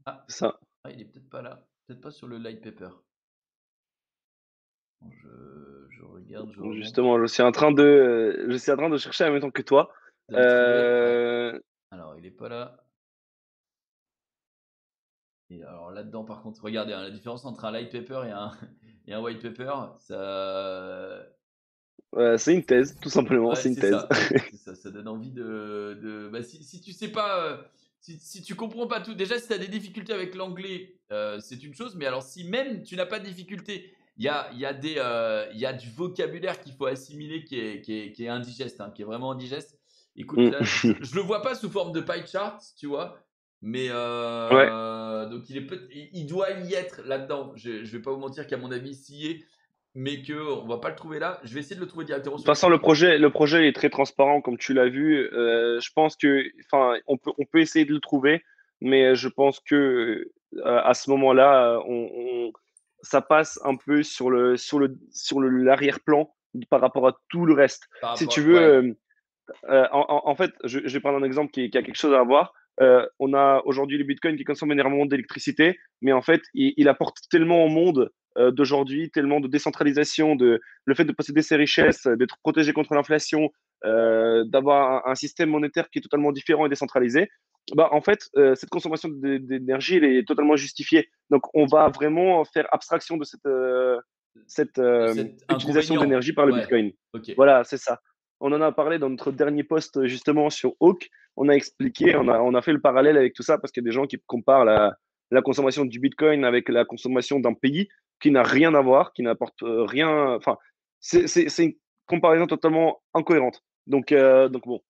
[SPEAKER 1] Ah,
[SPEAKER 2] C'est ça.
[SPEAKER 1] il est peut-être pas là. Peut-être pas sur le light paper. Bon, je regarde, je remonte.
[SPEAKER 2] Justement, je suis en train de chercher en même temps que toi.
[SPEAKER 1] De le trouver, ouais.
[SPEAKER 2] Euh,
[SPEAKER 1] Alors, il est pas là. Et alors là-dedans, par contre, regardez, hein, la différence entre un light paper et un white paper, ça.
[SPEAKER 2] c'est une thèse, tout simplement,
[SPEAKER 1] Ouais,
[SPEAKER 2] c'est une
[SPEAKER 1] c'est
[SPEAKER 2] thèse.
[SPEAKER 1] ça. C'est ça, ça donne envie si tu sais pas. Si tu comprends pas tout, déjà, si tu as des difficultés avec l'anglais, c'est une chose, mais alors si même tu n'as pas de difficulté, il y a du vocabulaire qu'il faut assimiler qui est indigeste, hein, qui est vraiment indigeste. Écoute,
[SPEAKER 2] Mm.
[SPEAKER 1] là, je le vois pas sous forme de pie chart, tu vois, mais
[SPEAKER 2] Ouais.
[SPEAKER 1] donc il doit y être là-dedans. Je vais pas vous mentir qu'à mon avis, s'y est, mais qu'on va pas le trouver là. Je vais essayer de le trouver directement
[SPEAKER 2] De toute
[SPEAKER 1] sur
[SPEAKER 2] façon,
[SPEAKER 1] Wikipédia.
[SPEAKER 2] le projet est très transparent, comme tu l'as vu. Je pense que, enfin, on peut essayer de le trouver, mais je pense que à ce moment-là, ça passe un peu l'arrière-plan par rapport à tout le reste.
[SPEAKER 1] Par
[SPEAKER 2] Si tu
[SPEAKER 1] rapport,
[SPEAKER 2] veux,
[SPEAKER 1] ouais,
[SPEAKER 2] en fait, je vais prendre un exemple qui a quelque chose à voir. On a aujourd'hui le Bitcoin qui consomme énormément d'électricité, mais en fait, il apporte tellement au monde d'aujourd'hui, tellement de décentralisation, le fait de posséder ses richesses, d'être protégé contre l'inflation, d'avoir un système monétaire qui est totalement différent et décentralisé. Bah, en fait, cette consommation d'énergie, elle est totalement justifiée. Donc, on va vraiment faire abstraction de cette
[SPEAKER 1] de cet
[SPEAKER 2] utilisation
[SPEAKER 1] inconvénient.
[SPEAKER 2] d'énergie par le
[SPEAKER 1] Ouais,
[SPEAKER 2] Bitcoin.
[SPEAKER 1] ok.
[SPEAKER 2] Voilà, c'est ça. On en a parlé dans notre dernier post justement sur Hawk. On a expliqué, on a fait le parallèle avec tout ça parce qu'il y a des gens qui comparent la consommation du Bitcoin avec la consommation d'un pays qui n'a rien à voir, qui n'apporte rien. Enfin, c'est une comparaison totalement incohérente. Donc bon,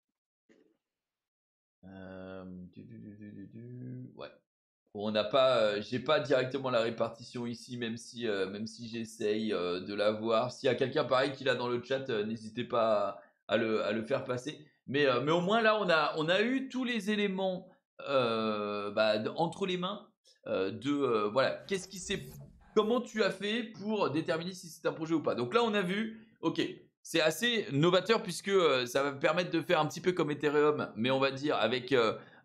[SPEAKER 1] Ouais. Bon, on n'a pas, j'ai pas directement la répartition ici, même si j'essaye de la voir. S'il y a quelqu'un pareil qui l'a dans le chat, n'hésitez pas à le faire passer. Mais au moins là, on a eu tous les éléments entre les mains voilà, comment tu as fait pour déterminer si c'est un projet ou pas. Donc là, on a vu, ok, c'est assez novateur puisque ça va permettre de faire un petit peu comme Ethereum, mais on va dire avec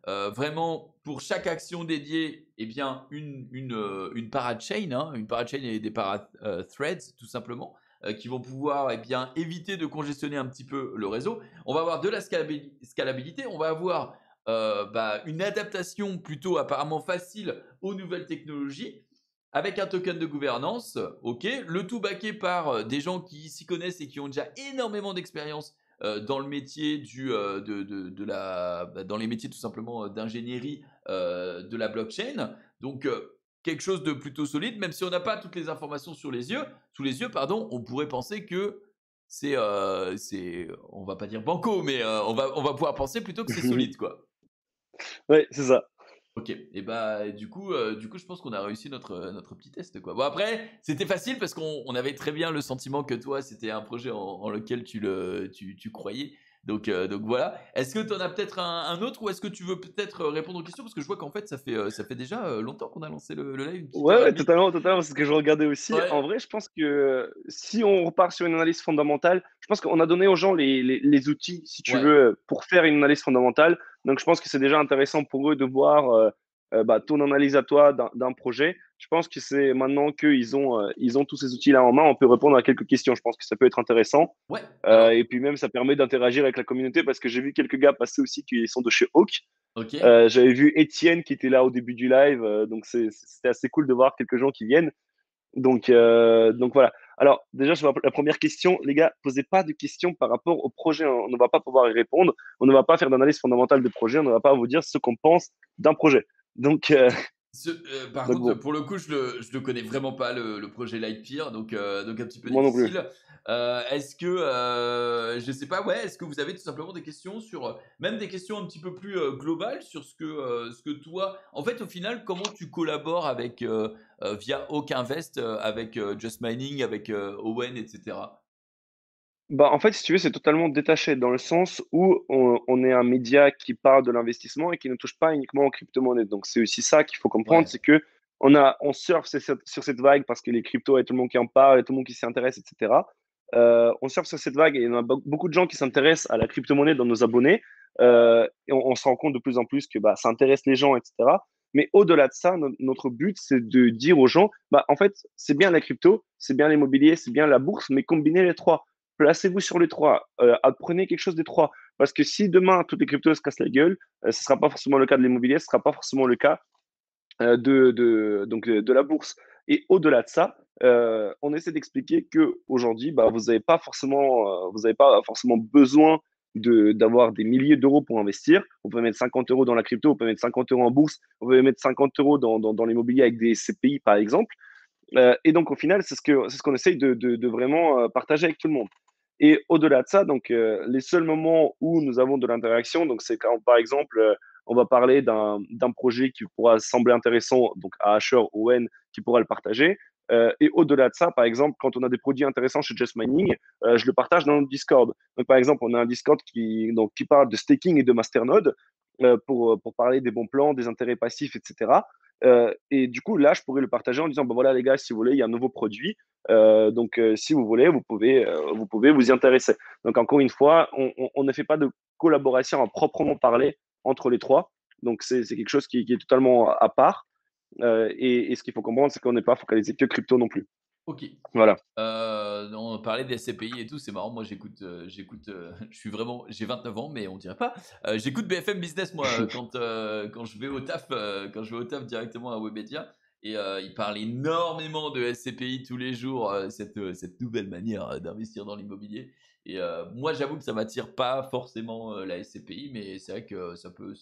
[SPEAKER 1] vraiment pour chaque action dédiée, eh bien une parachain, hein, une parachain et des threads tout simplement, qui vont pouvoir éviter de congestionner un petit peu le réseau. On va avoir de la scalabilité, on va avoir une adaptation plutôt apparemment facile aux nouvelles technologies avec un token de gouvernance, ok, le tout backé par des gens qui s'y connaissent et qui ont déjà énormément d'expérience dans le métier dans les métiers tout simplement d'ingénierie de la blockchain. Donc quelque chose de plutôt solide, même si on n'a pas toutes les informations sous les yeux, pardon, on pourrait penser que on va pas dire banco, mais on va pouvoir penser plutôt que c'est solide, quoi.
[SPEAKER 2] ouais, c'est ça.
[SPEAKER 1] Ok, et bah du coup, je pense qu'on a réussi notre petit test, quoi. Bon après, c'était facile parce qu'on avait très bien le sentiment que toi, c'était un projet en lequel tu croyais. Donc voilà. Est-ce que tu en as peut-être un autre ou est-ce que tu veux peut-être répondre aux questions parce que je vois qu'en fait ça fait déjà longtemps qu'on a lancé le live, une petite
[SPEAKER 2] Ouais,
[SPEAKER 1] heure et
[SPEAKER 2] ouais,
[SPEAKER 1] demie.
[SPEAKER 2] totalement, totalement, c'est ce que je regardais aussi.
[SPEAKER 1] Ouais,
[SPEAKER 2] En vrai, je pense que si on repart sur une analyse fondamentale, je pense qu'on a donné aux gens les outils, si tu
[SPEAKER 1] ouais.
[SPEAKER 2] veux, pour faire une analyse fondamentale. Donc, je pense que c'est déjà intéressant pour eux de voir bah, ton analyse à toi d'un projet. Je pense que c'est maintenant ils ont tous ces outils-là en main, on peut répondre à quelques questions. Je pense que ça peut être intéressant.
[SPEAKER 1] Ouais. Alors,
[SPEAKER 2] Et puis même, ça permet d'interagir avec la communauté parce que j'ai vu quelques gars passer aussi qui sont de chez Hawk.
[SPEAKER 1] ok.
[SPEAKER 2] J'avais vu Étienne qui était là au début du live, donc c'était assez cool de voir quelques gens qui viennent. Donc voilà. Alors déjà, la première question, les gars, posez pas de questions par rapport au projet. On ne va pas pouvoir y répondre. On ne va pas faire d'analyse fondamentale de projet. On ne va pas vous dire ce qu'on pense d'un projet. Donc,
[SPEAKER 1] Par
[SPEAKER 2] donc
[SPEAKER 1] contre,
[SPEAKER 2] bon,
[SPEAKER 1] pour le coup, je le connais vraiment pas le projet Lightyear, donc un petit peu
[SPEAKER 2] moi non plus.
[SPEAKER 1] difficile. Est-ce que, je sais pas, ouais, est-ce que vous avez tout simplement des questions sur, même des questions un petit peu plus globales sur ce que toi, en fait, au final, comment tu collabores avec via Hawk Invest, avec Just Mining, avec Owen, etc.
[SPEAKER 2] Bah, en fait, si tu veux, c'est totalement détaché dans le sens où on est un média qui parle de l'investissement et qui ne touche pas uniquement aux crypto-monnaies. Donc, c'est aussi ça qu'il faut comprendre,
[SPEAKER 1] Ouais,
[SPEAKER 2] c'est que on surfe sur cette vague parce que les cryptos, il y a tout le monde qui en parle, il y a tout le monde qui s'y intéresse, etc. On surfe sur cette vague et il y en a beaucoup de gens qui s'intéressent à la crypto-monnaie dans nos abonnés. Et on se rend compte de plus en plus que bah, ça intéresse les gens, etc. Mais au-delà de ça, notre but, c'est de dire aux gens, bah, en fait, c'est bien la crypto, c'est bien l'immobilier, c'est bien la bourse, mais combinez les trois, placez-vous sur les trois, apprenez quelque chose des trois. Parce que si demain, toutes les cryptos se cassent la gueule, ce ne sera pas forcément le cas de l'immobilier, ce ne sera pas forcément le cas de la bourse. Et au-delà de ça, on essaie d'expliquer qu'aujourd'hui, bah, vous n'avez pas forcément besoin d'avoir des milliers d'euros pour investir. Vous pouvez mettre 50 euros dans la crypto, vous pouvez mettre 50 euros en bourse, vous pouvez mettre 50 euros dans l'immobilier avec des CPI, par exemple. Et donc, au final, c'est ce qu'on essaye de vraiment partager avec tout le monde. Et au-delà de ça, donc, les seuls moments où nous avons de l'interaction, donc, c'est quand, par exemple, on va parler d'un projet qui pourra sembler intéressant donc, à Asher ou Owen qui pourra le partager. Et au-delà de ça, par exemple, quand on a des produits intéressants chez Just Mining, je le partage dans notre Discord. Donc, par exemple, on a un Discord qui parle de staking et de masternode pour parler des bons plans, des intérêts passifs, etc. Et du coup, là, je pourrais le partager en disant, ben voilà les gars, si vous voulez, il y a un nouveau produit. Si vous voulez, vous pouvez vous y intéresser. Donc, encore une fois, on ne fait pas de collaboration à proprement parler entre les trois. Donc, c'est quelque chose qui est totalement à part. Et ce qu'il faut comprendre, c'est qu'on n'est pas focalisé que crypto non plus.
[SPEAKER 1] ok.
[SPEAKER 2] Voilà.
[SPEAKER 1] On parlait des SCPI et tout, c'est marrant. Moi, je suis vraiment, j'ai 29 ans, mais on dirait pas. J'écoute BFM Business moi quand je vais au taf, quand je vais au taf directement à Webedia. Et ils parlent énormément de SCPI tous les jours, cette nouvelle manière d'investir dans l'immobilier. Et moi, j'avoue que ça m'attire pas forcément la SCPI, mais c'est vrai que ça peut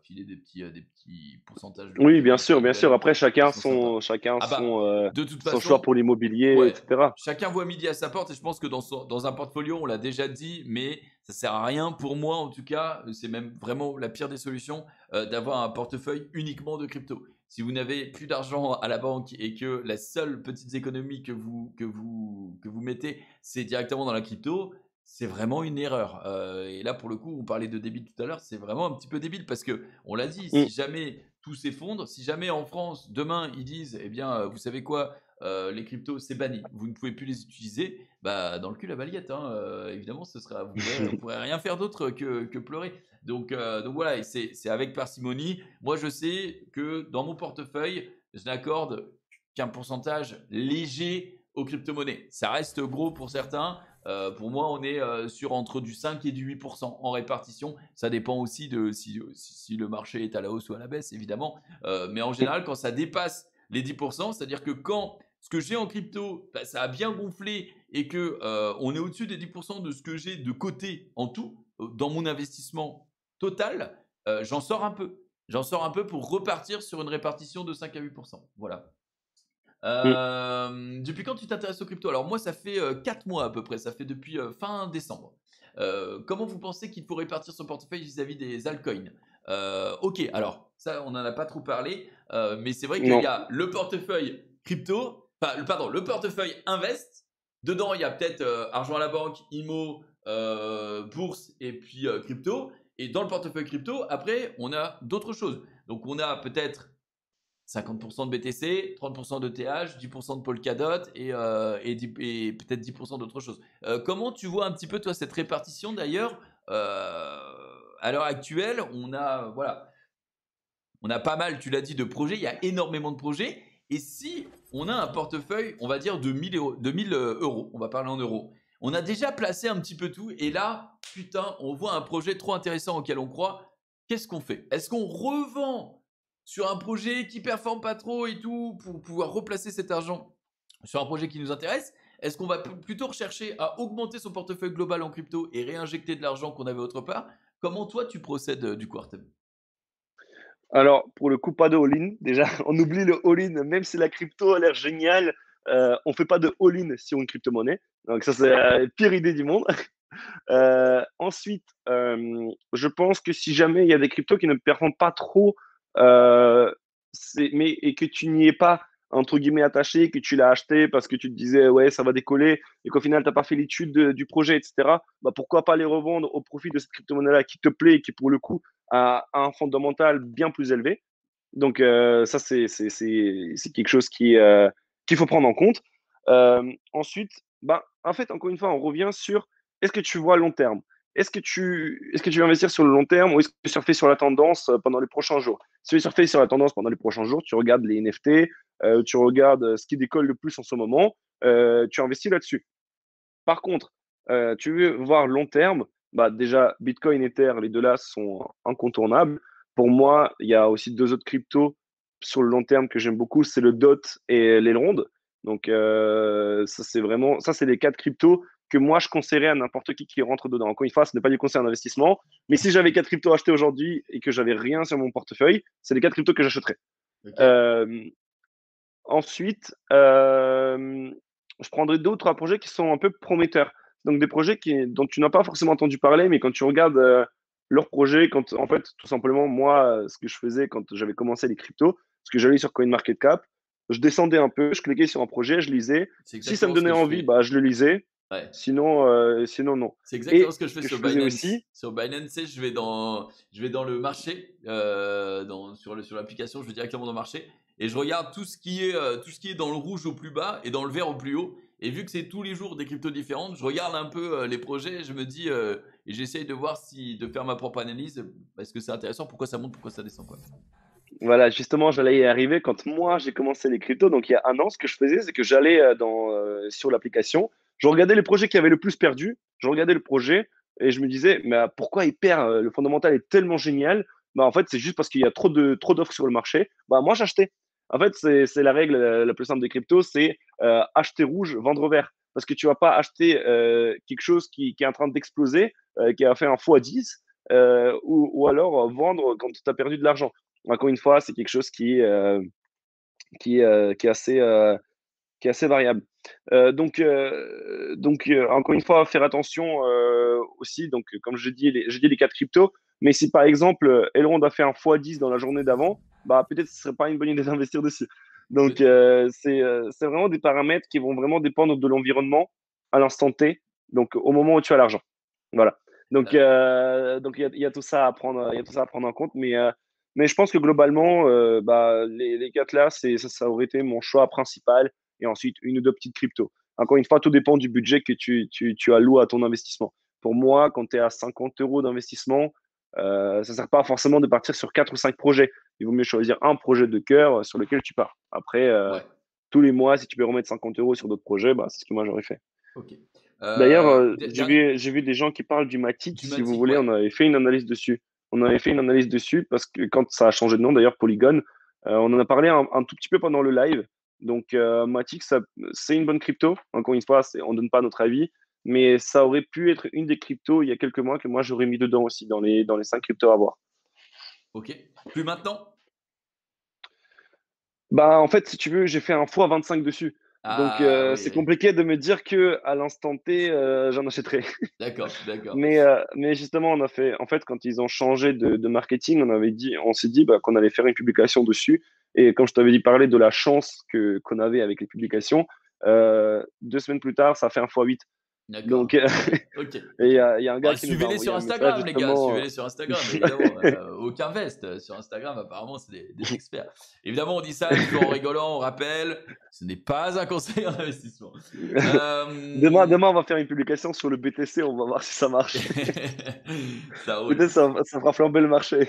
[SPEAKER 1] filer des petits pourcentages de
[SPEAKER 2] Oui,
[SPEAKER 1] revenus quand même
[SPEAKER 2] bien sûr.
[SPEAKER 1] annuels
[SPEAKER 2] Après,
[SPEAKER 1] qui sont sympas.
[SPEAKER 2] chacun
[SPEAKER 1] Ah bah, de toute
[SPEAKER 2] son choix
[SPEAKER 1] façon,
[SPEAKER 2] pour l'immobilier,
[SPEAKER 1] ouais,
[SPEAKER 2] etc.
[SPEAKER 1] chacun voit midi à sa porte et je pense que dans un portfolio, on l'a déjà dit, mais ça sert à rien pour moi en tout cas, c'est même vraiment la pire des solutions d'avoir un portefeuille uniquement de crypto. Si vous n'avez plus d'argent à la banque et que la seule petite économie que vous mettez, c'est directement dans la crypto, c'est vraiment une erreur. Et là, pour le coup, on parlait de débile tout à l'heure, c'est vraiment un petit peu débile parce que on l'a dit,
[SPEAKER 2] Mm.
[SPEAKER 1] si jamais tout s'effondre, si jamais en France, demain, ils disent, eh bien, vous savez quoi, les cryptos, c'est banni. Vous ne pouvez plus les utiliser. Bah, dans le cul la balayette. Hein. Évidemment, vous pourrez rien faire d'autre que pleurer. Donc voilà, c'est avec parcimonie. Moi, je sais que dans mon portefeuille, je n'accorde qu'un pourcentage léger aux crypto-monnaies. Ça reste gros pour certains. Pour moi, on est sur entre du 5 et du 8% en répartition. Ça dépend aussi de si le marché est à la hausse ou à la baisse, évidemment. Mais en général, quand ça dépasse les 10%, c'est-à-dire que quand ce que j'ai en crypto, bah, ça a bien gonflé et que on est au-dessus des 10% de ce que j'ai de côté en tout, dans mon investissement total, j'en sors un peu. J'en sors un peu pour repartir sur une répartition de 5 à 8%. Voilà.
[SPEAKER 2] Mm.
[SPEAKER 1] Depuis quand tu t'intéresses aux cryptos? Alors moi, ça fait 4 mois à peu près, ça fait depuis fin décembre. Comment vous pensez qu'il faut répartir son portefeuille vis-à-vis des altcoins? Ok, alors ça, on n'en a pas trop parlé, mais c'est vrai qu'il
[SPEAKER 2] Non.
[SPEAKER 1] y a le portefeuille crypto, enfin, pardon, le portefeuille invest. Dedans, il y a peut-être argent à la banque, IMO, bourse et puis crypto. Et dans le portefeuille crypto, après, on a d'autres choses. Donc, on a peut-être 50% de BTC, 30% de TH, 10% de Polkadot et peut-être 10% d'autres choses. Comment tu vois un petit peu, toi, cette répartition d'ailleurs à l'heure actuelle, voilà, on a pas mal, tu l'as dit, de projets. Il y a énormément de projets. Et si on a un portefeuille, on va dire de 1000 euros, on va parler en euros, on a déjà placé un petit peu tout. Et là, putain, on voit un projet trop intéressant auquel on croit. Qu'est-ce qu'on fait? Est-ce qu'on revend sur un projet qui performe pas trop et tout pour pouvoir replacer cet argent sur un projet qui nous intéresse? Est-ce qu'on va plutôt rechercher à augmenter son portefeuille global en crypto et réinjecter de l'argent qu'on avait autre part? Comment toi tu procèdes du coup, Artem?
[SPEAKER 2] Alors, pour le coup, pas de all-in. Déjà, on oublie le all-in. Même si la crypto a l'air géniale, on fait pas de all-in sur une crypto-monnaie. Donc ça, c'est la pire idée du monde. Ensuite, je pense que si jamais il y a des cryptos qui ne performent pas trop, et que tu n'y es pas, entre guillemets, attaché, que tu l'as acheté parce que tu te disais, ouais, ça va décoller, et qu'au final, tu n'as pas fait l'étude du projet, etc., bah, pourquoi pas les revendre au profit de cette crypto-monnaie-là qui te plaît et qui, pour le coup, a un fondamental bien plus élevé. Donc, ça, c'est quelque chose qu'il faut prendre en compte. Ensuite, bah, en fait, encore une fois, on revient sur est-ce que tu vois long terme? Est-ce que tu veux investir sur le long terme ou est-ce que tu veux surfer sur la tendance pendant les prochains jours? Si tu veux surfer sur la tendance pendant les prochains jours, tu regardes les NFT, tu regardes ce qui décolle le plus en ce moment, tu investis là-dessus. Par contre, tu veux voir long terme, bah déjà, Bitcoin et Ether, les deux là sont incontournables. Pour moi, il y a aussi deux autres cryptos sur le long terme que j'aime beaucoup, c'est le DOT et l'Elrond. Donc, ça, c'est les quatre cryptos que moi, je conseillerais à n'importe qui rentre dedans. Encore une fois, ce n'est pas du conseil d'investissement, mais si j'avais quatre cryptos achetés aujourd'hui et que j'avais rien sur mon portefeuille, c'est les quatre cryptos que j'achèterais.
[SPEAKER 1] Ok.
[SPEAKER 2] Euh, Ensuite, je prendrai deux ou trois projets qui sont un peu prometteurs. Donc des projets dont tu n'as pas forcément entendu parler, mais quand tu regardes leurs projets, en fait, tout simplement, moi, ce que je faisais quand j'avais commencé les cryptos, parce que j'allais sur CoinMarketCap, je descendais un peu, je cliquais sur un projet, je lisais.
[SPEAKER 1] C'est
[SPEAKER 2] Si ça me
[SPEAKER 1] exactement ce
[SPEAKER 2] donnait
[SPEAKER 1] que je
[SPEAKER 2] envie,
[SPEAKER 1] fais.
[SPEAKER 2] bah, je le lisais.
[SPEAKER 1] Ouais.
[SPEAKER 2] Sinon, non.
[SPEAKER 1] C'est exactement
[SPEAKER 2] Et
[SPEAKER 1] ce que je
[SPEAKER 2] ce
[SPEAKER 1] fais
[SPEAKER 2] que je
[SPEAKER 1] sur
[SPEAKER 2] faisais
[SPEAKER 1] Binance.
[SPEAKER 2] aussi,
[SPEAKER 1] Sur Binance, je vais dans le marché, sur l'application, je vais directement dans le marché et je regarde tout ce qui est dans le rouge au plus bas et dans le vert au plus haut. Et vu que c'est tous les jours des cryptos différentes, je regarde un peu les projets, je me dis et j'essaye de voir de faire ma propre analyse. Est-ce que c'est intéressant? Pourquoi ça monte? Pourquoi ça descend quoi?
[SPEAKER 2] voilà, justement, j'allais y arriver quand moi j'ai commencé les cryptos. Donc il y a un an, ce que je faisais, c'est que j'allais sur l'application, je regardais les projets qui avaient le plus perdu, je regardais le projet et je me disais, mais pourquoi il perd? Le fondamental est tellement génial. Bah, en fait, c'est juste parce qu'il y a trop d'offres sur le marché. Bah, moi, j'achetais. En fait, c'est la règle la plus simple des cryptos, c'est acheter rouge, vendre vert. Parce que tu vas pas acheter quelque chose qui est en train d'exploser, qui a fait un x10, ou alors vendre quand tu as perdu de l'argent. Encore une fois, c'est quelque chose qui est assez variable. Encore une fois, faire attention aussi. Donc, comme je dis les quatre cryptos, mais si par exemple, Elrond a fait un x10 dans la journée d'avant, bah, peut-être que ce serait pas une bonne idée d'investir dessus. Donc,
[SPEAKER 1] Mais-
[SPEAKER 2] c'est vraiment des paramètres qui vont vraiment dépendre de l'environnement à l'instant T, donc au moment où tu as l'argent. Voilà. Donc il y a tout ça à prendre, il y a tout ça à prendre en compte, mais je pense que globalement, bah, les quatre là, ça aurait été mon choix principal et ensuite une ou deux petites cryptos. Encore une fois, tout dépend du budget que tu alloues à ton investissement. Pour moi, quand tu es à 50 euros d'investissement, ça ne sert pas forcément de partir sur quatre ou cinq projets. Il vaut mieux choisir un projet de cœur sur lequel tu pars. Après,
[SPEAKER 1] Ouais.
[SPEAKER 2] tous les mois, si tu peux remettre 50 euros sur d'autres projets, bah, c'est ce que moi j'aurais fait.
[SPEAKER 1] Ok.
[SPEAKER 2] D'ailleurs,
[SPEAKER 1] Dernier
[SPEAKER 2] j'ai vu des gens qui parlent du Matic.
[SPEAKER 1] du
[SPEAKER 2] Si vous
[SPEAKER 1] Matic,
[SPEAKER 2] voulez,
[SPEAKER 1] ouais.
[SPEAKER 2] on avait fait une analyse dessus. On avait fait une analyse dessus parce que quand ça a changé de nom, d'ailleurs, Polygon, on en a parlé un tout petit peu pendant le live. Donc, Matic, c'est une bonne crypto. Encore une fois, on ne donne pas notre avis, mais ça aurait pu être une des cryptos il y a quelques mois que moi j'aurais mis dedans aussi dans les cinq cryptos à voir.
[SPEAKER 1] Ok. Plus maintenant?
[SPEAKER 2] Bah, en fait, si tu veux, j'ai fait un x25 dessus. Donc,
[SPEAKER 1] Ah
[SPEAKER 2] c'est
[SPEAKER 1] oui,
[SPEAKER 2] compliqué de me dire que à l'instant T, j'en achèterai.
[SPEAKER 1] d'accord, d'accord.
[SPEAKER 2] Mais justement, en fait, quand ils ont changé de marketing, on s'est dit bah, qu'on allait faire une publication dessus. Et comme je t'avais dit, parler de la chance qu'on avait avec les publications, 2 semaines plus tard, ça fait un x8. Donc,
[SPEAKER 1] D'accord, ouais, ok,
[SPEAKER 2] et
[SPEAKER 1] ok.
[SPEAKER 2] il y a un gars
[SPEAKER 1] Bon,
[SPEAKER 2] qui nous a
[SPEAKER 1] suivez-les
[SPEAKER 2] envoyé
[SPEAKER 1] sur
[SPEAKER 2] un message
[SPEAKER 1] Instagram, les gars,
[SPEAKER 2] justement.
[SPEAKER 1] suivez-les sur Instagram, évidemment. Aucun veste sur Instagram, apparemment, c'est des experts. Évidemment, on dit ça toujours en rigolant, on rappelle, ce n'est pas un conseil en investissement. Euh,
[SPEAKER 2] Demain, on va faire une publication sur le BTC, on va voir si ça marche.
[SPEAKER 1] Ça roule.
[SPEAKER 2] Peut-être ça fera flamber le marché.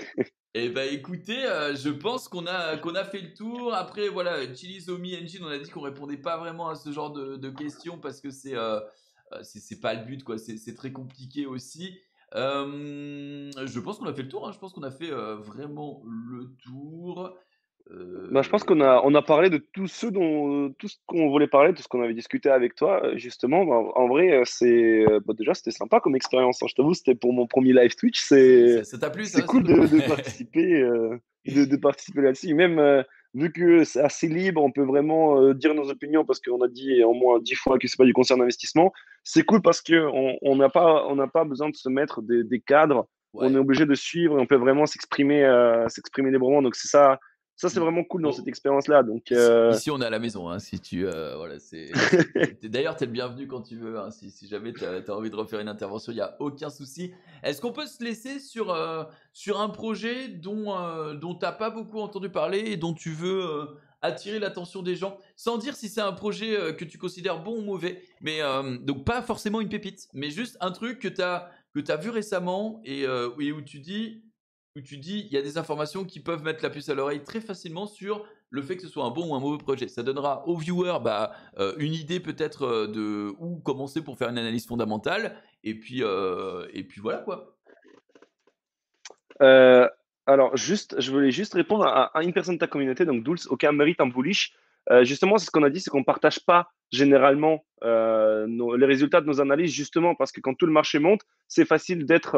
[SPEAKER 1] Eh ben écoutez, je pense qu'on a fait le tour. Après, voilà, Chili Zombie Engine, on a dit qu'on répondait pas vraiment à ce genre de questions parce que c'est pas le but, quoi. C'est très compliqué aussi. Je pense qu'on a fait le tour, hein. Je pense qu'on a fait vraiment le tour.
[SPEAKER 2] Bah, je pense
[SPEAKER 1] Euh,
[SPEAKER 2] on a parlé de tout ce qu'on voulait parler, tout ce qu'on avait discuté avec toi, justement. Bah, en vrai, bah, déjà, c'était sympa comme expérience, hein. Je t'avoue, c'était pour mon premier live Twitch.
[SPEAKER 1] ça t'a plu,
[SPEAKER 2] C'est
[SPEAKER 1] ça? C'est
[SPEAKER 2] cool
[SPEAKER 1] cool.
[SPEAKER 2] de participer, de participer là-dessus. Même, vu que c'est assez libre, on peut vraiment, dire nos opinions parce qu'on a dit au moins 10 fois que c'est pas du conseil d'investissement. C'est cool parce que on n'a pas besoin de se mettre des cadres. On est
[SPEAKER 1] Ouais.
[SPEAKER 2] obligé de suivre et on peut vraiment s'exprimer librement. Donc, ça, c'est
[SPEAKER 1] Mm.
[SPEAKER 2] vraiment cool dans cette
[SPEAKER 1] Bon,
[SPEAKER 2] expérience-là. Donc,
[SPEAKER 1] ici, on est à la maison, hein, si tu, voilà, d'ailleurs, t'es le bienvenu quand tu veux, hein, si jamais t'as envie de refaire une intervention, il n'y a aucun souci. Est-ce qu'on peut se laisser sur un projet dont t'as pas beaucoup entendu parler et dont tu veux attirer l'attention des gens, sans dire si c'est un projet que tu considères bon ou mauvais, mais donc pas forcément une pépite, mais juste un truc que t'as vu récemment et où tu dis, il y a des informations qui peuvent mettre la puce à l'oreille très facilement sur le fait que ce soit un bon ou un mauvais projet. Ça donnera aux viewers une idée peut-être de où commencer pour faire une analyse fondamentale. Et puis voilà quoi.
[SPEAKER 2] Euh, alors, je voulais juste répondre à une personne de ta communauté, donc Dulce, aucun mérite en bullish. Justement, c'est ce qu'on a dit, c'est qu'on ne partage pas généralement les résultats de nos analyses, justement parce que quand tout le marché monte, c'est facile d'être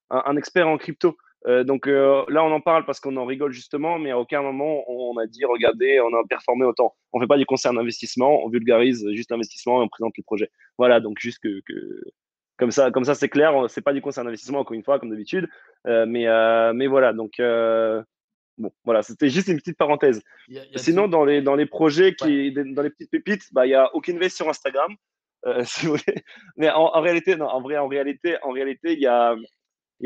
[SPEAKER 2] un expert en crypto. Donc là, on en parle parce qu'on en rigole justement, mais à aucun moment on a dit, regardez, on a performé autant. On ne fait pas du conseil d'investissement, on vulgarise juste l'investissement et on présente les projets. Voilà, donc juste comme ça c'est clair, c'est pas du conseil d'investissement, encore une fois, comme d'habitude. Mais voilà, donc bon, voilà, c'était juste une petite parenthèse.
[SPEAKER 1] Il y a
[SPEAKER 2] Sinon,
[SPEAKER 1] tout.
[SPEAKER 2] dans les projets,
[SPEAKER 1] Ouais.
[SPEAKER 2] dans les petites pépites, bah, il y a aucune veste sur Instagram, si vous voulez. Mais en réalité, non, en réalité, il y a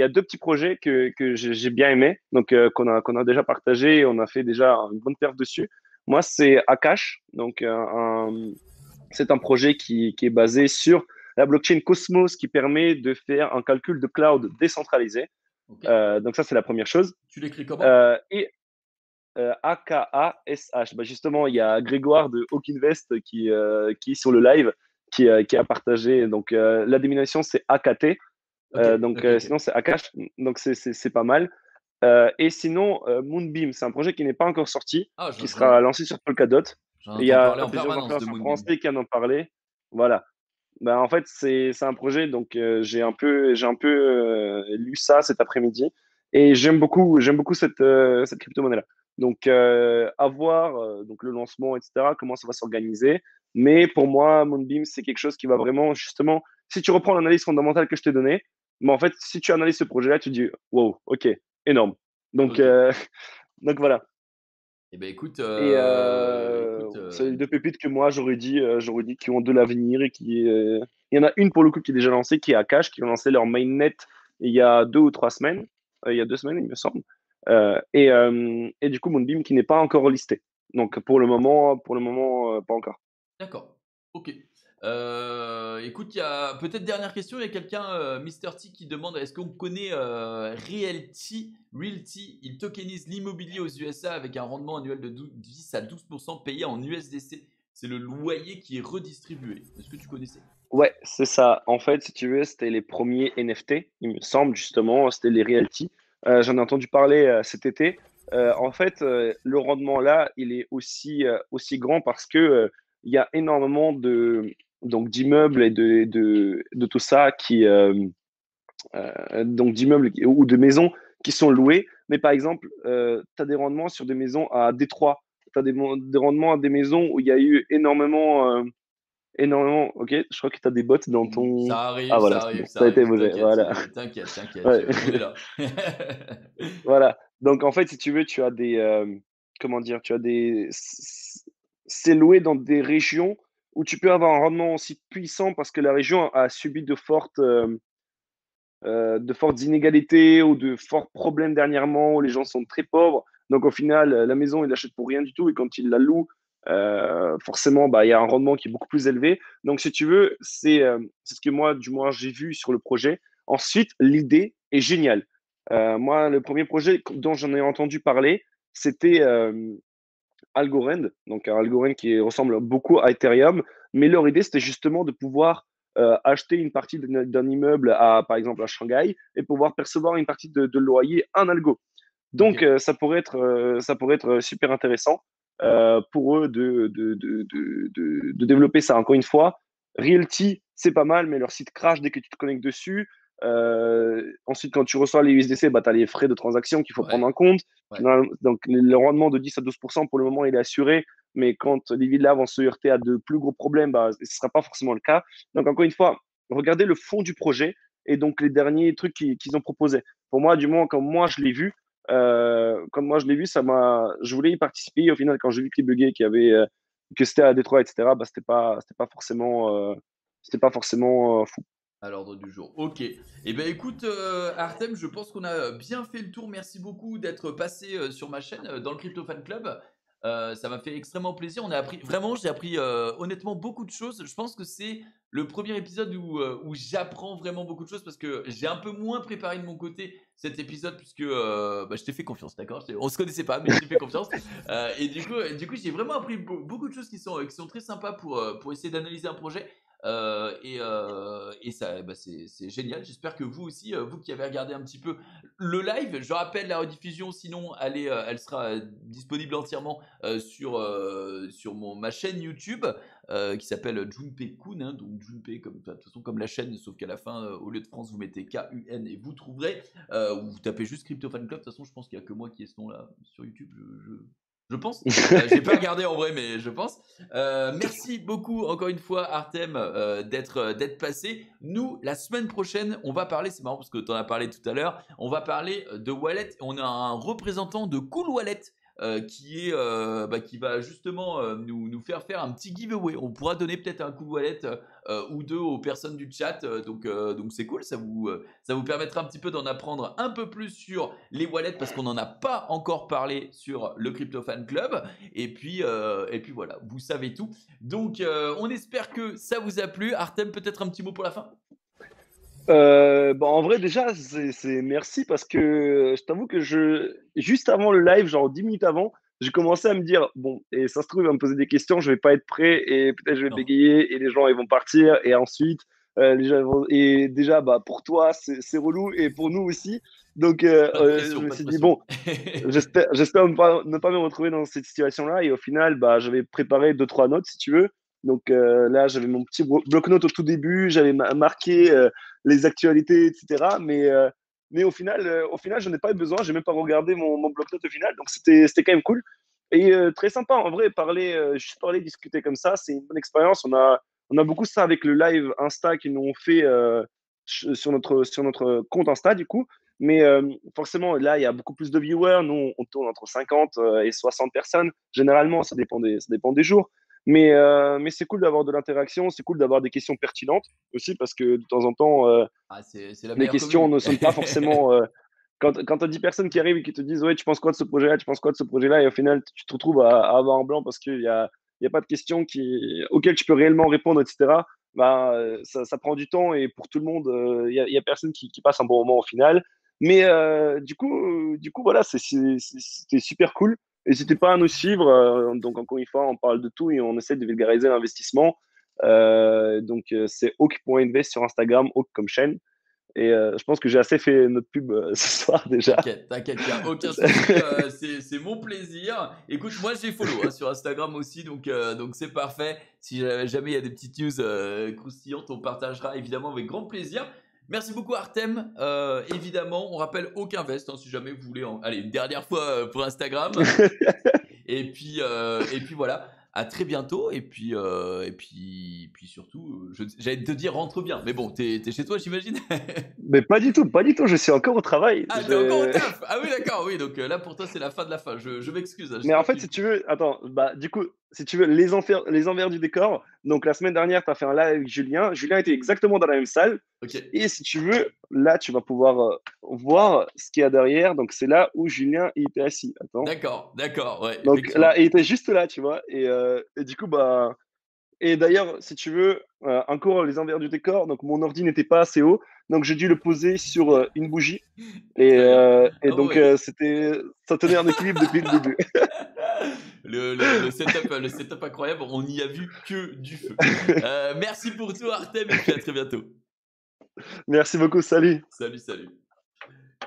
[SPEAKER 2] deux petits projets que j'ai bien aimés, donc qu'on a déjà partagé, on a fait déjà une bonne perf dessus. Moi, c'est Akash, donc c'est un projet qui est basé sur la blockchain Cosmos qui permet de faire un calcul de cloud décentralisé.
[SPEAKER 1] Ok.
[SPEAKER 2] Donc ça, c'est la première chose.
[SPEAKER 1] Tu l'écris comment?
[SPEAKER 2] Et Akash, bah justement, il y a Grégoire de Hawk Invest qui est sur le live, qui a partagé. Donc la dénomination, c'est AKT.
[SPEAKER 1] Ok,
[SPEAKER 2] Donc
[SPEAKER 1] ok, ok.
[SPEAKER 2] sinon, c'est Akash. Donc c'est pas mal. Et sinon, Moonbeam, c'est un projet qui n'est pas encore sorti,
[SPEAKER 1] Ah,
[SPEAKER 2] qui sera lancé sur Polkadot.
[SPEAKER 1] j'en
[SPEAKER 2] Et il y
[SPEAKER 1] entends
[SPEAKER 2] a
[SPEAKER 1] parler en
[SPEAKER 2] plusieurs
[SPEAKER 1] permanence de
[SPEAKER 2] influenceurs
[SPEAKER 1] Moonbeam.
[SPEAKER 2] français qui en ont parlé. Voilà. Ben, en fait, c'est un projet, donc j'ai un peu lu ça cet après-midi et j'aime beaucoup cette crypto-monnaie-là. Donc, à voir donc le lancement, etc., comment ça va s'organiser. Mais pour moi, Moonbeam, c'est quelque chose qui va vraiment, justement, si tu reprends l'analyse fondamentale que je t'ai donnée, mais en fait, si tu analyses ce projet-là, tu dis, wow, ok, énorme. Donc,
[SPEAKER 1] Ok.
[SPEAKER 2] donc voilà.
[SPEAKER 1] Eh ben écoute,
[SPEAKER 2] Et c'est les deux
[SPEAKER 1] nickel.
[SPEAKER 2] pépites que moi j'aurais dit qui ont de l'avenir et il y en a une pour le coup qui est déjà lancée, qui est Akash, qui ont lancé leur mainnet il y a 2 ou 3 semaines, il y a 2 semaines il me semble. Et du coup Moonbeam qui n'est pas encore listé. Donc pour le moment pas encore.
[SPEAKER 1] D'accord. Ok. Écoute, il y a peut-être dernière question. Il y a quelqu'un, Mister T, qui demande est-ce qu'on connaît Realty? Realty, il tokenise l'immobilier aux USA avec un rendement annuel de 10 à 12% payé en USDC. C'est le loyer qui est redistribué. Est-ce que tu connaissais?
[SPEAKER 2] Ouais, c'est ça. En fait, si tu veux, c'était les premiers NFT, il me semble justement, c'était les Realty. J'en ai entendu parler cet été. En fait, le rendement là, il est aussi grand parce que il y a énormément donc d'immeubles et de tout ça donc d'immeubles ou de maisons qui sont louées. Mais par exemple, tu as des rendements sur des maisons à Détroit, des rendements à des maisons où il y a eu énormément. Ok, je crois que tu as des bots dans ton. Ah voilà, c'est bon, ça a été posé.
[SPEAKER 1] T'inquiète,
[SPEAKER 2] Voilà.
[SPEAKER 1] t'inquiète,
[SPEAKER 2] Ouais.
[SPEAKER 1] on est là.
[SPEAKER 2] Voilà. Donc, en fait, si tu veux, comment dire, c'est loué dans des régions où tu peux avoir un rendement aussi puissant parce que la région a subi de fortes inégalités ou de forts problèmes dernièrement où les gens sont très pauvres. Donc, au final, la maison, ils l'achètent pour rien du tout et quand ils la louent, forcément, bah, il y a un rendement qui est beaucoup plus élevé. Donc, si tu veux, c'est ce que moi, du moins, j'ai vu sur le projet. Ensuite, l'idée est géniale. Moi, le premier projet dont j'en ai entendu parler, c'était Algorand, donc un Algorand qui ressemble beaucoup à Ethereum, mais leur idée, c'était justement de pouvoir acheter une partie d'un immeuble, par exemple à Shanghai, et pouvoir percevoir une partie de loyer en algo. Donc,
[SPEAKER 1] Ok.
[SPEAKER 2] ça pourrait être super intéressant pour eux de développer ça. Encore une fois, Realty, c'est pas mal, mais leur site crash dès que tu te connectes dessus. Ensuite, quand tu reçois les USDC, bah, tu as les frais de transaction qu'il faut prendre
[SPEAKER 1] Ouais,
[SPEAKER 2] en compte.
[SPEAKER 1] ouais.
[SPEAKER 2] Donc, le rendement de 10 à 12% pour le moment, il est assuré. Mais quand les villas vont se heurter à de plus gros problèmes, bah, ce ne sera pas forcément le cas. Donc, encore une fois, regardez le fond du projet et donc les derniers trucs qu'ils ont proposés. Pour moi, du moins, comme moi je l'ai vu, je voulais y participer. Au final, quand j'ai vu que les buggés que c'était à Détroit, etc., bah, c'était pas forcément fou.
[SPEAKER 1] À l'ordre du jour. Ok. Eh ben écoute, Artem, je pense qu'on a bien fait le tour. Merci beaucoup d'être passé sur ma chaîne dans le Crypto Fan Club. Ça m'a fait extrêmement plaisir. On a appris, vraiment, j'ai appris honnêtement beaucoup de choses. Je pense que c'est le premier épisode où j'apprends vraiment beaucoup de choses parce que j'ai un peu moins préparé de mon côté cet épisode puisque bah, je t'ai fait confiance, d'accord? On se connaissait pas, mais je t'ai fait confiance. Et du coup, j'ai vraiment appris beaucoup de choses qui sont très sympas pour essayer d'analyser un projet. Et ça, bah, c'est génial. J'espère que vous aussi, vous qui avez regardé un petit peu le live, je rappelle la rediffusion, sinon elle sera disponible entièrement sur ma chaîne YouTube qui s'appelle Junpei Kun, hein, donc Junpei comme, de toute façon comme la chaîne, sauf qu'à la fin, au lieu de France, vous mettez KUN et vous trouverez, ou vous tapez juste Crypto Fan Club. De toute façon, je pense qu'il n'y a que moi qui ai ce nom-là sur YouTube. Je pense. J'ai pas regardé en vrai, mais je pense. Merci beaucoup encore une fois Artem d'être passé. Nous, la semaine prochaine, on va parler, c'est marrant parce que tu en as parlé tout à l'heure, on va parler de wallet. On a un représentant de Cool Wallet qui va justement nous faire un petit giveaway. On pourra donner peut-être un Cool Wallet ou deux aux personnes du chat. Donc c'est cool, ça vous permettra un petit peu d'en apprendre un peu plus sur les wallets parce qu'on n'en a pas encore parlé sur le Crypto Fan Club. Et puis voilà, vous savez tout. Donc on espère que ça vous a plu. Artem, peut-être un petit mot pour la fin?
[SPEAKER 2] Bon, en vrai, déjà, merci parce que je t'avoue que juste avant le live, genre 10 minutes avant, j'ai commencé à me dire, bon, et ça se trouve, il va me poser des questions, je vais pas être prêt et peut-être je vais
[SPEAKER 1] Non.
[SPEAKER 2] bégayer et les gens, ils vont partir et ensuite, et déjà, bah, pour toi, c'est relou et pour nous aussi. Donc,
[SPEAKER 1] Pas de
[SPEAKER 2] je
[SPEAKER 1] pression,
[SPEAKER 2] me
[SPEAKER 1] pas de
[SPEAKER 2] suis dit,
[SPEAKER 1] pression.
[SPEAKER 2] bon, j'espère ne pas me retrouver dans cette situation-là. Et au final, bah, j'avais préparé deux, trois notes, si tu veux. Donc là, j'avais mon petit bloc-notes au tout début, j'avais marqué les actualités, etc. Mais au final, je n'ai pas eu besoin, j'ai même pas regardé mon bloc-notes au final. Donc c'était quand même cool. Et très sympa, en vrai, juste parler, discuter comme ça, c'est une bonne expérience. On a beaucoup ça avec le live Insta qu'ils nous ont fait sur notre compte Insta, du coup. Mais forcément, là, il y a beaucoup plus de viewers. Nous, on tourne entre 50 et 60 personnes. Généralement, ça dépend des jours. Mais c'est cool d'avoir de l'interaction, c'est cool d'avoir des questions pertinentes aussi, parce que de temps en temps,
[SPEAKER 1] Ah, c'est la
[SPEAKER 2] les
[SPEAKER 1] meilleure
[SPEAKER 2] questions
[SPEAKER 1] commu.
[SPEAKER 2] ne sont pas forcément. Quand tu as 10 personnes qui arrivent et qui te disent, ouais, tu penses quoi de ce projet-là, tu penses quoi de ce projet-là, et au final, tu te retrouves à avoir en blanc parce qu'il y a pas de questions auxquelles tu peux réellement répondre, etc. Bah, ça prend du temps et pour tout le monde, il y a personne qui passe un bon moment au final. Mais du coup, voilà, c'était super cool. N'hésitez pas à nous suivre. Donc, encore une fois, on parle de tout et on essaie de vulgariser l'investissement. Donc, c'est Hawk.invest sur Instagram, Hawk comme chaîne. Et je pense que j'ai assez fait notre pub ce soir déjà.
[SPEAKER 1] T'inquiète, il n'y a aucun souci, c'est mon plaisir. Écoute, moi j'ai follow hein, sur Instagram aussi, donc c'est parfait. Si jamais il y a des petites news croustillantes, on partagera évidemment avec grand plaisir. Merci beaucoup Artem. Évidemment, on rappelle aucun veste hein, si jamais vous voulez. Allez, une dernière fois pour Instagram. Et puis voilà. À très bientôt. Puis surtout, j'allais te dire rentre bien. Mais bon, t'es chez toi, j'imagine.
[SPEAKER 2] Mais pas du tout, pas du tout. Je suis encore au travail.
[SPEAKER 1] Ah, t'es encore au taf. Ah oui, d'accord. Oui, donc là pour toi c'est la fin de la fin. Je m'excuse, hein,
[SPEAKER 2] Mais en
[SPEAKER 1] j'espère
[SPEAKER 2] fait,
[SPEAKER 1] qu'il.
[SPEAKER 2] si tu veux, attends, bah, du coup, si tu veux, les envers du décor. Donc, la semaine dernière, tu as fait un live avec Julien. Julien était exactement dans la même salle.
[SPEAKER 1] Ok.
[SPEAKER 2] Et si tu veux, là, tu vas pouvoir voir ce qu'il y a derrière. Donc, c'est là où Julien il était assis. Attends.
[SPEAKER 1] D'accord, ouais,
[SPEAKER 2] Donc,
[SPEAKER 1] effectivement.
[SPEAKER 2] là, il était juste là, tu vois. Et du coup, bah. Et d'ailleurs, si tu veux, encore les envers du décor. Donc, mon ordi n'était pas assez haut. Donc, j'ai dû le poser sur une bougie.
[SPEAKER 1] Très bien.
[SPEAKER 2] Et
[SPEAKER 1] Oh,
[SPEAKER 2] donc,
[SPEAKER 1] ouais.
[SPEAKER 2] ça tenait en équilibre depuis le début.
[SPEAKER 1] Le setup incroyable, on n'y a vu que du feu. Merci pour tout, Artem, et puis à très bientôt.
[SPEAKER 2] Merci beaucoup, salut.
[SPEAKER 1] Salut.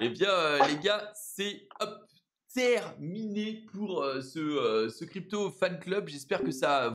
[SPEAKER 1] Eh bien, les gars, c'est terminé pour ce crypto fan club. J'espère que ça